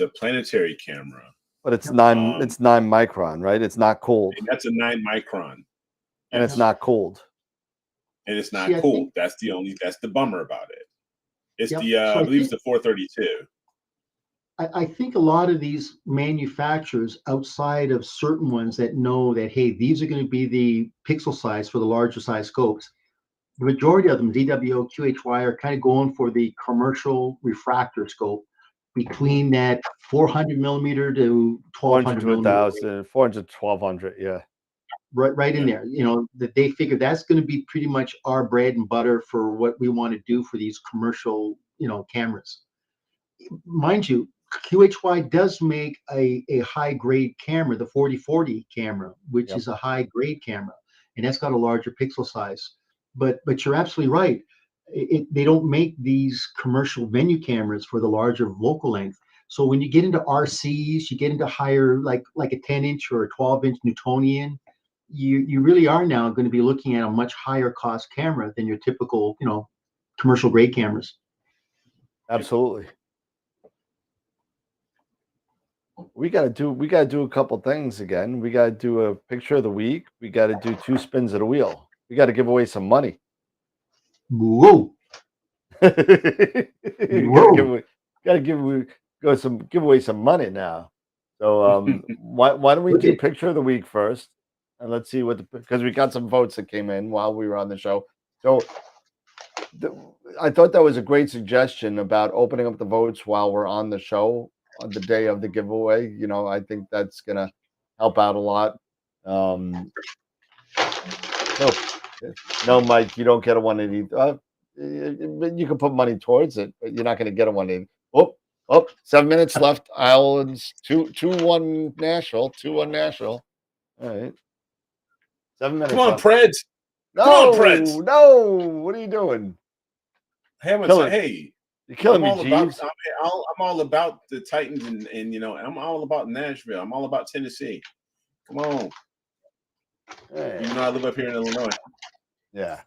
a planetary camera. But it's 9 it's 9 micron, right? It's not cooled. And that's a 9 micron. And it's not cooled. And it's not See, cooled. That's the bummer about it. It's Yep. the I believe it's the 432. I think a lot of these manufacturers outside of certain ones that know that, hey, these are going to be the pixel size for the larger size scopes, the majority of them, DWO, QHY, are kind of going for the commercial refractor scope between that 400 millimeter to 400 1200 to millimeter. 1000, 400 to 1200, yeah. Right in there. You know, that they figure that's going to be pretty much our bread and butter for what we want to do for these commercial, you know, cameras. Mind you, QHY does make a high grade camera, the 4040 camera, which Yep. is a high grade camera, and that's got a larger pixel size. But you're absolutely right. They don't make these commercial venue cameras for the larger focal length. So when you get into RCs, you get into higher, like a 10-inch or a 12-inch Newtonian, you really are now going to be looking at a much higher cost camera than your typical, you know, commercial grade cameras. Absolutely. We gotta do a couple things again. We gotta do a picture of the week. We gotta do 2 spins of the wheel. We gotta give away some money. Whoa. Gotta give away some money now. So why don't we do picture of the week first, and let's see because we got some votes that came in while we were on the show. So I thought that was a great suggestion about opening up the votes while we're on the show on the day of the giveaway. You know, I think that's gonna help out a lot. No, Mike, you don't get a 180. You can put money towards it, but you're not going to get a 180. Oh, 7 minutes left. Islands 2-1 Nashville. 2-1 Nashville. All right. 7 minutes. Come on, left. Preds. No, Come on, Preds. No. What are you doing? Hey, you're killing me, Jeeves. I'm all about the Titans and you know, I'm all about Nashville. I'm all about Tennessee. Come on. Hey. Even though I live up here in Illinois. Yeah.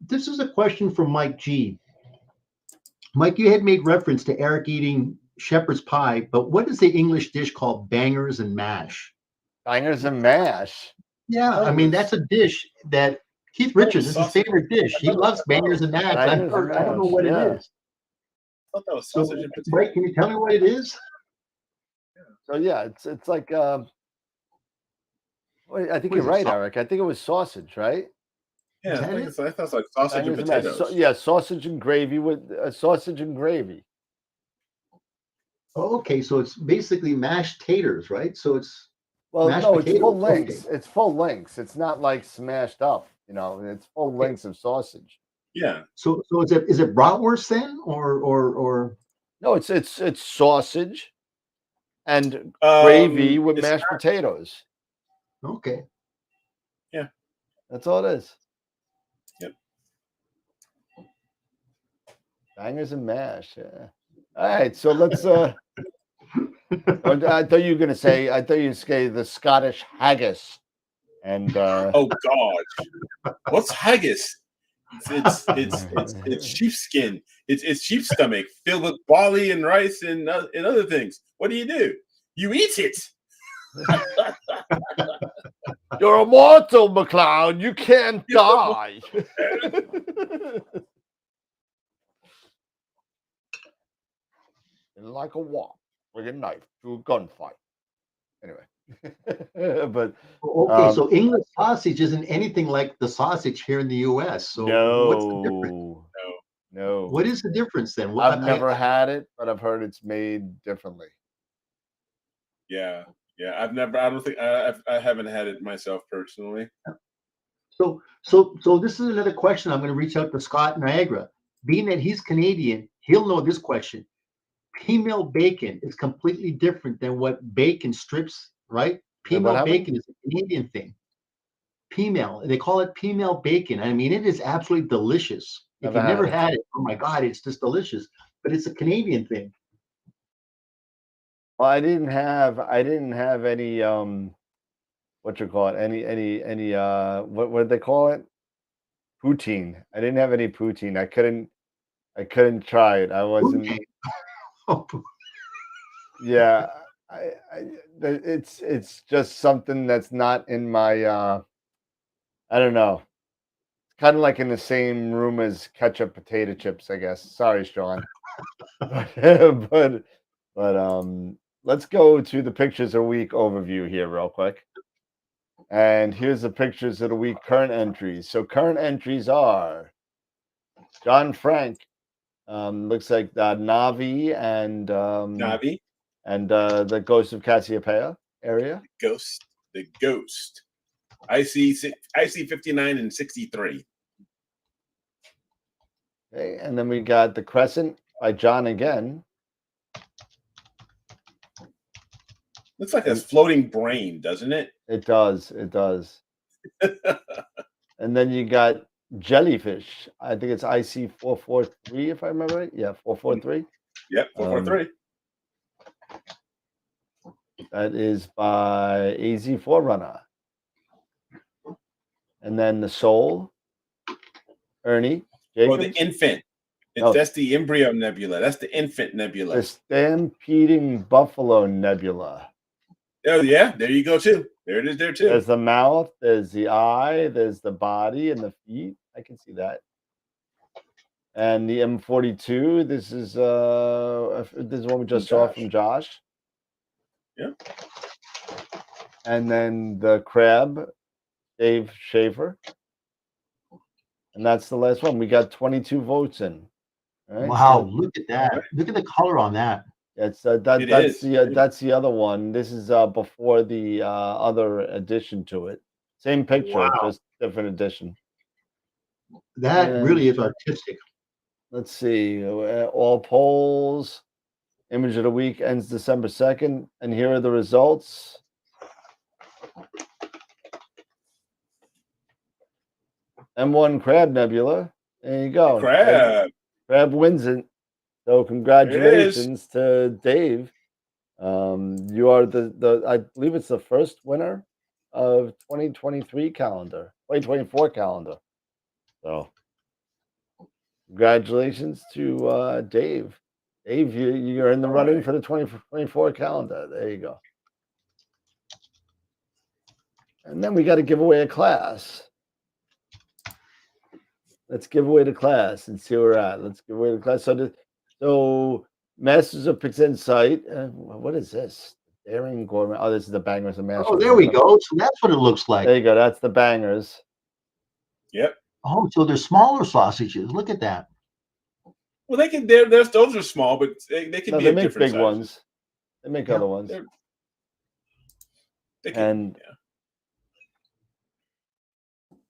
This is a question from Mike G. Mike, you had made reference to Eric eating shepherd's pie, but what is the English dish called bangers and mash? Bangers and mash? Yeah, I mean, that's a dish that Keith Richards is his favorite dish. He loves bangers and mash. I don't know what it is. I thought that was sausage and potato. Mike, can you tell me what it is? So yeah, it's like I think you're right, Eric. I think it was sausage, right? Yeah, I thought it was like sausage and potatoes. Yeah, sausage and gravy with sausage and gravy. Oh, okay, so it's basically mashed taters, right? So it's it's full lengths. Okay. It's full lengths. It's not like smashed up. You know, it's full lengths of sausage. Yeah. So is it bratwurst then, or? No, it's sausage and gravy with mashed potatoes. Okay. Yeah. That's all it is. Yep. Bangers and mash. Yeah. All right, so let's. I thought you were going to say the Scottish haggis, and oh God, what's haggis? It's sheepskin. It's sheep stomach filled with barley and rice and other things. What do? You eat it. You're immortal, McCloud. You can't die. And like a walk with a knife through a gunfight. Anyway, but Okay, so English sausage isn't anything like the sausage here in the U.S. So what's the difference? No. What is the difference then? I've never had it, but I've heard it's made differently. Yeah. I've never. I don't think I haven't had it myself personally. So this is another question. I'm going to reach out to Scott Niagara. Being that he's Canadian, he'll know this question. Female bacon is completely different than what bacon strips, right? Female bacon is a Canadian thing. Female, they call it female bacon. I mean, it is absolutely delicious. If you've never had it, oh my God, it's just delicious. But it's a Canadian thing. Well, I didn't have any what you call it? Any what did they call it? Poutine. I didn't have any poutine. I couldn't try it. I wasn't. Yeah, it's just something that's not in my I don't know. It's kind of like in the same room as ketchup potato chips, I guess. Sorry, Sean. but let's go to the pictures of the week overview here real quick. And here's the pictures of the week current entries. So current entries are John Frank, looks like Navi and Navi and the Ghost of Cassiopeia area. The Ghost. I see 59 and 63. Okay, and then we got The Crescent by John again. Looks like a floating brain, doesn't it? It does. And then you got Jellyfish. I think it's IC443, if I remember right. Yeah, 443. Yep, 443. That is by AZ4Runner. And then The Soul, Ernie Jacobs. Oh, the infant. That's the embryo nebula. That's the infant nebula. The Stampeding Buffalo Nebula. Oh, yeah. There you go, too. There it is there, too. There's the mouth. There's the eye. There's the body and the feet. I can see that. And the M42. This is one we just saw from Josh. Yeah. And then the crab, Dave Schaefer. And that's the last one. We got 22 votes in. Right? Wow, so, look at that. Look at the color on that. That's the other one. This is before the other addition to it. Same picture, just different edition. That really is artistic. Let's see. All polls. Image of the week ends December 2nd. And here are the results. M1 Crab Nebula. There you go. Crab wins it. So congratulations to Dave. You are the I believe it's the first winner of 2024 calendar. So congratulations to Dave. Dave, you're in the running for the 2024 calendar. There you go. And then we got to give away a class. Let's give away the class and see where we're at. Let's give away the class. So Masters of Pixinsight. What is this? Daring Gourmet. Oh, this is the Bangers and Masters. Oh, there we go. So that's what it looks like. There you go. That's the Bangers. Yep. Oh, so they're smaller sausages. Look at that. Well, they can. Those are small, but they can be. They make different big sizes. ones. They make other ones.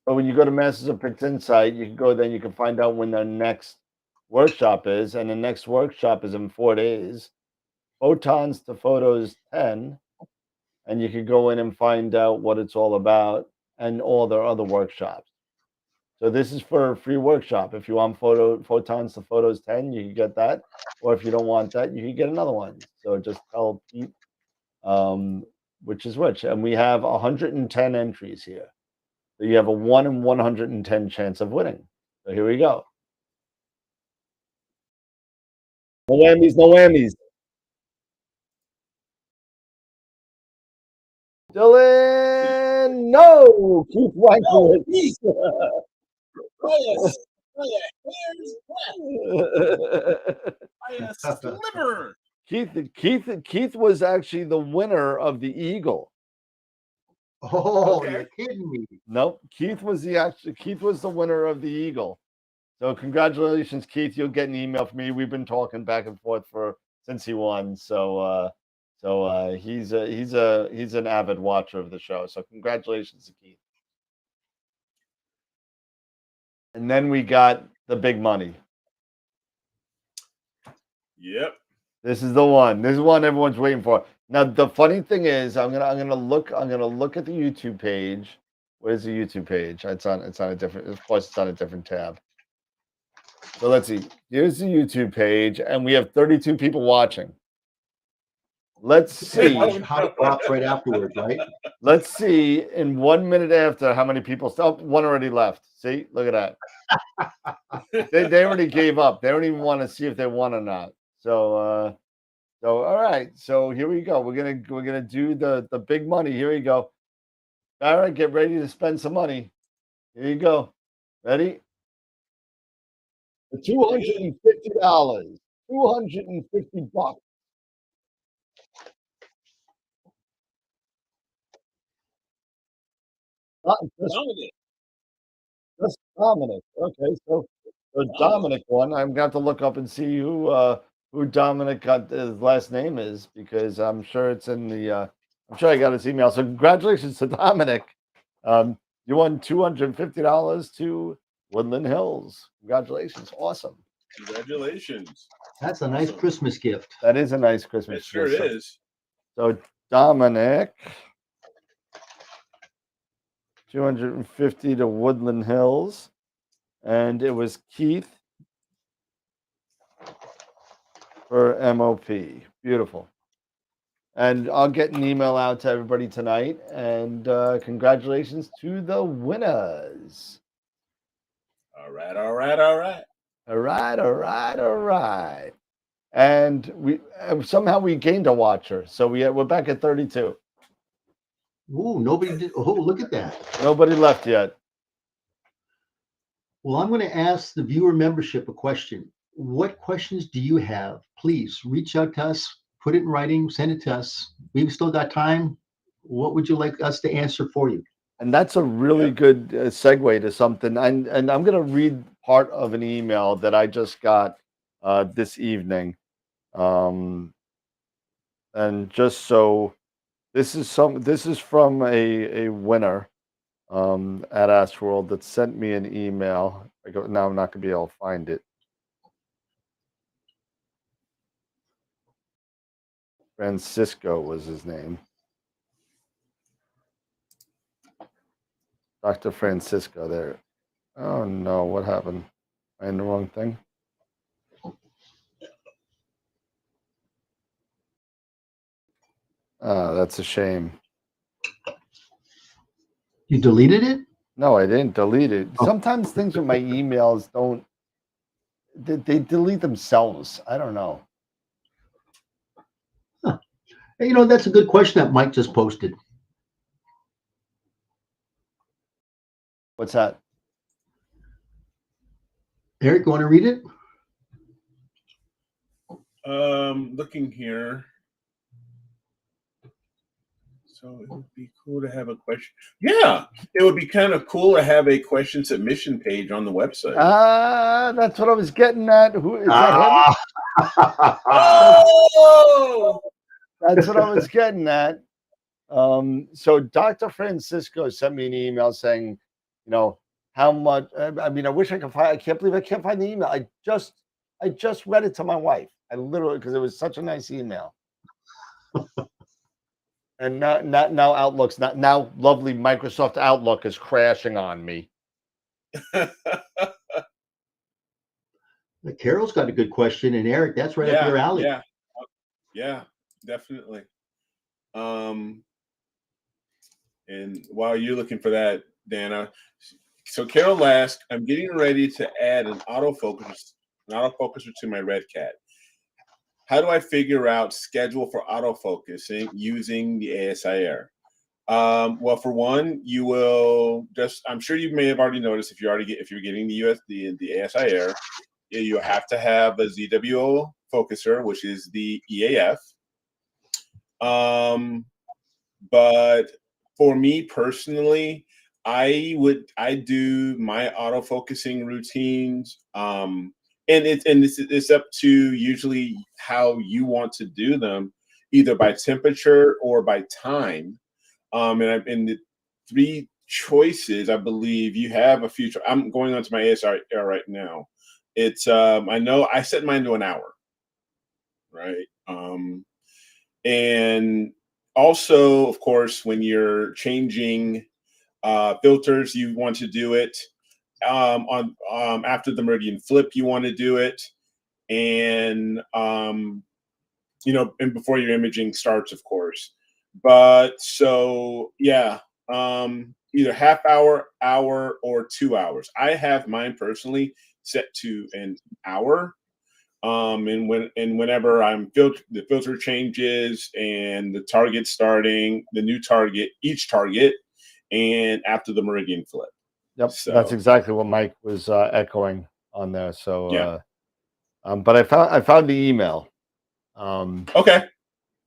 But when you go to Masters of Pixinsight, you can go there and you can find out when the next workshop is. And the next workshop is in 4 days. Photons to Photos 10. And you can go in and find out what it's all about and all their other workshops. So this is for a free workshop. If you want Photons to Photos 10, you can get that. Or if you don't want that, you can get another one. So just tell Pete which is which. And we have 110 entries here. So you have a 1 in 110 chance of winning. So here we go. No whammies, no whammies. Dylan, no. Keith Wankowitz. Yes. Sliver. Keith was actually the winner of the Eagle. Oh, Okay. you're kidding me. Nope, Keith was the winner of the Eagle. So congratulations, Keith. You'll get an email from me. We've been talking back and forth since he won. So he's an avid watcher of the show. So congratulations to Keith. And then we got the big money. Yep. This is the one. This is one everyone's waiting for. Now the funny thing is, I'm gonna look at the YouTube page. Where's the YouTube page? It's on a different. Of course, it's on a different tab. So let's see. Here's the YouTube page, and we have 32 people watching. Let's see. How it drops right afterwards, right? Let's see in 1 minute after how many people. Oh, one already left. See, look at that. they already gave up. They don't even want to see if they won or not. So all right. So here we go. We're gonna do the big money. Here we go. Barrett, get ready to spend some money. Here you go. Ready? $250. $250. Just Dominic. Okay, so Dominic won. I'm gonna have to look up and see who Dominic got his last name is, because I'm sure it's in the I'm sure I got his email. So congratulations to Dominic. You won $250 to Woodland Hills. Congratulations. Awesome. Congratulations. That's a nice Christmas gift. That is a nice Christmas It sure gift. is. So Dominic, 250 to Woodland Hills, and it was Keith for MOP. Beautiful. And I'll get an email out to everybody tonight, and congratulations to the winners. All right. And we somehow we gained a watcher, so we're back at 32. Ooh, nobody did. Oh, look at that. Nobody left yet. Well, I'm going to ask the viewer membership a question. What questions do you have? Please reach out to us, put it in writing, send it to us. We've still got time. What would you like us to answer for you? And that's a really good segue to something. And I'm going to read part of an email that I just got this evening. And just so this is from a winner at AstroWorld that sent me an email. Now I'm not going to be able to find it. Francisco was his name. Dr. Francisco there. Oh no, what happened? Am I in the wrong thing? That's a shame. You deleted it? No, I didn't delete it. Oh. Sometimes things with my emails don't, they delete themselves. I don't know. Huh. You know, that's a good question that Mike just posted. What's that? Eric, you want to read it? Looking here. So it would be cool to have a question. Yeah, it would be kind of cool to have a question submission page on the website. That's what I was getting at. Who is that? Oh! That's what I was getting at. So Dr. Francisco sent me an email saying, you know, how much. I mean, I wish I could find. I can't believe I can't find the email. I just read it to my wife. I literally, because it was such a nice email. And now Outlook's now lovely Microsoft Outlook is crashing on me. Carol's got a good question, and Eric, that's right up your alley. Yeah, definitely. And while you're looking for that, Dana, So Carol asked, I'm getting ready to add an autofocuser to my Red Cat. How do I figure out schedule for autofocusing using the ASIR? Well, for one, you will just, I'm sure you may have already noticed if you're getting the ASIR, you have to have a ZWO focuser, which is the EAF. But for me personally, I do my autofocusing routines. And it's up to usually how you want to do them, either by temperature or by time. And the three choices, I believe you have a few. I'm going on to my ASIR right now. It's I know I set mine to an hour, right? And also, of course, when you're changing filters, you want to do it on after the meridian flip. You want to do it, and and before your imaging starts, of course. But so yeah, either half hour, or 2 hours. I have mine personally set to an hour. And whenever the filter changes and the target starting the new target, each target, and after the meridian flip. Yep, So that's exactly what Mike was echoing on there. So yeah. But I found the email. Okay.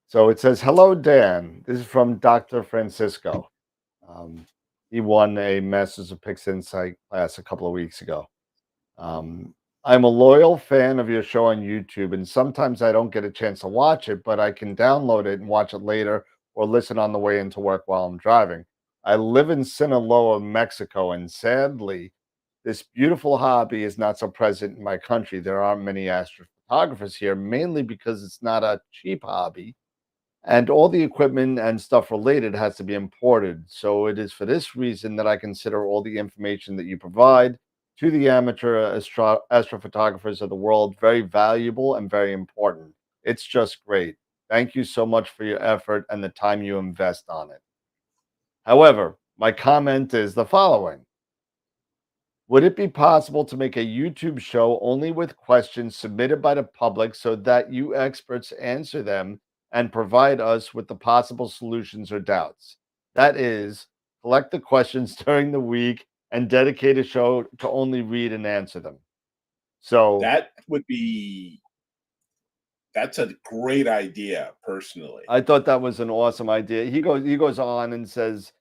So it says, "Hello, Dan. This is from Dr. Francisco. He won a Masters of Pixinsight class a couple of weeks ago. I'm a loyal fan of your show on YouTube, and sometimes I don't get a chance to watch it, but I can download it and watch it later or listen on the way into work while I'm driving. I live in Sinaloa, Mexico, and sadly, this beautiful hobby is not so present in my country. There aren't many astrophotographers here, mainly because it's not a cheap hobby, and all the equipment and stuff related has to be imported. So it is for this reason that I consider all the information that you provide to the amateur astrophotographers of the world very valuable and very important. It's just great. Thank you so much for your effort and the time you invest on it. However, my comment is the following. Would it be possible to make a YouTube show only with questions submitted by the public so that you experts answer them and provide us with the possible solutions or doubts? That is, collect the questions during the week and dedicate a show to only read and answer them. So that's a great idea, personally. I thought that was an awesome idea. He goes on and says,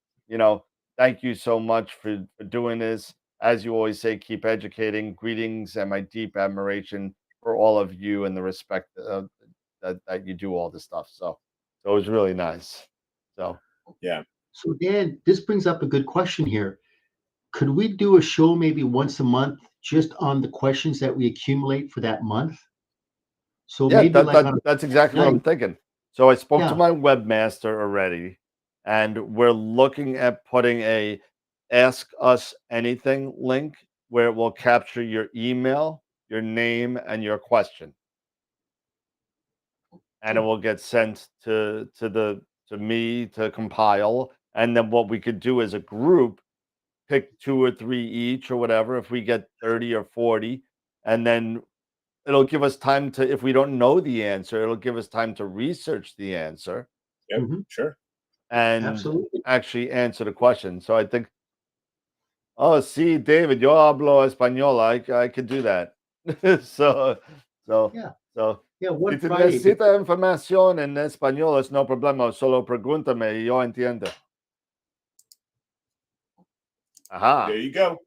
thank you so much for doing this. As you always say, keep educating. Greetings and my deep admiration for all of you and the respect that you do all this stuff. So it was really nice. So yeah. So Dan, this brings up a good question here. Could we do a show maybe once a month just on the questions that we accumulate for that month? So yeah, maybe like on that's exactly what I'm thinking. So I spoke to Yeah. my webmaster already, and we're looking at putting a Ask Us Anything link where it will capture your email, your name, and your question. And it will get sent to me to compile. And then what we could do as a group, pick 2 or 3 each or whatever, if we get 30 or 40, and then it'll give us time to, if we don't know the answer, it'll give us time to research the answer. Yep, sure. And Absolutely. actually answer the question. So I think, oh, see, David, yo hablo español. I could do that. so Yeah. So Yeah, si one te Friday. necesita información en español, es no problema. Solo pregúntame y yo entiendo. Ajá. There you go.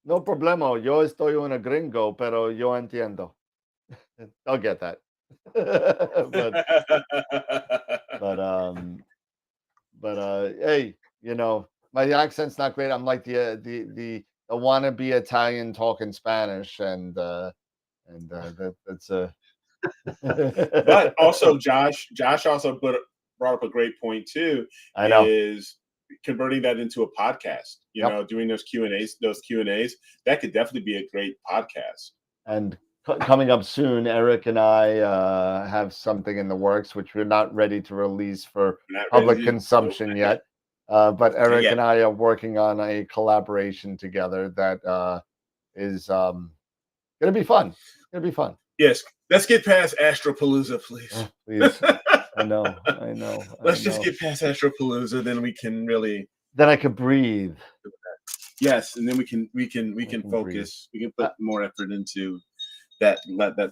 No problema. Yo estoy un gringo, pero yo entiendo. I'll get that. but hey, my accent's not great. I'm like the wannabe Italian talking Spanish, and that's But also, Josh also brought up a great point too. I know. Is converting that into a podcast. Doing those Q&As, that could definitely be a great podcast. And coming up soon. Eric and I have something in the works, which we're not ready to release for public consumption yet. But Eric and I are working on a collaboration together that is going to be fun. It's going to be fun. Yes. Let's get past Astropalooza, please. Please. I know. Let's just get past Astropalooza, then we can really. Then I can breathe. Yes, and then we can focus. We can put more effort into that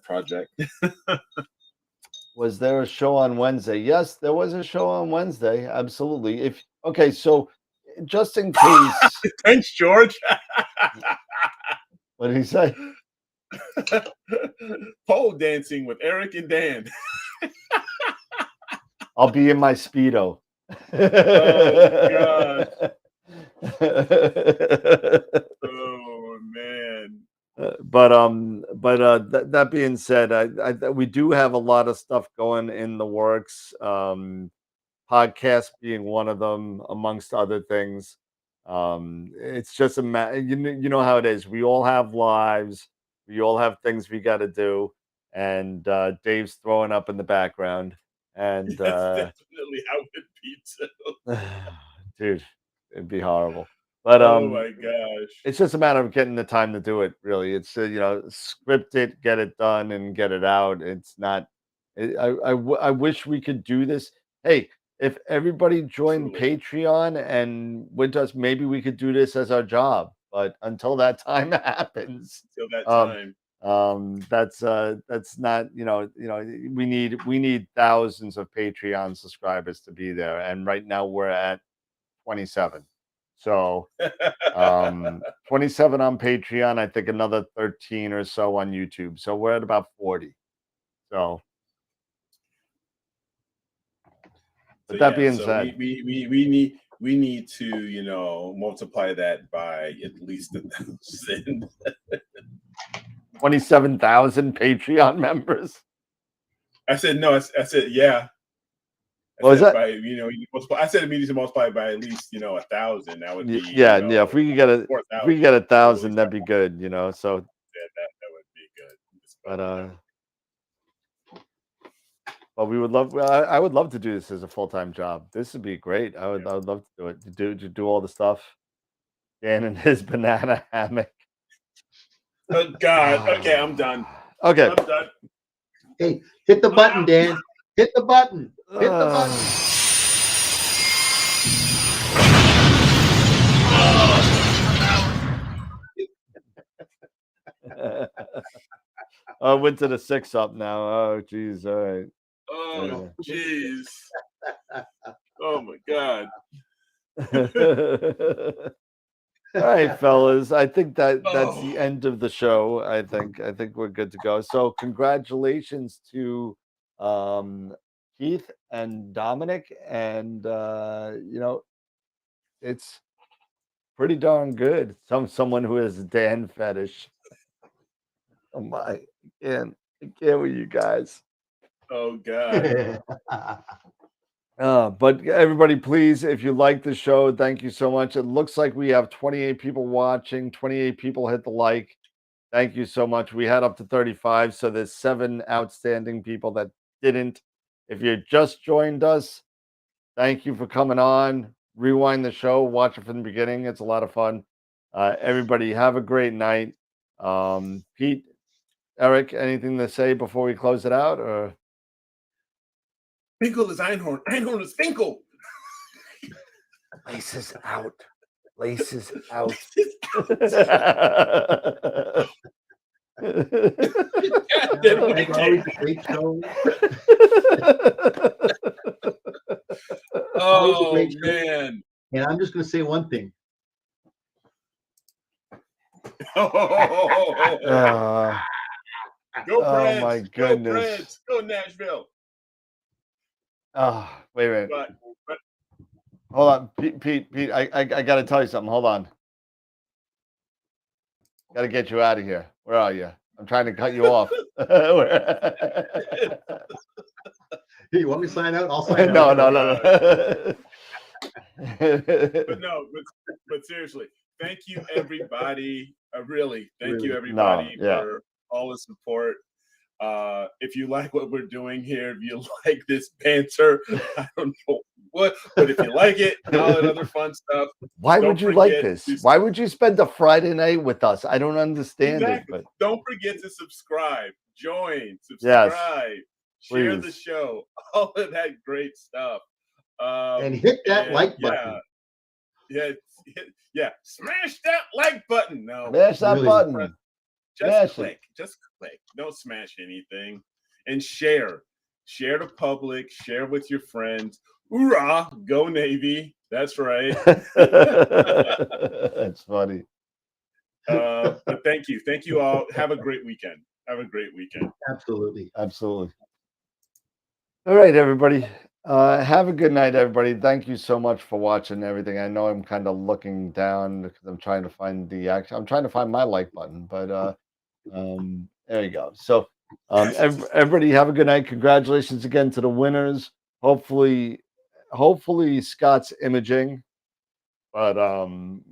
project. Was there a show on Wednesday? Yes, there was a show on Wednesday. Absolutely. So just in case. Thanks, George. What did he say? Pole dancing with Eric and Dan. I'll be in my Speedo. Oh God. Oh man. That being said, we do have a lot of stuff going in the works. Podcast being one of them, amongst other things. It's just a you know how it is. We all have lives. We all have things we got to do, and Dave's throwing up in the background. And that's definitely how it be too. Dude, it'd be horrible. But oh my gosh, it's just a matter of getting the time to do it. Really, it's script it, get it done, and get it out. It's not. I wish we could do this. Hey, if everybody joined Patreon and with us, maybe we could do this as our job. But until that time happens, that's not, we need thousands of Patreon subscribers to be there, and right now we're at 27. So 27 on Patreon, I think another 13 or so on YouTube, so we're at about 40. So that being said, we need to multiply that by at least 1,000. 27,000 Patreon members. I said no. I said yeah. What was that? I said we need to multiply by at least 1,000. That would be If we could get 1,000, that'd be good. So yeah, that would be good. But we would love. I would love to do this as a full-time job. This would be great. I would love to do it. To do all the stuff. Dan and his banana hammock. Oh God. Okay, I'm done. Okay. I'm done. Hey, hit the button, Dan. Hit the button. Hit the button. I went to the 6 up now. Oh, geez. All right. Oh, jeez. Oh my God. All right, fellas. I think that's the end of the show. I think we're good to go. So congratulations to Keith and Dominic, and it's pretty darn good. Someone who has a Dan fetish. Oh my, I can't with you guys. Oh God. But everybody, please, if you like the show, thank you so much. It looks like we have 28 people watching. 28 people hit the like. Thank you so much. We had up to 35, so there's 7 outstanding people that didn't. If you just joined us, thank you for coming on. Rewind the show, watch it from the beginning. It's a lot of fun. Everybody, have a great night. Pete, Eric, anything to say before we close it out? Or Finkel is Einhorn. Einhorn is Finkel. Laces out. Laces out. Oh man. And I'm just going to say one thing. Go Preds. My goodness. Go Nashville. Wait a minute. But hold on, Pete. I got to tell you something. Hold on. Got to get you out of here. Where are you? I'm trying to cut you off. Hey, you want me to sign out? I'll sign out. No. But seriously, thank you everybody. Really, thank you everybody all the support. If you like what we're doing here, if you like this banter, I don't know what, but if you like it and all that other fun stuff, Why don't would you like forget this? to- Why would you spend a Friday night with us? I don't understand Exactly. it. But Don't forget to subscribe, join, subscribe, share the please. show, all of that great stuff. And hit that like button. Yeah. Smash that like button. No, Smash that Really. button. just Smash it. click. Just click. Don't smash anything. And share. Share to public. Share with your friends. Hoorah! Go Navy. That's right. That's funny. But thank you. Thank you all. Have a great weekend. Have a great weekend. Absolutely. Absolutely. All right, everybody. Have a good night, everybody. Thank you so much for watching everything. I know I'm kind of looking down because I'm trying to find the action. I'm trying to find my like button, but there you go. So everybody have a good night. Congratulations again to the winners. Hopefully Scott's imaging, but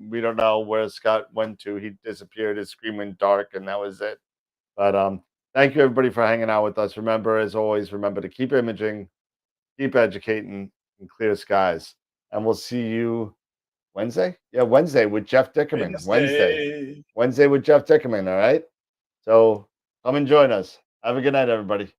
we don't know where Scott went to. He disappeared. His screen went dark, and that was it. But thank you, everybody, for hanging out with us. Remember, as always, remember to keep imaging, keep educating, and clear skies. And we'll see you Wednesday. Yeah, Wednesday with Jeff Dickerman. Wednesday with Jeff Dickerman. All right. So come and join us. Have a good night, everybody.